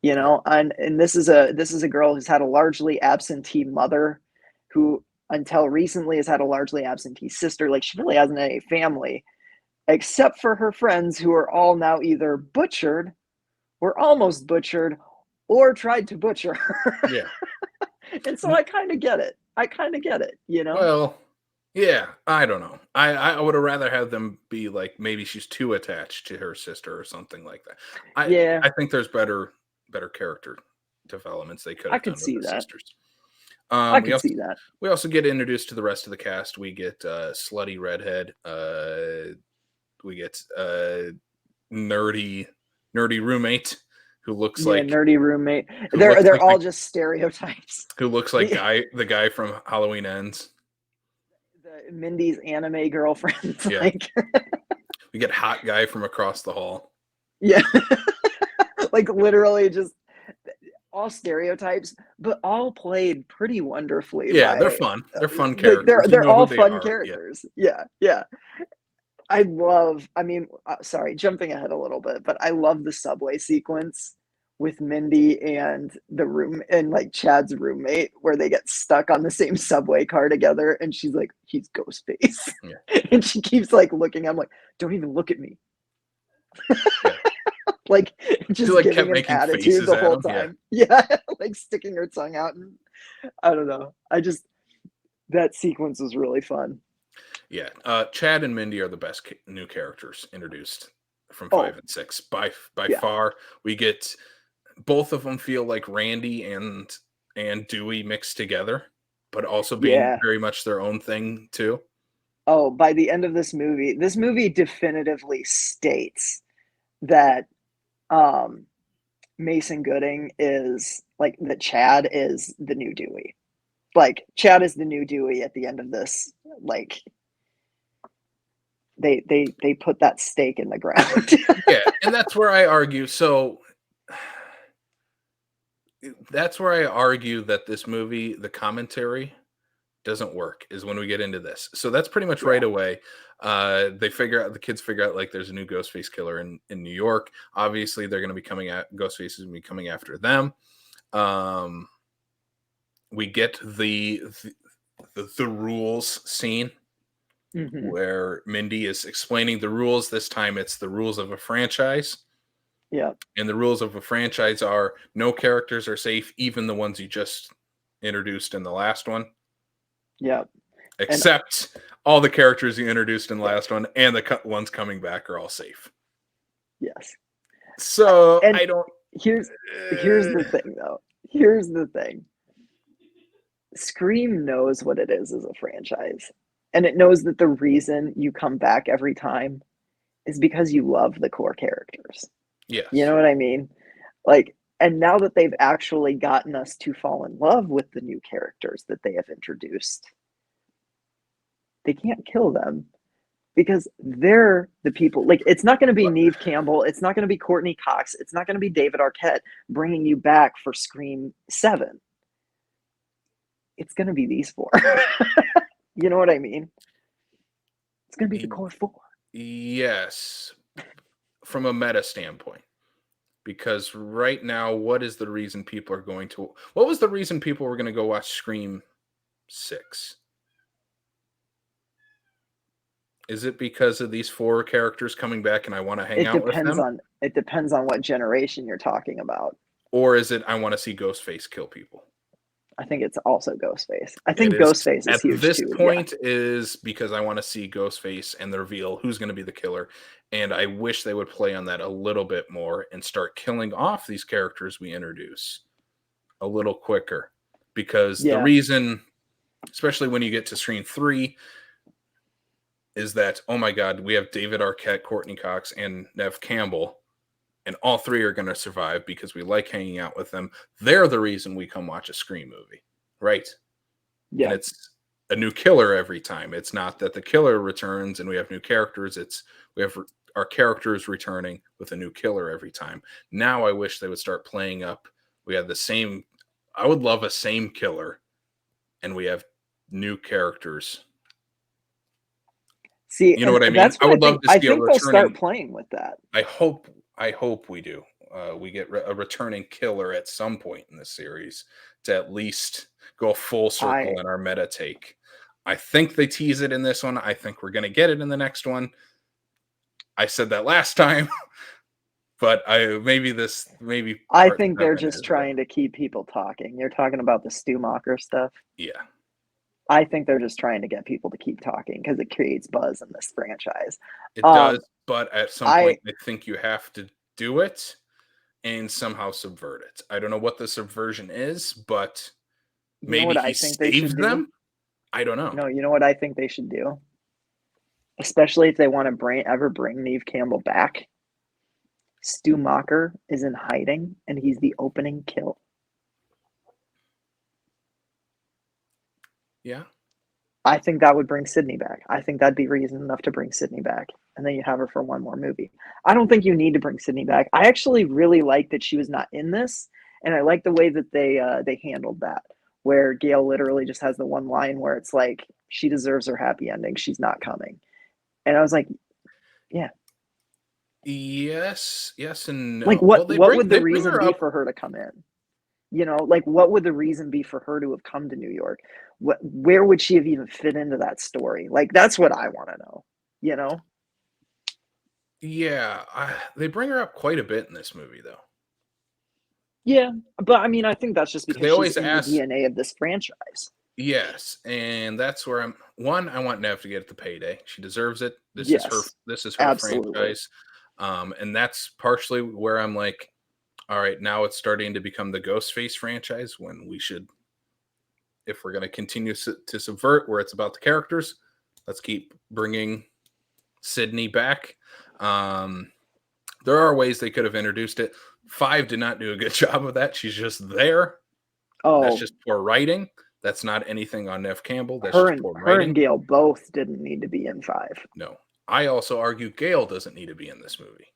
you Yeah. know, and this is a girl who's had a largely absentee mother, who until recently has had a largely absentee sister. Like, she really hasn't any family except for her friends, who are all now either butchered or almost butchered or tried to butcher her. Yeah. And so I kind of get it. I kind of get it, you know? Well, yeah, I don't know. I would have rather have them be like maybe she's too attached to her sister or something like that. I Yeah, I think there's better character developments they could I have could done with see the that. sisters. I We could also see that. get introduced to the rest of the cast. We get slutty redhead. We get nerdy roommate who looks Yeah, like nerdy roommate. who They're looks they're like the all just stereotypes. The the guy from Halloween Ends. the Mindy's anime girlfriends, Yeah, like, we get hot guy from across the hall. yeah, like literally just all stereotypes, but all played pretty wonderfully Yeah, they're by fun. They're fun like characters. You they're know who all they fun are. Yeah. characters. Yeah, yeah. I mean, sorry, jumping ahead a little bit, but I love the subway sequence with Mindy and the room and like Chad's roommate, where they get stuck on the same subway car together, and she's like, "He's Ghostface," Yeah. and she keeps like looking. I'm like, "Don't even look at me," Yeah. like She just like giving kept him making attitude faces the at whole him. Yeah. time. Yeah, like sticking her tongue out, and I don't know. I just that sequence was really fun. Yeah. Chad and Mindy are the best new characters introduced from Oh 5 and 6 by yeah, far. We get both of them feel like Randy and Dewey mixed together, but also being yeah. very much their own thing too. Oh, by the end of this movie definitively states that um Mason Gooding is like that Chad is the new Dewey. Like, Chad is the new Dewey at the end of this. Like, they put that stake in the ground. Yeah, and that's where I argue. So that's where I argue that this movie, the commentary doesn't work is when we get into this. So that's pretty much right Yeah. away. The kids figure out like there's a new Ghostface killer in New York. Obviously, they're going to be coming at Ghostface is going to be coming after them. Um, we get the rules scene Hmm. where Mindy is explaining the rules. This time, it's the rules of a franchise. Yeah. And the rules of a franchise are no characters are safe, even the ones you just introduced in the last one, Yeah. And except all the characters you introduced in the last one and the ones coming back are all safe. yes. So And I don't. here's the thing though. Here's the thing. Scream knows what it is as a franchise. And it knows that the reason you come back every time is because you love the core characters. You Yes. know what I mean? Like, and now that they've actually gotten us to fall in love with the new characters that they have introduced, they can't kill them because they're the people. Like, it's not going to be Neve Campbell. It's not going to be Courtney Cox. It's not going to be David Arquette bringing you back for Scream 7. It's going to be these four. You know what I mean? It's going to be the core four. Yes. From a meta standpoint. Because right now, what is the reason people are going to? What was the reason people were going to go watch Scream 6? Is it because of these four characters coming back and I want to hang out with them? It depends on what generation you're talking about. Or is it I want to see Ghostface kill people? I think it's also Ghostface. I It think is Ghostface is at huge this too. Yeah. point is because I want to see Ghostface and the reveal who's going to be the killer. And I wish they would play on that a little bit more and start killing off these characters we introduce a little quicker. Because the Yeah. reason, especially when you get to Scream 3, is that, oh my God, we have David Arquette, Courtney Cox, and Nev Campbell, and all three are going to survive because we like hanging out with them. They're the reason we come watch a Scream movie, right? Yeah. And it's a new killer every time. It's not that the killer returns and we have new characters. It's we have our characters returning with a new killer every time. Now I wish they would start playing up. We have the same. I would love a same killer, and we have new characters. See, You know and what I mean? that's I what I would think. love to I see a think they'll start returning. playing with that. I hope we do. we get a returning killer at some point in the series to at least go full circle I in our meta take. I think they tease it in this one. I think we're going to get it in the next one. I said that last time, but maybe I part think they're 7 just is that. trying to keep people talking. You're talking about the Stumacher stuff. Yeah, I think they're just trying to get people to keep talking because it creates buzz in this franchise. it Um, does. But at some I point, I think you have to do it and somehow subvert it. I don't know what the subversion is, but You know maybe what he I think they should saved do? them. I don't know. No, you know what I think they should do? Especially if they want to ever bring Neve Campbell back. Stu Macher is in hiding, and he's the opening kill. Yeah. I think that would bring Sydney back. I think that'd be reason enough to bring Sydney back, and then you have her for one more movie. I don't think you need to bring Sydney back. I actually really like that she was not in this, and I like the way that they handled that, where Gail literally just has the one line where it's like she deserves her happy ending. She's not coming, and I was like, yeah. Yes, yes, and Like no. Well, what would the they bring reason her be up. for her to come in? Like what would the reason be for her to have come to New York? Where would she have even fit into that story? Like that's what I want to know, you know? Yeah, they bring her up quite a bit in this movie, though. Yeah, but I mean, I think that's just 'Cause they because she's always in the ask. DNA of this franchise. Yes, and that's where I'm. One, I want Nev to get the payday. She deserves it. This is her. Yes, This is her absolutely. franchise, and that's partially where I'm like, all right, now it's starting to become the Ghostface franchise. When we should, if we're going to continue to subvert, where it's about the characters, let's keep bringing Sydney back. Um, there are ways they could have introduced it. 5 did not do a good job of that. She's just there. That's Oh, just poor writing. That's not anything on Nev Campbell. That's her just and poor her and writing. Gail both didn't need to be in 5. No. I also argue Gail doesn't need to be in this movie.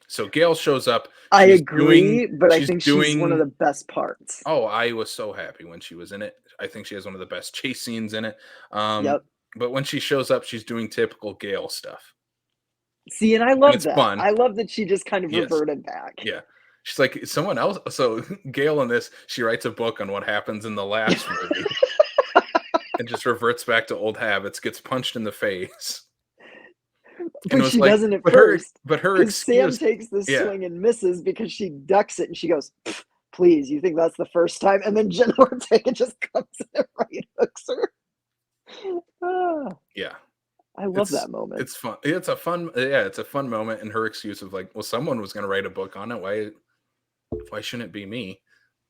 So Gail shows up. I agree, but I She's think she's one of doing. the best parts. Oh, I was so happy when she was in it. I think she has one of the best chase scenes in it. Um, Yep. but when she shows up, she's doing typical Gail stuff. See, and I And love it's that. fun. I love that she just kind of Yes. reverted back. Yeah. She's like someone else. So Gail in this, she writes a book on what happens in the last movie and just reverts back to old habits, gets punched in the face. And it But was she like, doesn't at but her first, but her because Sam excuse. takes the Yeah. swing and misses because she ducks it and she goes, please, you think that's the first time? And then Jenna Ortega just comes in and right hooks her. Ah, Yeah. I love that moment. It's fun. It's a fun moment. And her excuse of like, well, someone was gonna write a book on it. Why shouldn't it be me?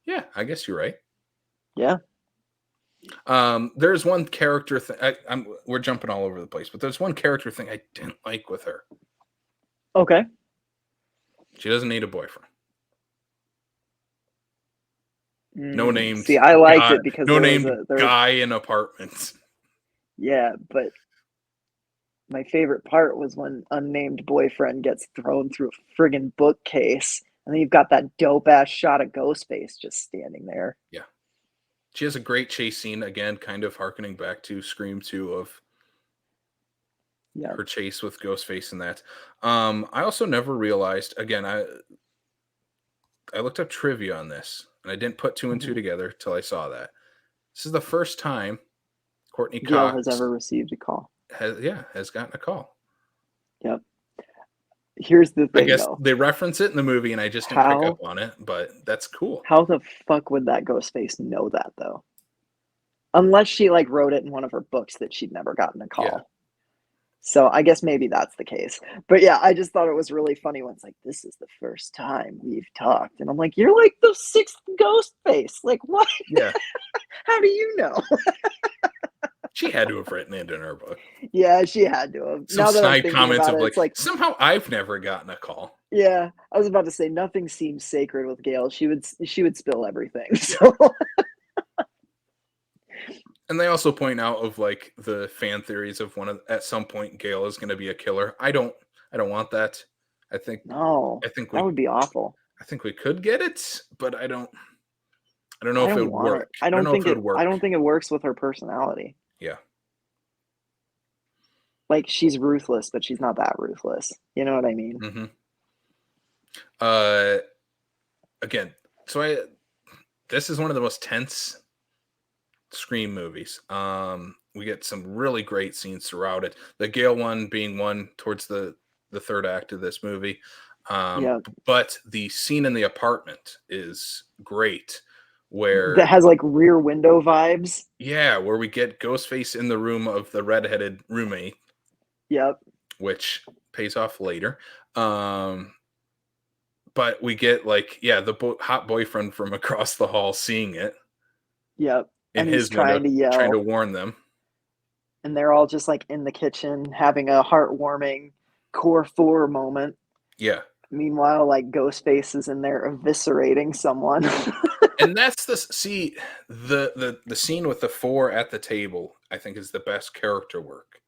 Yeah, I guess you're right. Yeah. There's one character thing. We're jumping all over the place, but there's one character thing I didn't like with her. Okay. She doesn't need a boyfriend. No named See, I liked guy. it because No there was named there. guy in apartments. Yeah, but my favorite part was when unnamed boyfriend gets thrown through a friggin' bookcase, and then you've got that dope ass shot of Ghostface just standing there. Yeah. She has a great chase scene again, kind of harkening back to Scream 2 of Yeah. her chase with Ghostface and that. I also never realized. Again, I looked up trivia on this, and I didn't put 2 and 2 together till I saw that. This is the first time Courtney Gail Cox has ever received a call. has gotten a call. Yep. Here's the I thing, guess though. they reference it in the movie, and I just didn't pick up How on it. But that's cool. how the fuck would that Ghostface know that though? Unless she like wrote it in one of her books that she'd never gotten a call. Yeah. So I guess maybe that's the case. But yeah, I just thought it was really funny when it's like, this is the first time we've talked. And I'm like, you're like the 6th Ghostface. Like, what? Yeah. How do you know? She had to have written it in her book. Yeah, she had to have. Some Now that I'm snide thinking comments about of it, like, it's like, somehow I've never gotten a call. yeah, I was about to say nothing seems sacred with Gail. She would spill everything. Yeah. So And they also point out of like the fan theories of at some point Gail is going to be a killer. I don't want that. I think no, that would be awful. I think we could get it, but I don't know I if it don't would want work. it. I don't don't know think if it it. would work. I don't think it works with her personality. Yeah. Like she's ruthless, but she's not that ruthless. You know what I mean? Mm-hmm. Uh, again, this is one of the most tense Scream movies. We get some really great scenes throughout it. The Gale one being one towards the third act of this movie. Yeah, But the scene in the apartment is great, that where has like Rear Window vibes. where we get Ghostface in the room of the redheaded roommate, Yep, which pays off later. Um, but we get like the hot boyfriend from across the hall seeing it yep. in And he's his window, trying to trying to yell, warn them. and they're all just like in the kitchen having a heartwarming core four moment. Yeah. Meanwhile, like Ghostface is in there eviscerating someone. And that's the scene with the four at the table, I think, is the best character work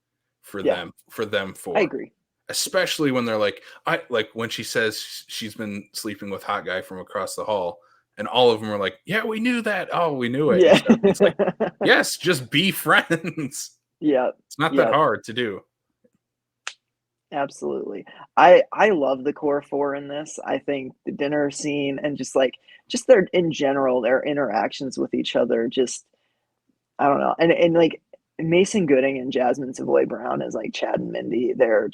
for Yeah, them I four. agree. Especially when they're like, I like when she says she's been sleeping with hot guy from across the hall, and all of them are like, yeah, we knew that. Oh, we knew it. And Yeah. Stephanie's like, yes, just be friends. Yep. It's not that Yep. hard to do. Absolutely. I love the core four in this. I think the dinner scene and just their in general, their interactions with each other, just I don't know. And like Mason Gooding and Jasmine Savoy Brown as like Chad and Mindy, they're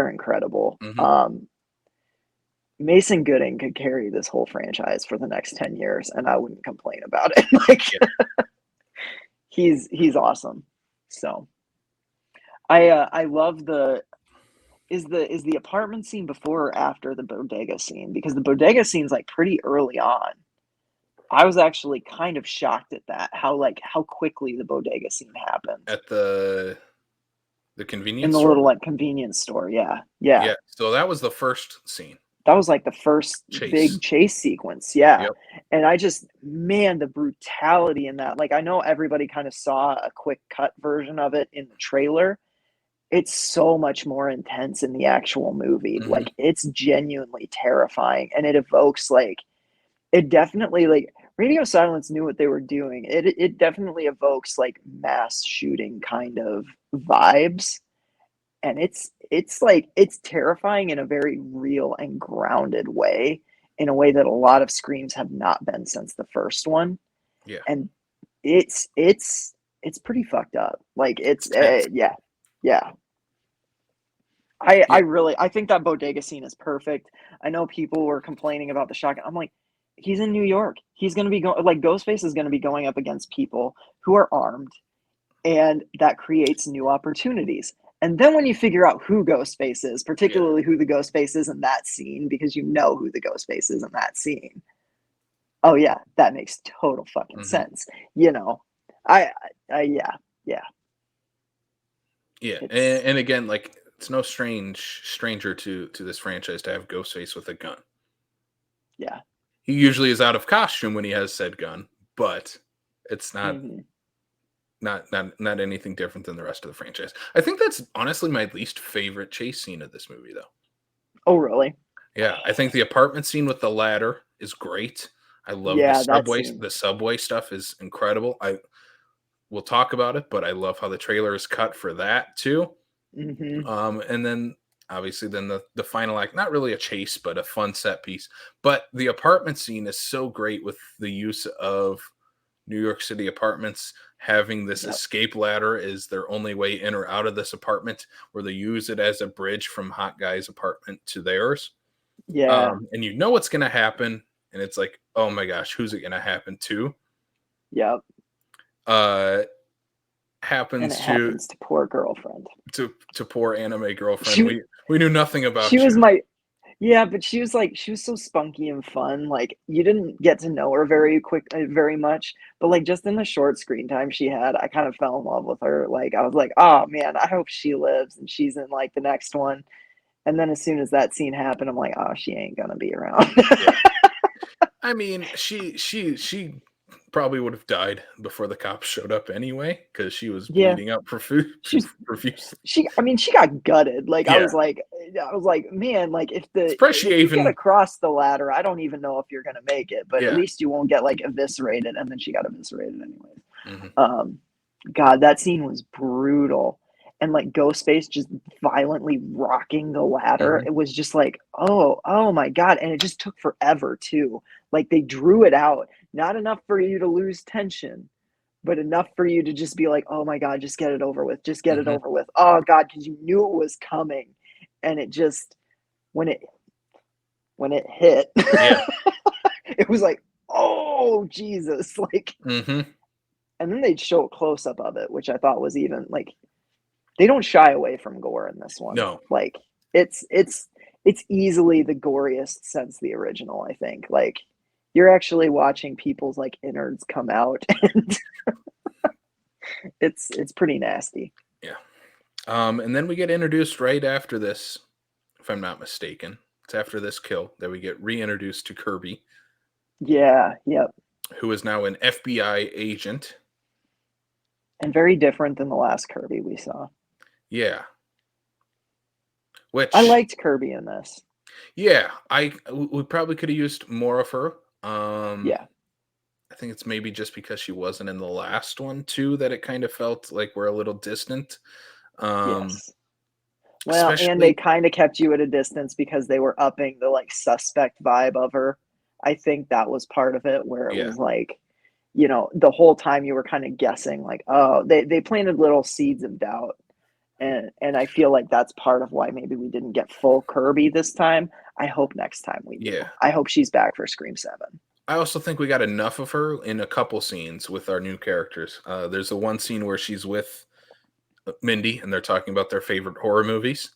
incredible. Hmm. Mason Gooding could carry this whole franchise for the next 10 years and I wouldn't complain about it. Like Yeah. he's awesome. So I love the is the apartment scene before or after the bodega scene? Because the bodega scene's like pretty early on. I was actually kind of shocked at that, how quickly the bodega scene happened. At the In convenience the store. little like convenience store, yeah. Yeah. Yeah. So that was the first scene. That was like the first Chase. big chase sequence, yeah. Yep. And I just man, the brutality in that. Like I know everybody kind of saw a quick cut version of it in the trailer. It's so much more intense in the actual movie. Hmm. Like it's genuinely terrifying and it evokes like it definitely like Radio Silence knew what they were doing. It definitely evokes like mass shooting kind of vibes. And it's like it's terrifying in a very real and grounded way, in a way that a lot of screams have not been since the first one. Yeah. And it's pretty fucked up. Like It's tense. yeah. Yeah. Yeah. I think that bodega scene is perfect. I know people were complaining about the shotgun. I'm like, he's in New York. He's gonna be going like Ghostface is gonna be going up against people who are armed, and that creates new opportunities. And then when you figure out who Ghostface is, Yeah. particularly who the Ghostface is in that scene, because you know who the Ghostface is in that scene. Oh yeah, that makes total fucking Hmm. sense. You know, I, yeah, yeah. Yeah. It's And again, like it's no stranger to this franchise to have Ghostface with a gun. yeah. He usually is out of costume when he has said gun, but it's Hmm. not anything different than the rest of the franchise. I think that's honestly my least favorite chase scene of this movie, though. Oh really? Yeah, I think the apartment scene with the ladder is great. I love Yeah, that scene. the subway stuff is incredible. I We'll talk about it, but I love how the trailer is cut for that too. Hmm. And then obviously then the final act, not really a chase, but a fun set piece. But the apartment scene is so great with the use of New York City apartments having this Yep. escape ladder is their only way in or out of this apartment, where they use it as a bridge from Hot Guy's apartment to theirs. Yeah. And you know what's going to happen, and it's like, oh my gosh, who's it going to happen to? Yep. Uh, And it happens happens to poor girlfriend. to poor anime girlfriend. She We knew nothing she about was you. my yeah, but she was so spunky and fun. Like you didn't get to know her very much, but like just in the short screen time she had, I kind of fell in love with her. Like I was like, oh man, I hope she lives and she's in like the next one. And then as soon as that scene happened, I'm like, oh, she ain't gonna be around. Yeah, I mean, she probably would have died before the cops showed up anyway, because she was Yeah, bleeding out she's profusely. I mean, she got gutted. Like Yeah, I was like, man, like it's probably she if you get even. across the ladder, I don't even know if you're gonna make it, but at Yeah. least you won't get like eviscerated. And then she got eviscerated anyways. Hmm. Um, God, that scene was brutal. and like Ghostface just violently rocking the ladder. Mhm. It was just like, oh my God. And it just took forever too. Like they drew it out, not enough for you to lose tension, but enough for you to just be like, oh my God, just get it over with. Just get it Mhm. over with. Oh God, because you knew it was coming. And it just when it hit, Yeah. it was like, oh Jesus. Like, Mhm. and then they'd show a close up of it, which I thought was even like they don't shy away from gore in this one. No. Like it's easily the goriest since the original, I think. Like you're actually watching people's like innards come out and it's pretty nasty. Yeah. And then we get introduced right after this, if I'm not mistaken. It's after this kill that we get reintroduced to Kirby, Yeah, yep. who is now an FBI agent. And very different than the last Kirby we saw. Yeah. I Which, liked Kirby in this. yeah, we probably could have used more of her. Yeah. I think it's maybe just because she wasn't in the last one too that it kind of felt like we're a little distant. Um, Yes. Well, and they especially, kind of kept you at a distance because they were upping the like suspect vibe of her. I think that was part of it where it yeah, was like, the whole time you were kind of guessing like, oh, they planted little seeds of doubt. And I feel like that's part of why maybe we didn't get full Kirby this time. I hope next time we do. yeah. I hope she's back for Scream 7. I also think we got enough of her in a couple scenes with our new characters. There's the one scene where she's with Mindy and they're talking about their favorite horror movies,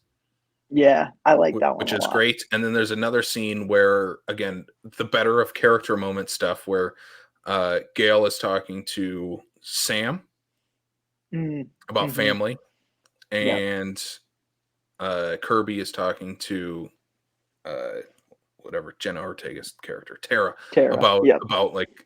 Yeah, I like that one which a is lot. great. And then there's another scene where, again, the better of character moment stuff where Gail is talking to Sam Mm, about hmm. family, Yep. and Kirby is talking to uh, whatever Jenna Ortega's character, Tara, Tara. Yep. about like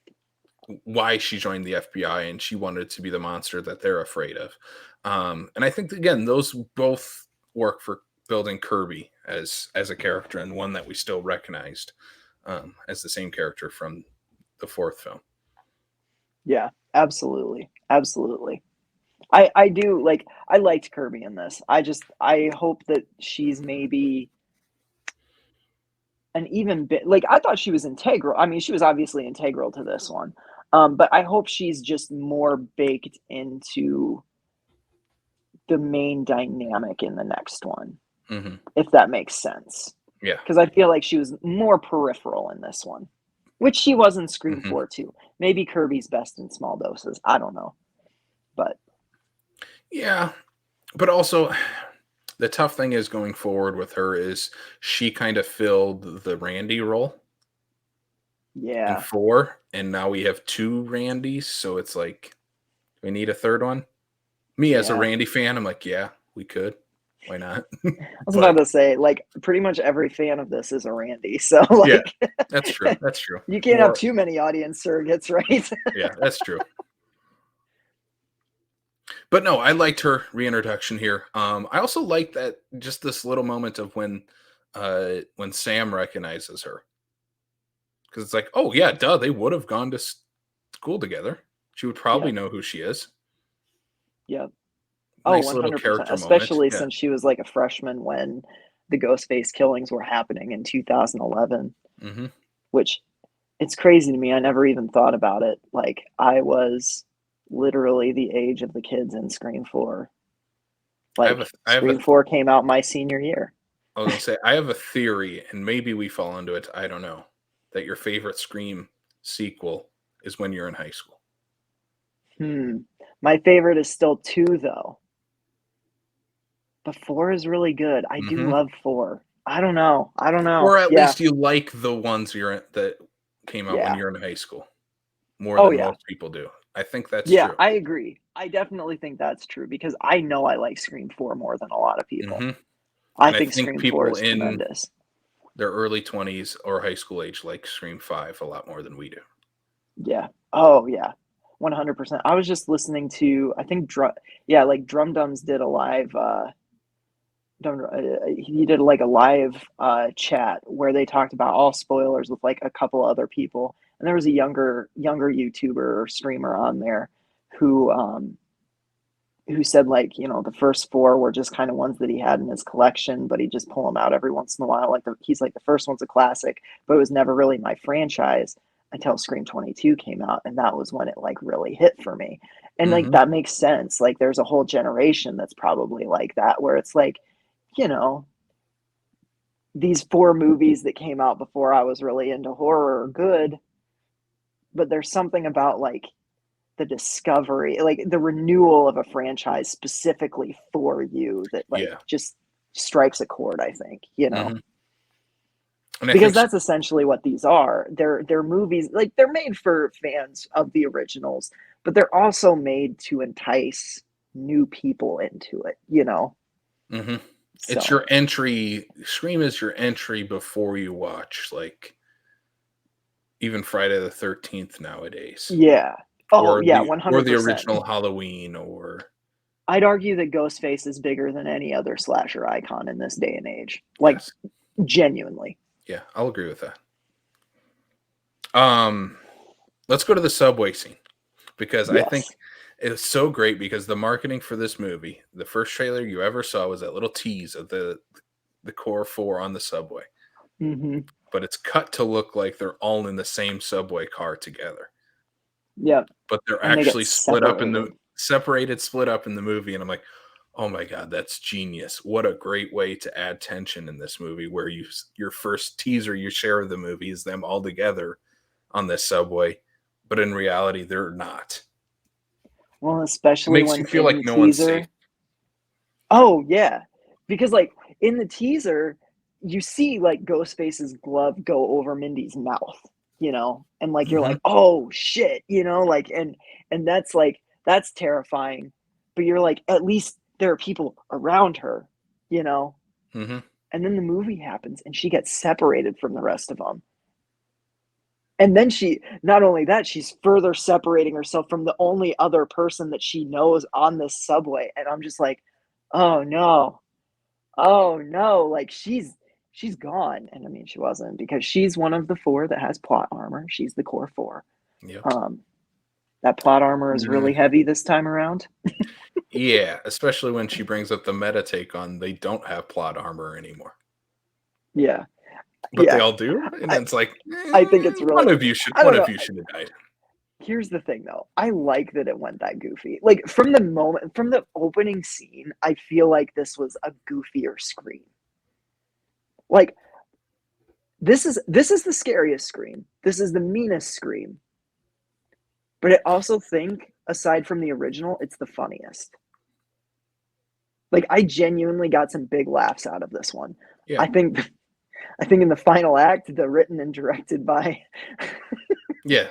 why she joined the FBI and she wanted to be the monster that they're afraid of. And I think again, those both work for building Kirby as a character and one that we still recognized as the same character from the fourth film. Yeah. Absolutely. Absolutely. I do like I liked Kirby in this. I hope that she's maybe an even bit like I thought she was integral. I mean, she was obviously integral to this one. But I hope she's just more baked into the main dynamic in the next one, Hmm. if that makes sense. Yeah. Because I feel like she was more peripheral in this one, which she was in Scream Hmm. 4 too. Maybe Kirby's best in small doses. I don't know. But Yeah. But also, the tough thing is going forward with her is she kind of filled the Randy role in yeah, four, and now we have two Randys, so it's like we need a third one. Me as a yeah. Randy fan, I'm like, yeah, we could. Why not? I was about But to say, like, pretty much every fan of this is a Randy. So, yeah, like, that's true. That's true. you can't have More, too many audience surrogates, right? yeah, that's true. But no, I liked her reintroduction here. I also like that just this little moment of when Sam recognizes her. Because it's like, oh yeah, duh, they would have gone to school together. She would probably Yep, know who she is. yep. Oh, Nice little 100%. character moment. Especially Yeah. since she was like a freshman when the Ghostface killings were happening in 2011, Hmm. which it's crazy to me. I never even thought about it. Like, I was literally the age of the kids in Scream 4. Like, I have a Scream 4 came out my senior year. I was gonna say I have a theory, and maybe we fall into it. I don't know. That your favorite Scream sequel is when you're in high school. Hmm. My favorite is still 2, though. But 4 is really good. I do Hmm. love 4. I don't know. I don't know. Or at Yeah. least you like the ones that came out when Yeah. you're in high school more Oh, than yeah. most people do. I think that's Yeah, true. I agree. I definitely think that's true because I know I like Scream 4 more than a lot of people. Hmm. I And I think think Scream 4 people is in tremendous. their early 20s or high school age like Scream 5 a lot more than we do. Yeah. Oh, yeah. 100%. I was just listening to, I think, yeah, like Drum Dums did a live, he did like a live chat where they talked about all spoilers with like a couple other people. And there was a younger YouTuber or streamer on there who who said like, you know, the first four were just kind of ones that he had in his collection, but he just pull them out every once in a while. Like he's like, the first one's a classic, but it was never really my franchise until Scream 22 came out, and that was when it like really hit for me. And like Mm-hmm. that makes sense. Like there's a whole generation that's probably like that, where it's like, you know, these four movies that came out before I was really into horror are good, but there's something about like the discovery, like the renewal of a franchise specifically for you that like Yeah. just strikes a chord, I think, you know. Mm-hmm. And I Because think that's essentially what these are. They're movies, like they're made for fans of the originals, but they're also made to entice new people into it, you know. mm-hmm. It's So your entry. Scream is your entry before you watch like even Friday the 13th nowadays, yeah. Oh or yeah, the 100%. original Halloween, or I'd argue that Ghostface is bigger than any other slasher icon in this day and age. Like yes, genuinely. yeah, I'll agree with that. Um, let's go to the subway scene because I think Yes. it's so great because the marketing for this movie, the first trailer you ever saw was that little tease of the core four on the subway, Mm-hmm. but it's cut to look like they're all in the same subway car together, Yep. but they're And they get actually separated. split up in the movie, and I'm like, oh my god, that's genius! What a great way to add tension in this movie, where your first teaser you share of the movie is them all together on this subway, but in reality they're not. Well, It especially makes when you feel in like the no one's safe. teaser. Oh yeah. Because like in the teaser, you see like Ghostface's glove go over Mindy's mouth, you know, and like you're Hmm. like, oh shit, you know, like and that's like that's terrifying. But you're like, at least there are people around her, you know. Hmm. And then the movie happens and she gets separated from the rest of them. And then she, not only that, she's further separating herself from the only other person that she knows on this subway. And I'm just like, oh no, oh no, like she's gone. And I mean, she wasn't, because she's one of the four that has plot armor. She's the core four. Yep. Um, that plot armor is Mm, really heavy this time around. yeah, especially when she brings up the meta take on they don't have plot armor anymore, Yeah, but they yeah. all do, and I then it's like I think it's really, I one don't of know. you should have died. Here's the thing though. I like that it went that goofy. Like from the moment, from the opening scene, I feel like this was a goofier Scream. Like this is the scariest Scream. This is the meanest Scream. But I also think, aside from the original, it's the funniest. Like I genuinely got some big laughs out of this one. Yeah, I think I think in the final act, the written and directed by yeah.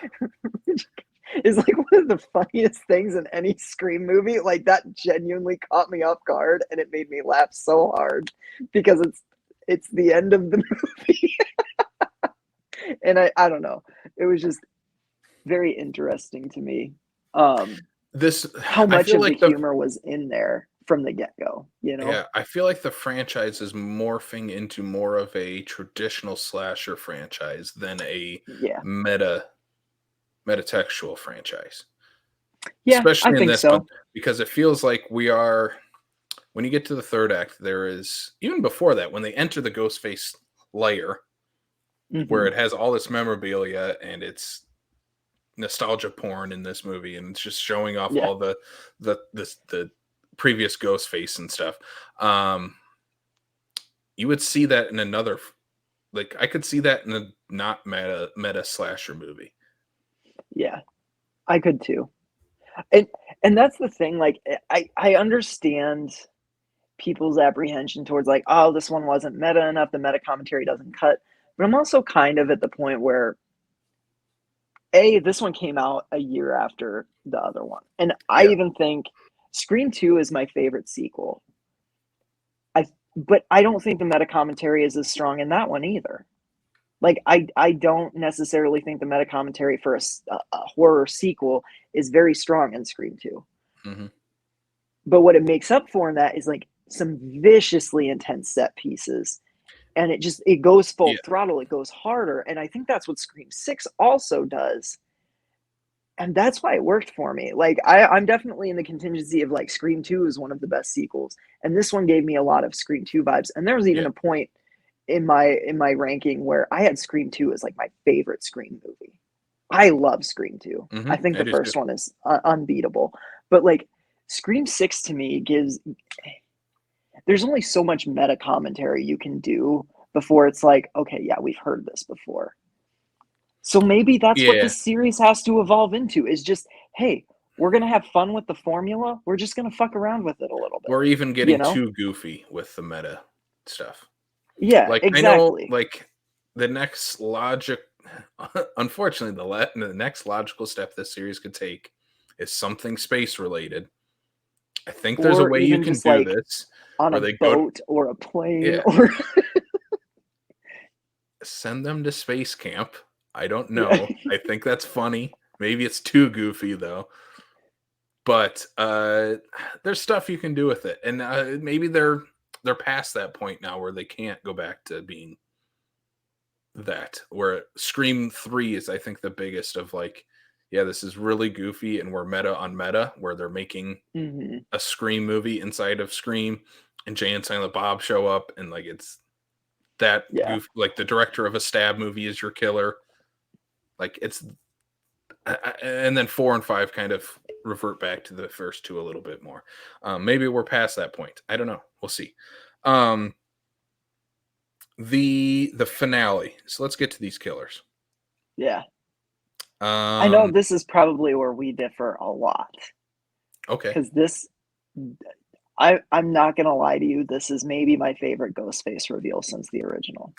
is like one of the funniest things in any Scream movie. Like that genuinely caught me off guard and it made me laugh so hard because it's the end of the movie. And I don't know. It was just very interesting to me. This How I much feel of the like the humor was in there from the get-go, you know? yeah, I feel like the franchise is morphing into more of a traditional slasher franchise than a Yeah. meta metatextual franchise, Yeah, I especially in think this one, so. because it feels like we are when you get to the third act, there is even before that, when they enter the Ghostface lair, where Hmm. it has all this memorabilia and it's nostalgia porn in this movie, and it's just showing off Yeah. all the previous Ghostface and stuff. Um, you would see that in another, like I could see that in a not meta slasher movie. Yeah. I could too. And and that's the thing, like I understand people's apprehension towards like, oh, this one wasn't meta enough, the meta commentary doesn't cut. But I'm also kind of at the point where this one came out a year after the other one. And I Yeah, even think Scream 2 is my favorite sequel. I but I don't think the meta commentary is as strong in that one either. Like I don't necessarily think the meta commentary for a horror sequel is very strong in Scream 2. hmm, But what it makes up for in that is like some viciously intense set pieces, and it goes full yeah, throttle, it goes harder, and I think that's what Scream 6 also does. and that's why it worked for me. Like I'm definitely in the contingency of like Scream 2 is one of the best sequels, and this one gave me a lot of Scream 2 vibes. And there was even Yeah. a point in my ranking where I had Scream 2 as like my favorite Scream movie. I love Scream 2. I think I the do too. first one is unbeatable. But like Scream 6 to me gives there's only so much meta commentary you can do before it's like, okay, yeah, we've heard this before. So maybe that's what Yeah. this series has to evolve into is just, hey, we're going to have fun with the formula. We're just going to fuck around with it a little bit, Or even you getting know? too goofy with the meta stuff. Yeah, Like, I know, exactly. like, the next logic unfortunately, the next logical step this series could take is something space related. I think there's a Or way you even can just do like this on where a they go boat or a plane yeah, or send them to space camp. I don't yeah. know. I think that's funny. Maybe it's too goofy though. But there's stuff you can do with it. And maybe they're past that point now where they can't go back to being that. Where Scream 3 is I think the biggest of like, yeah, this is really goofy and we're meta on meta where they're making Mhm. a Scream movie inside of Scream and Jay and Silent Bob show up and like it's that Yeah. goof like the director of a stab movie is your killer. Like it's and then 4 and 5 kind of revert back to the first two a little bit more. Maybe we're past that point. I don't know. We'll see. Um, the finale. So let's get to these killers. Yeah. I know Um, this is probably where we differ a lot okay. because this I'm not gonna lie to you, this is maybe my favorite Ghostface reveal since the original.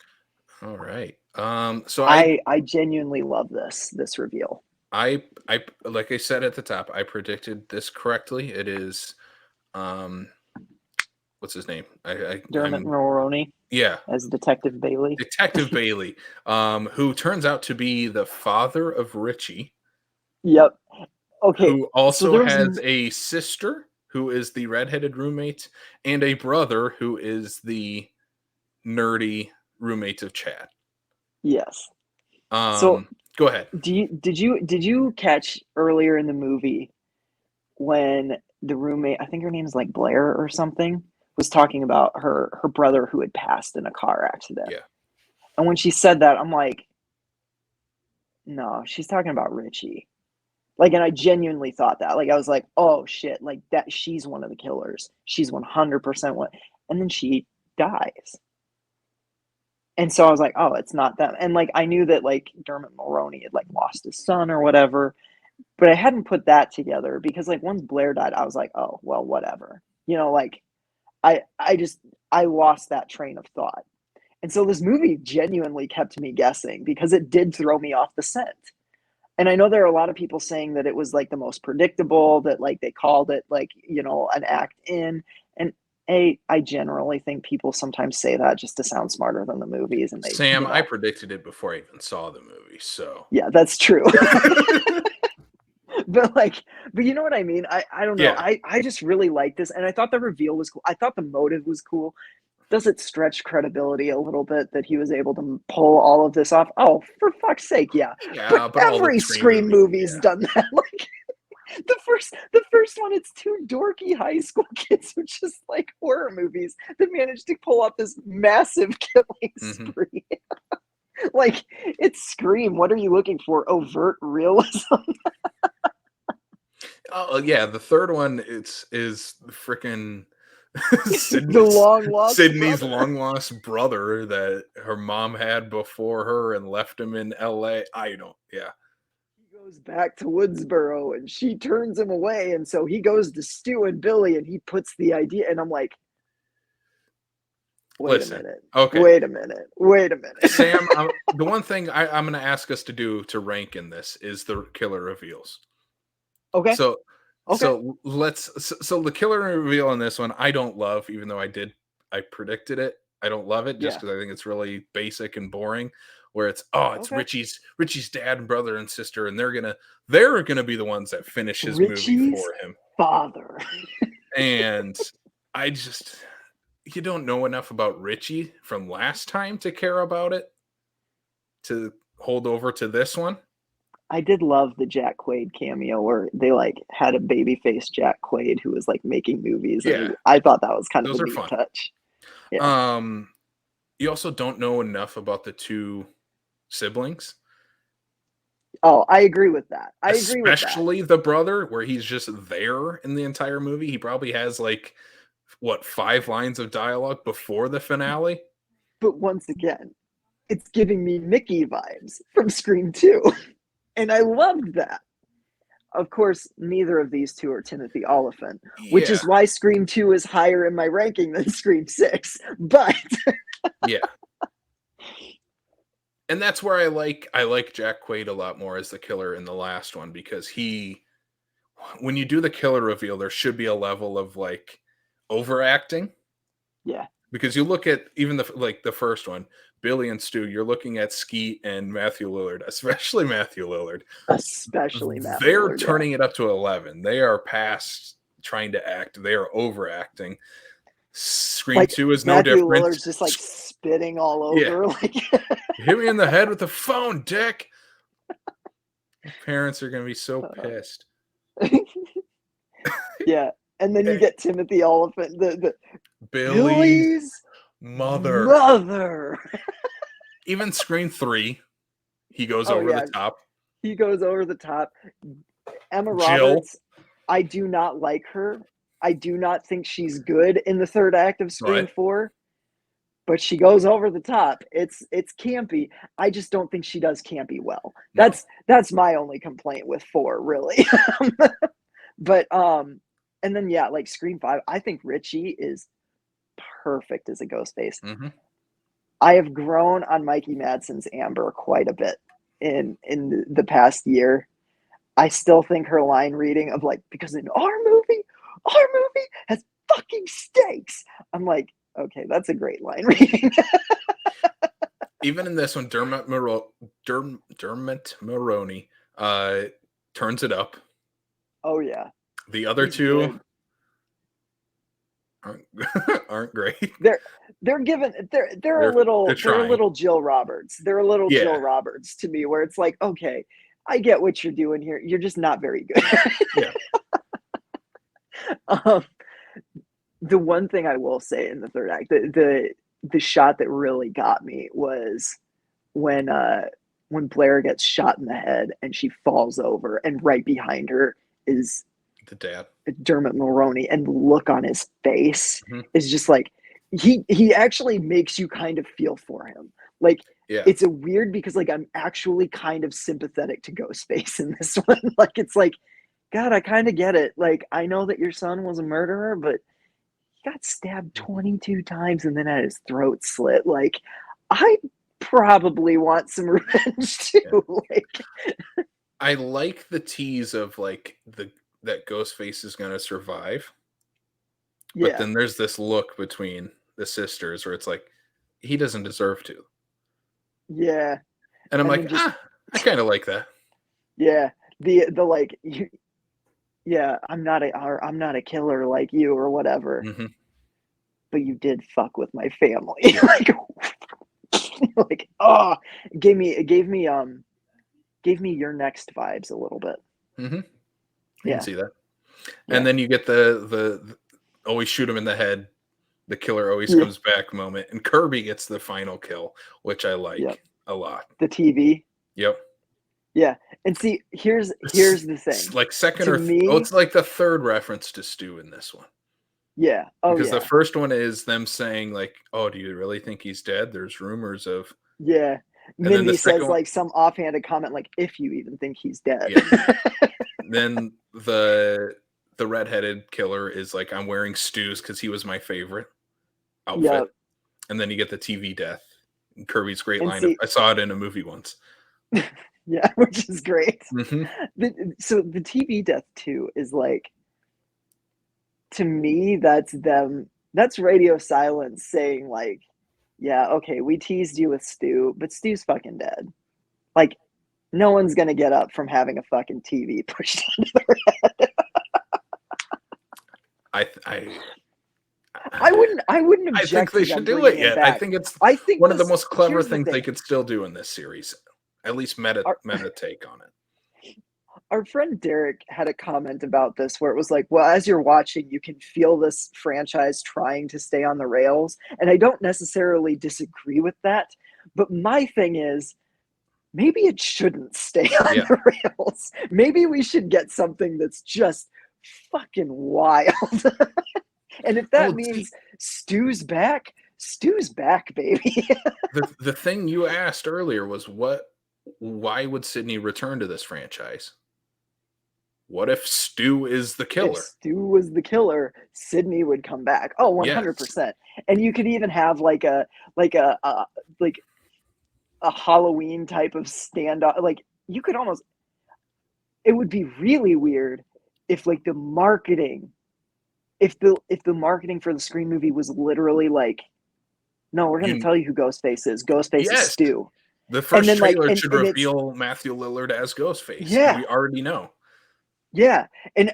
All right. So I genuinely love this reveal. I like I said at the top, I predicted this correctly. It is um what's his name? Dermot I'm Mulroney yeah, as Detective Bailey. Detective Bailey, who turns out to be the father of Richie, Yep. Okay, who so also there was has a sister who is the redheaded roommate, and a brother who is the nerdy roommate of Chad. yes. So Go ahead. did you catch earlier in the movie when the roommate, I think her name's like Blair or something, was talking about her brother who had passed in a car accident. Yeah. And when she said that, I'm like, no, she's talking about Richie. Like, and I genuinely thought that. Like, I was like, oh shit, like that she's one of the killers. She's 100% one. And then she dies. And so I was like, oh, it's not them. And like I knew that like Dermot Mulroney had like lost his son or whatever, but I hadn't put that together because like once Blair died, I was like, oh, well, whatever. Like I just I lost that train of thought. And so this movie genuinely kept me guessing because it did throw me off the scent. And I know there are a lot of people saying that it was like the most predictable, that like they called it like, an act in. And I generally think people sometimes say that just to sound smarter than the movies and they, Sam, I predicted it before I even saw the movie, so yeah, that's true. But you know what I mean? I don't know. yeah. I just really like this and I thought the reveal was cool. I thought the motive was cool. Does it stretch credibility a little bit that he was able to pull all of this off? Oh, for fuck's sake, yeah. But Yeah, but all the every Scream Scream movies, movie's yeah. done that. Like the first one, it's two dorky high school kids who just like horror movies that managed to pull off this massive killing Mhm. spree. Like it's Scream. What are you looking for? Overt realism. Oh, yeah, the third one is freaking The long lost Sydney's brother. long lost brother that her mom had before her and left him in LA. I don't yeah. He goes back to Woodsboro and she turns him away. And so he goes to Stu and Billy and he puts the idea. And I'm like, wait a Listen. minute. Okay. Wait a minute. Wait a minute. Sam, the one thing I'm going to ask us to do to rank in this is the killer reveals. Okay. So Okay. so the killer reveal in this one I don't love, even though I predicted it. I don't love it just Yeah. because I think it's really basic and boring. Where it's Okay. Richie's dad and brother and sister, and they're gonna be the ones that finish his movie Richie's for him. father. And I just you don't know enough about Richie from last time to care about it to hold over to this one. I did love the Jack Quaid cameo where they like had a babyface Jack Quaid who was like making movies, and Yeah, I thought that was kind of a those are neat fun. touch. Yeah. You also don't know enough about the two siblings, Oh, I agree with that. I agree with that. especially the brother, where he's just there in the entire movie. He probably has like what 5 lines of dialogue before the finale. But once again, it's giving me Mickey vibes from Scream 2. And I loved that. Of course, neither of these two are Timothy Oliphant, which Yeah, is why Scream 2 is higher in my ranking than Scream 6. But yeah. And that's where I like Jack Quaid a lot more as the killer in the last one, because when you do the killer reveal, there should be a level of like overacting, yeah, because you look at even the first one, Billy and Stu, you're looking at Skeet and Matthew Lillard, especially Matthew Lillard. especially Matt They're Lillard. turning it up to 11. They are past trying to act. They are overacting. Scream Like 2 is no Matthew different. Lillard's just like spitting all Yeah. over. Like Hit me in the head with the phone, Dick. My parents are going to be so pissed. yeah. And then you get Timothy Oliphant, the Billy's mother. Mother. Even Scream 3, he goes Oh, over yeah. the top. He goes over the top. Emma Jill. Roberts, I do not like her. I do not think she's good in the third act of Scream Right. 4, but she goes over the top. It's campy. I just don't think she does campy well. No. That's my only complaint with 4, really. But and then yeah, like Scream 5, I think Richie is perfect as a Ghostface. Mm-hmm. I have grown on Mikey Madsen's Amber quite a bit in the past year. I still think her line reading of like, because in our movie has fucking stakes. I'm like, okay, that's a great line reading. Even in this one, Dermot Mulroney turns it up. Oh yeah. The other He's two good. aren't great. They're a little Jill Roberts. They're a little Yeah. Jill Roberts to me, where it's like, okay, I get what you're doing here. You're just not very good. Yeah. The one thing I will say in the third act, the shot that really got me was when Blair gets shot in the head and she falls over, and right behind her is The dad. Dermot Mulroney, and the look on his face is just like, he actually makes you kind of feel for him. Like, Yeah. it's a weird, because like I'm actually kind of sympathetic to Ghostface in this one. Like, it's like, God, I kind of get it. Like, I know that your son was a murderer, but he got stabbed 22 times and then had his throat slit. Like, I probably want some revenge too. Yeah. Like, I like the tease of like that Ghostface is going to survive. But then there's this look between the sisters where it's like, he doesn't deserve to. Yeah. And I'm like, I kind of like that. Yeah. The like, yeah, I'm not a killer like you or whatever. Mm-hmm. But you did fuck with my family. like, oh, it gave me Your Next vibes a little bit. Mm-hmm. I Yeah. can see that. Yeah. And then you get the always shoot him in the head, the killer always comes back moment, and Kirby gets the final kill, which I like a lot. The TV. Yep. Yeah. And see, here's the thing. It's like second To me, it's like the third reference to Stu in this one. Yeah. Oh, because yeah. the first one is them saying like, "Oh, do you really think he's dead?" There's rumors of. Yeah. Mindy says like some offhanded comment like, "If you even think he's dead." Yeah. Then the redheaded killer is like, "I'm wearing Stu's because he was my favorite outfit." Yep. And then you get the TV death. Kirby's great And line. see, I saw it in a movie once. Yeah, which is great. Mm-hmm. So the TV death too is like, to me, that's Radio Silence saying like, yeah, okay, we teased you with Stu, but Stu's fucking dead. Like, no one's gonna get up from having a fucking TV pushed into their head. I wouldn't object. I think they should do it yet. I think it's one of the most clever things they could still do in this series. At least meta take on it. our friend Derek had a comment about this where it was like, well, as you're watching, you can feel this franchise trying to stay on the rails. And I don't necessarily disagree with that. But my thing is, maybe it shouldn't stay on Yeah. the rails. Maybe we should get something that's just fucking wild. And if that means Stu's back, baby. The thing you asked earlier was why would Sydney return to this franchise? What if Stu is the If killer? Stu was the killer, Sydney would come back. Oh, 100%. And you could even have like a Halloween type of standoff. Like you could almost, it would be really weird if like the marketing, if the marketing for the Scream movie was literally like, no, we're going to tell you who Ghostface is. Ghostface is Stu. The first then, trailer like, should reveal Matthew Lillard as Ghostface. Yeah. We already know. Yeah. And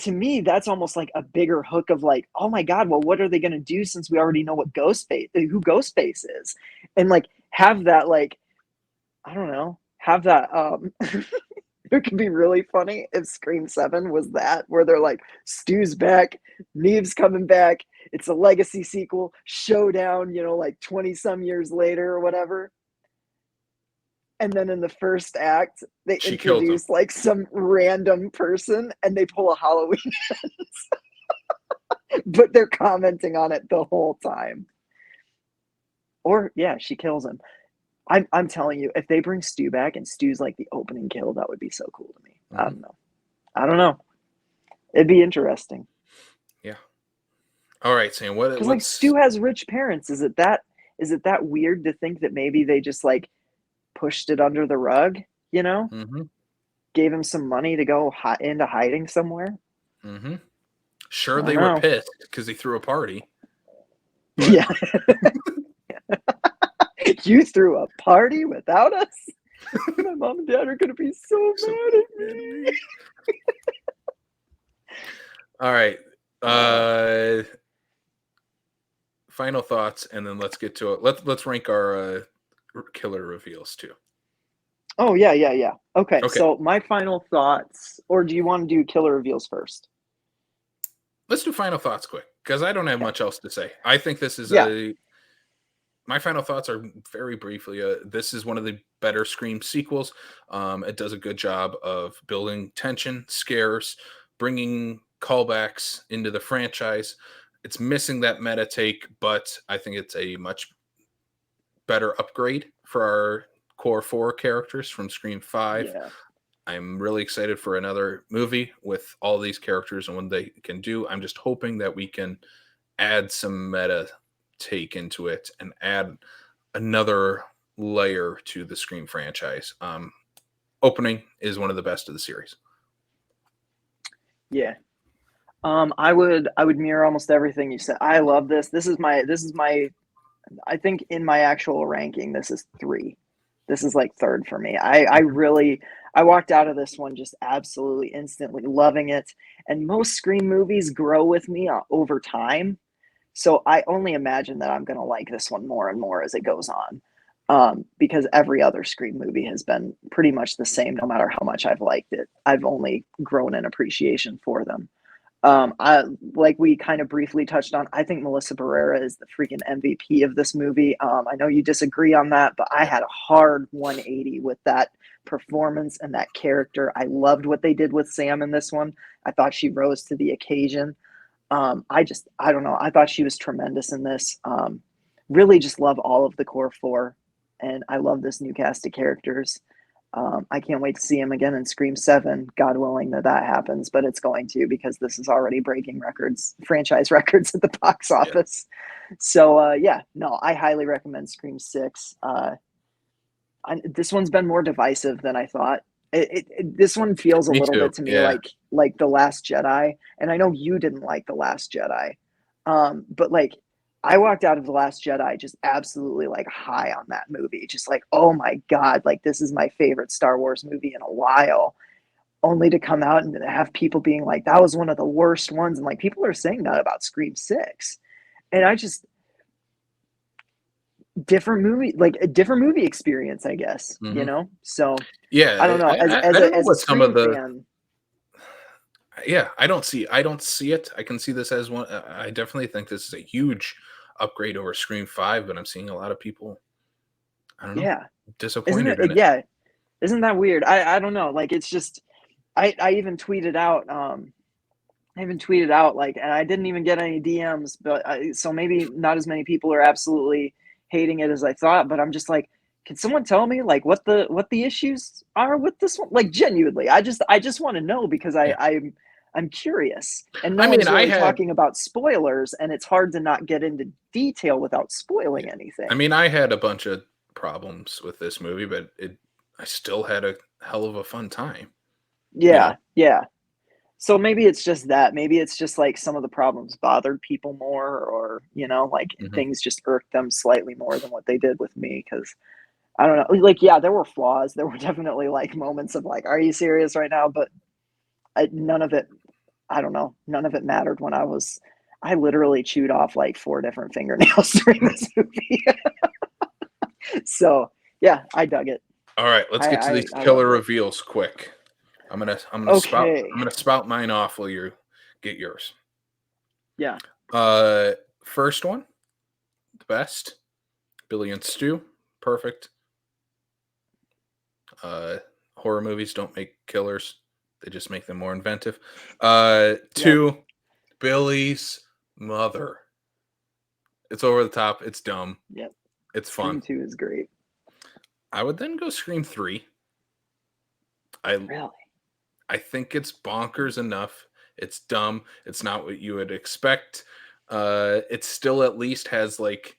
to me, that's almost like a bigger hook of like, oh my God, well, what are they going to do since we already know who Ghostface is? And like have that, like, I don't know, have that, it could be really funny if Scream 7 was that, where they're like, Stu's back, Neve's coming back, it's a legacy sequel, showdown, like 20 some years later or whatever. And then in the first act, they introduce like some random person and they pull a Halloween but they're commenting on it the whole time. Or yeah, she kills him. I'm telling you, if they bring Stu back and Stu's like the opening kill, that would be so cool to me. Mm-hmm. I don't know. It'd be interesting. Yeah. All right, Sam. Because like Stu has rich parents. Is it that weird to think that maybe they just like pushed it under the rug? Mm-hmm. Gave him some money to go into hiding somewhere. Mm-hmm. Sure, they were pissed because he threw a party. But... Yeah. You threw a party without us? My mom and dad are going to be so mad at me. All right. Final thoughts, and then let's get to it. Let's rank our killer reveals too. Oh, yeah. Okay, so my final thoughts, or do you want to do killer reveals first? Let's do final thoughts quick, because I don't have much else to say. I think this is my final thoughts are very briefly. This is one of the better Scream sequels. It does a good job of building tension, scares, bringing callbacks into the franchise. It's missing that meta take, but I think it's a much better upgrade for our core 4 characters from Scream 5. Yeah. I'm really excited for another movie with all these characters and what they can do. I'm just hoping that we can add some meta take into it and add another layer to the Scream franchise. Opening is one of the best of the series. Yeah. I would mirror almost everything you said. I love this. This is my I think in my actual ranking, this is 3. This is like 3rd for me. I walked out of this one just absolutely instantly loving it. And most Scream movies grow with me over time. So I only imagine that I'm going to like this one more and more as it goes on. Because every other Scream movie has been pretty much the same, no matter how much I've liked it. I've only grown in appreciation for them. Like we kind of briefly touched on, I think Melissa Barrera is the freaking MVP of this movie. I know you disagree on that, but I had a hard 180 with that performance and that character. I loved what they did with Sam in this one. I thought she rose to the occasion. I don't know. I thought she was tremendous in this. Really just love all of the core 4, and I love this new cast of characters. I can't wait to see him again in Scream 7, God willing that happens, but it's going to, because this is already breaking franchise records at the box office. Yeah. So, I highly recommend Scream 6. This one's been more divisive than I thought. This one feels a little bit to me like The Last Jedi, and I know you didn't like The Last Jedi, but like I walked out of The Last Jedi just absolutely like high on that movie, just like, oh my God, like this is my favorite Star Wars movie in a while, only to come out and have people being like, that was one of the worst ones, and like people are saying that about Scream 6, and different movie, like a different movie experience, I guess, you Mhm. know? So I Yeah, don't know. I don't know As a what some of Scream the fan, yeah, I don't see it. I can see this as one. I definitely think this is a huge upgrade over Scream 5, but I'm seeing a lot of people, I don't know, yeah. Isn't disappointed in it? it. Yeah. Isn't that weird? I don't know. Like it's just I even tweeted out I even tweeted out like, and I didn't even get any DMs, but so maybe not as many people are absolutely hating it as I thought. But I'm just like, can someone tell me like what the issues are with this one? Like genuinely, I just want to know because Yeah. I'm curious, and no I mean, one's really talking about spoilers, and it's hard to not get into detail without spoiling anything. I had a bunch of problems with this movie, but I still had a hell of a fun time, you know? Yeah, yeah. So maybe it's just that. Maybe it's just like some of the problems bothered people more, or like Mhm. things just irked them slightly more than what they did with me. Because I don't know. Like, yeah, there were flaws. There were definitely like moments of like, "Are you serious right now?" But none of it. I don't know. None of it mattered when I was. I literally chewed off like 4 different fingernails during this movie. So yeah, I dug it. All right, let's get to these I killer loved it. reveals quick. Okay. I'm gonna spout mine off while you get yours. Yeah. Uh, First one, the best. Billy and Stu, perfect. Uh, Horror movies don't make killers; they just make them more inventive. Yep. Two, Billy's mother. It's over the top. It's dumb. Yep. It's fun. Scream 2 is great. I would then go Scream 3. I Really. I think it's bonkers enough. It's dumb. It's not what you would expect. It still at least has like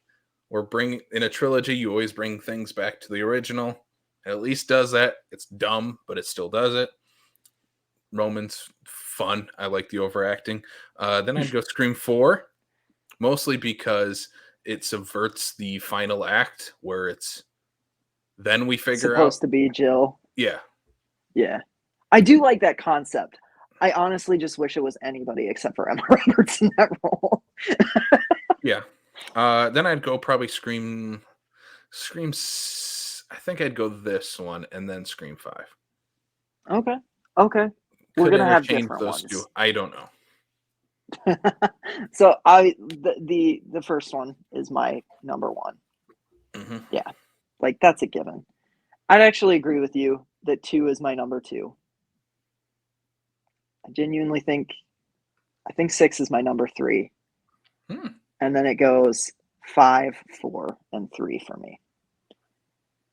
we're bringing in a trilogy. You always bring things back to the original. It at least does that. It's dumb, but it still does it. Roman's fun. I like the overacting. Then I'd go Scream 4, mostly because it subverts the final act where it's then we figure out. Supposed to be Jill. Yeah, Yeah. I do like that concept. I honestly just wish it was anybody except for Emma Roberts in that role. yeah. Then I'd go probably I think I'd go this one and then Scream 5. Okay. Okay. We're Could gonna have interchange different those two. ones. I don't know. So the first one is my number one. Mhm. Yeah. Like that's a given. I'd actually agree with you that 2 is my number 2. I genuinely think I think 6 is my number 3. Hmm. And then it goes 5, 4, and 3 for me.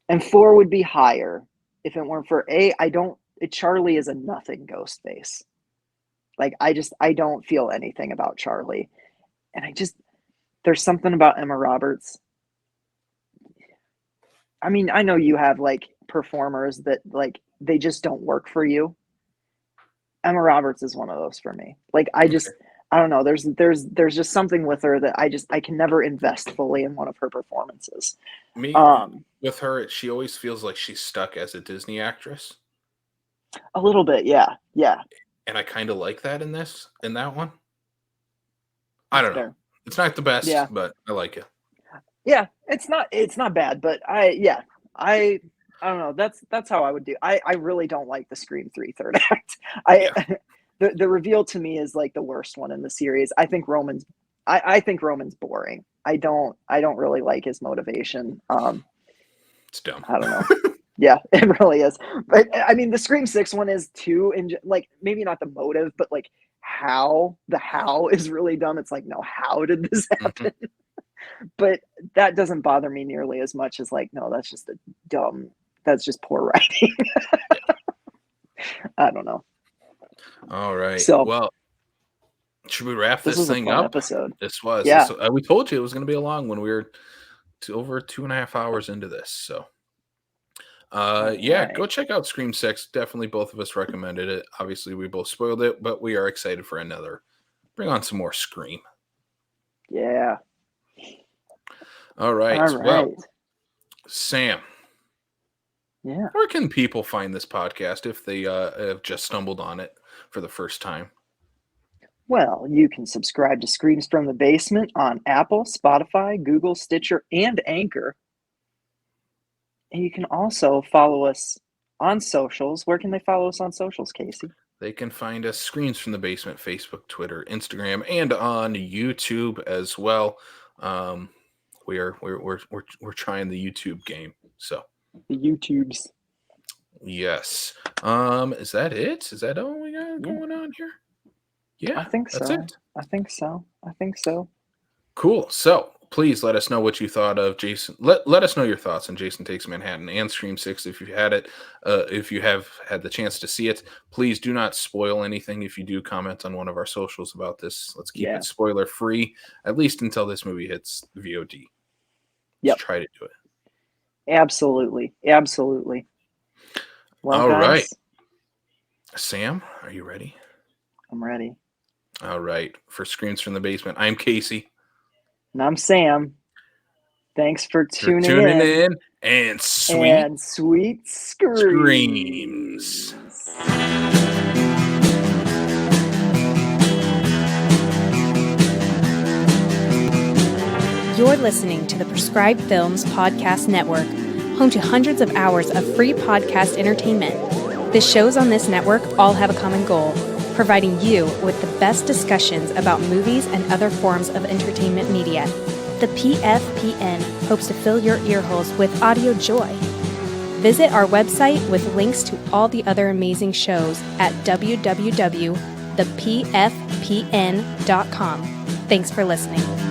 And 4 would be higher if it weren't for I don't Charlie is a nothing ghost face. Like I don't feel anything about Charlie. And there's something about Emma Roberts. I mean, I know you have like performers that like they just don't work for you. Emma Roberts is one of those for me. Like Okay. I don't know, there's just something with her that I can never invest fully in one of her performances. Me Um with her, she always feels like she's stuck as a Disney actress, a little bit, yeah. Yeah, and I kind of like that in that one. I that's don't know. fair. It's not the best, Yeah. but I like it. Yeah, it's not bad, but I I don't know. That's how I would do. I really don't like the Scream 3 third act. I Yeah. the reveal to me is like the worst one in the series. I think Roman's boring. I don't really like his motivation. It's dumb. I don't know. Yeah, it really is. But I mean the Scream 6 one is too, and like maybe not the motive, but like how is really dumb. It's like, no, how did this Mhm. happen? But that doesn't bother me nearly as much as like, no, that's just a dumb, that's just poor writing. Yeah. I don't know. All right. So Well, should we wrap this this was a thing fun up? episode. This was. Yeah. We told you it was going to be a long one. We were over 2.5 hours into this. So, All yeah, right. go check out Scream 6. Definitely both of us recommended it. Obviously, we both spoiled it, but we are excited for another. Bring on some more Scream. Yeah. All All right. Well, right. Sam, Yeah. where can people find this podcast if they have just stumbled on it for the first time? Well, you can subscribe to Screams from the Basement on Apple, Spotify, Google, Stitcher, and Anchor. And you can also follow us on socials. Where can they follow us on socials, Casey? They can find us Screams from the Basement, Facebook, Twitter, Instagram, and on YouTube as well. We're trying the YouTube game. So The YouTubes. yes. Is that it? Is that all we got going on here? Yeah, I think that's so. it. I think so. Cool. So please let us know what you thought of Jason. Let us know your thoughts on Jason Takes Manhattan and Scream 6 if you had it. If you have had the chance to see it, please do not spoil anything. If you do comment on one of our socials about this, let's keep it spoiler free, at least until this movie hits VOD. Let's try to do it. Absolutely. Well, all guys, right. Sam, are you ready? I'm ready. All right. For Screams from the Basement, I'm Casey. And I'm Sam. Thanks for tuning in. And sweet screams. You're listening to the Prescribed Films Podcast Network, home to hundreds of hours of free podcast entertainment. The shows on this network all have a common goal: providing you with the best discussions about movies and other forms of entertainment media. The PFPN hopes to fill your earholes with audio joy. Visit our website with links to all the other amazing shows at www.thepfpn.com. Thanks for listening.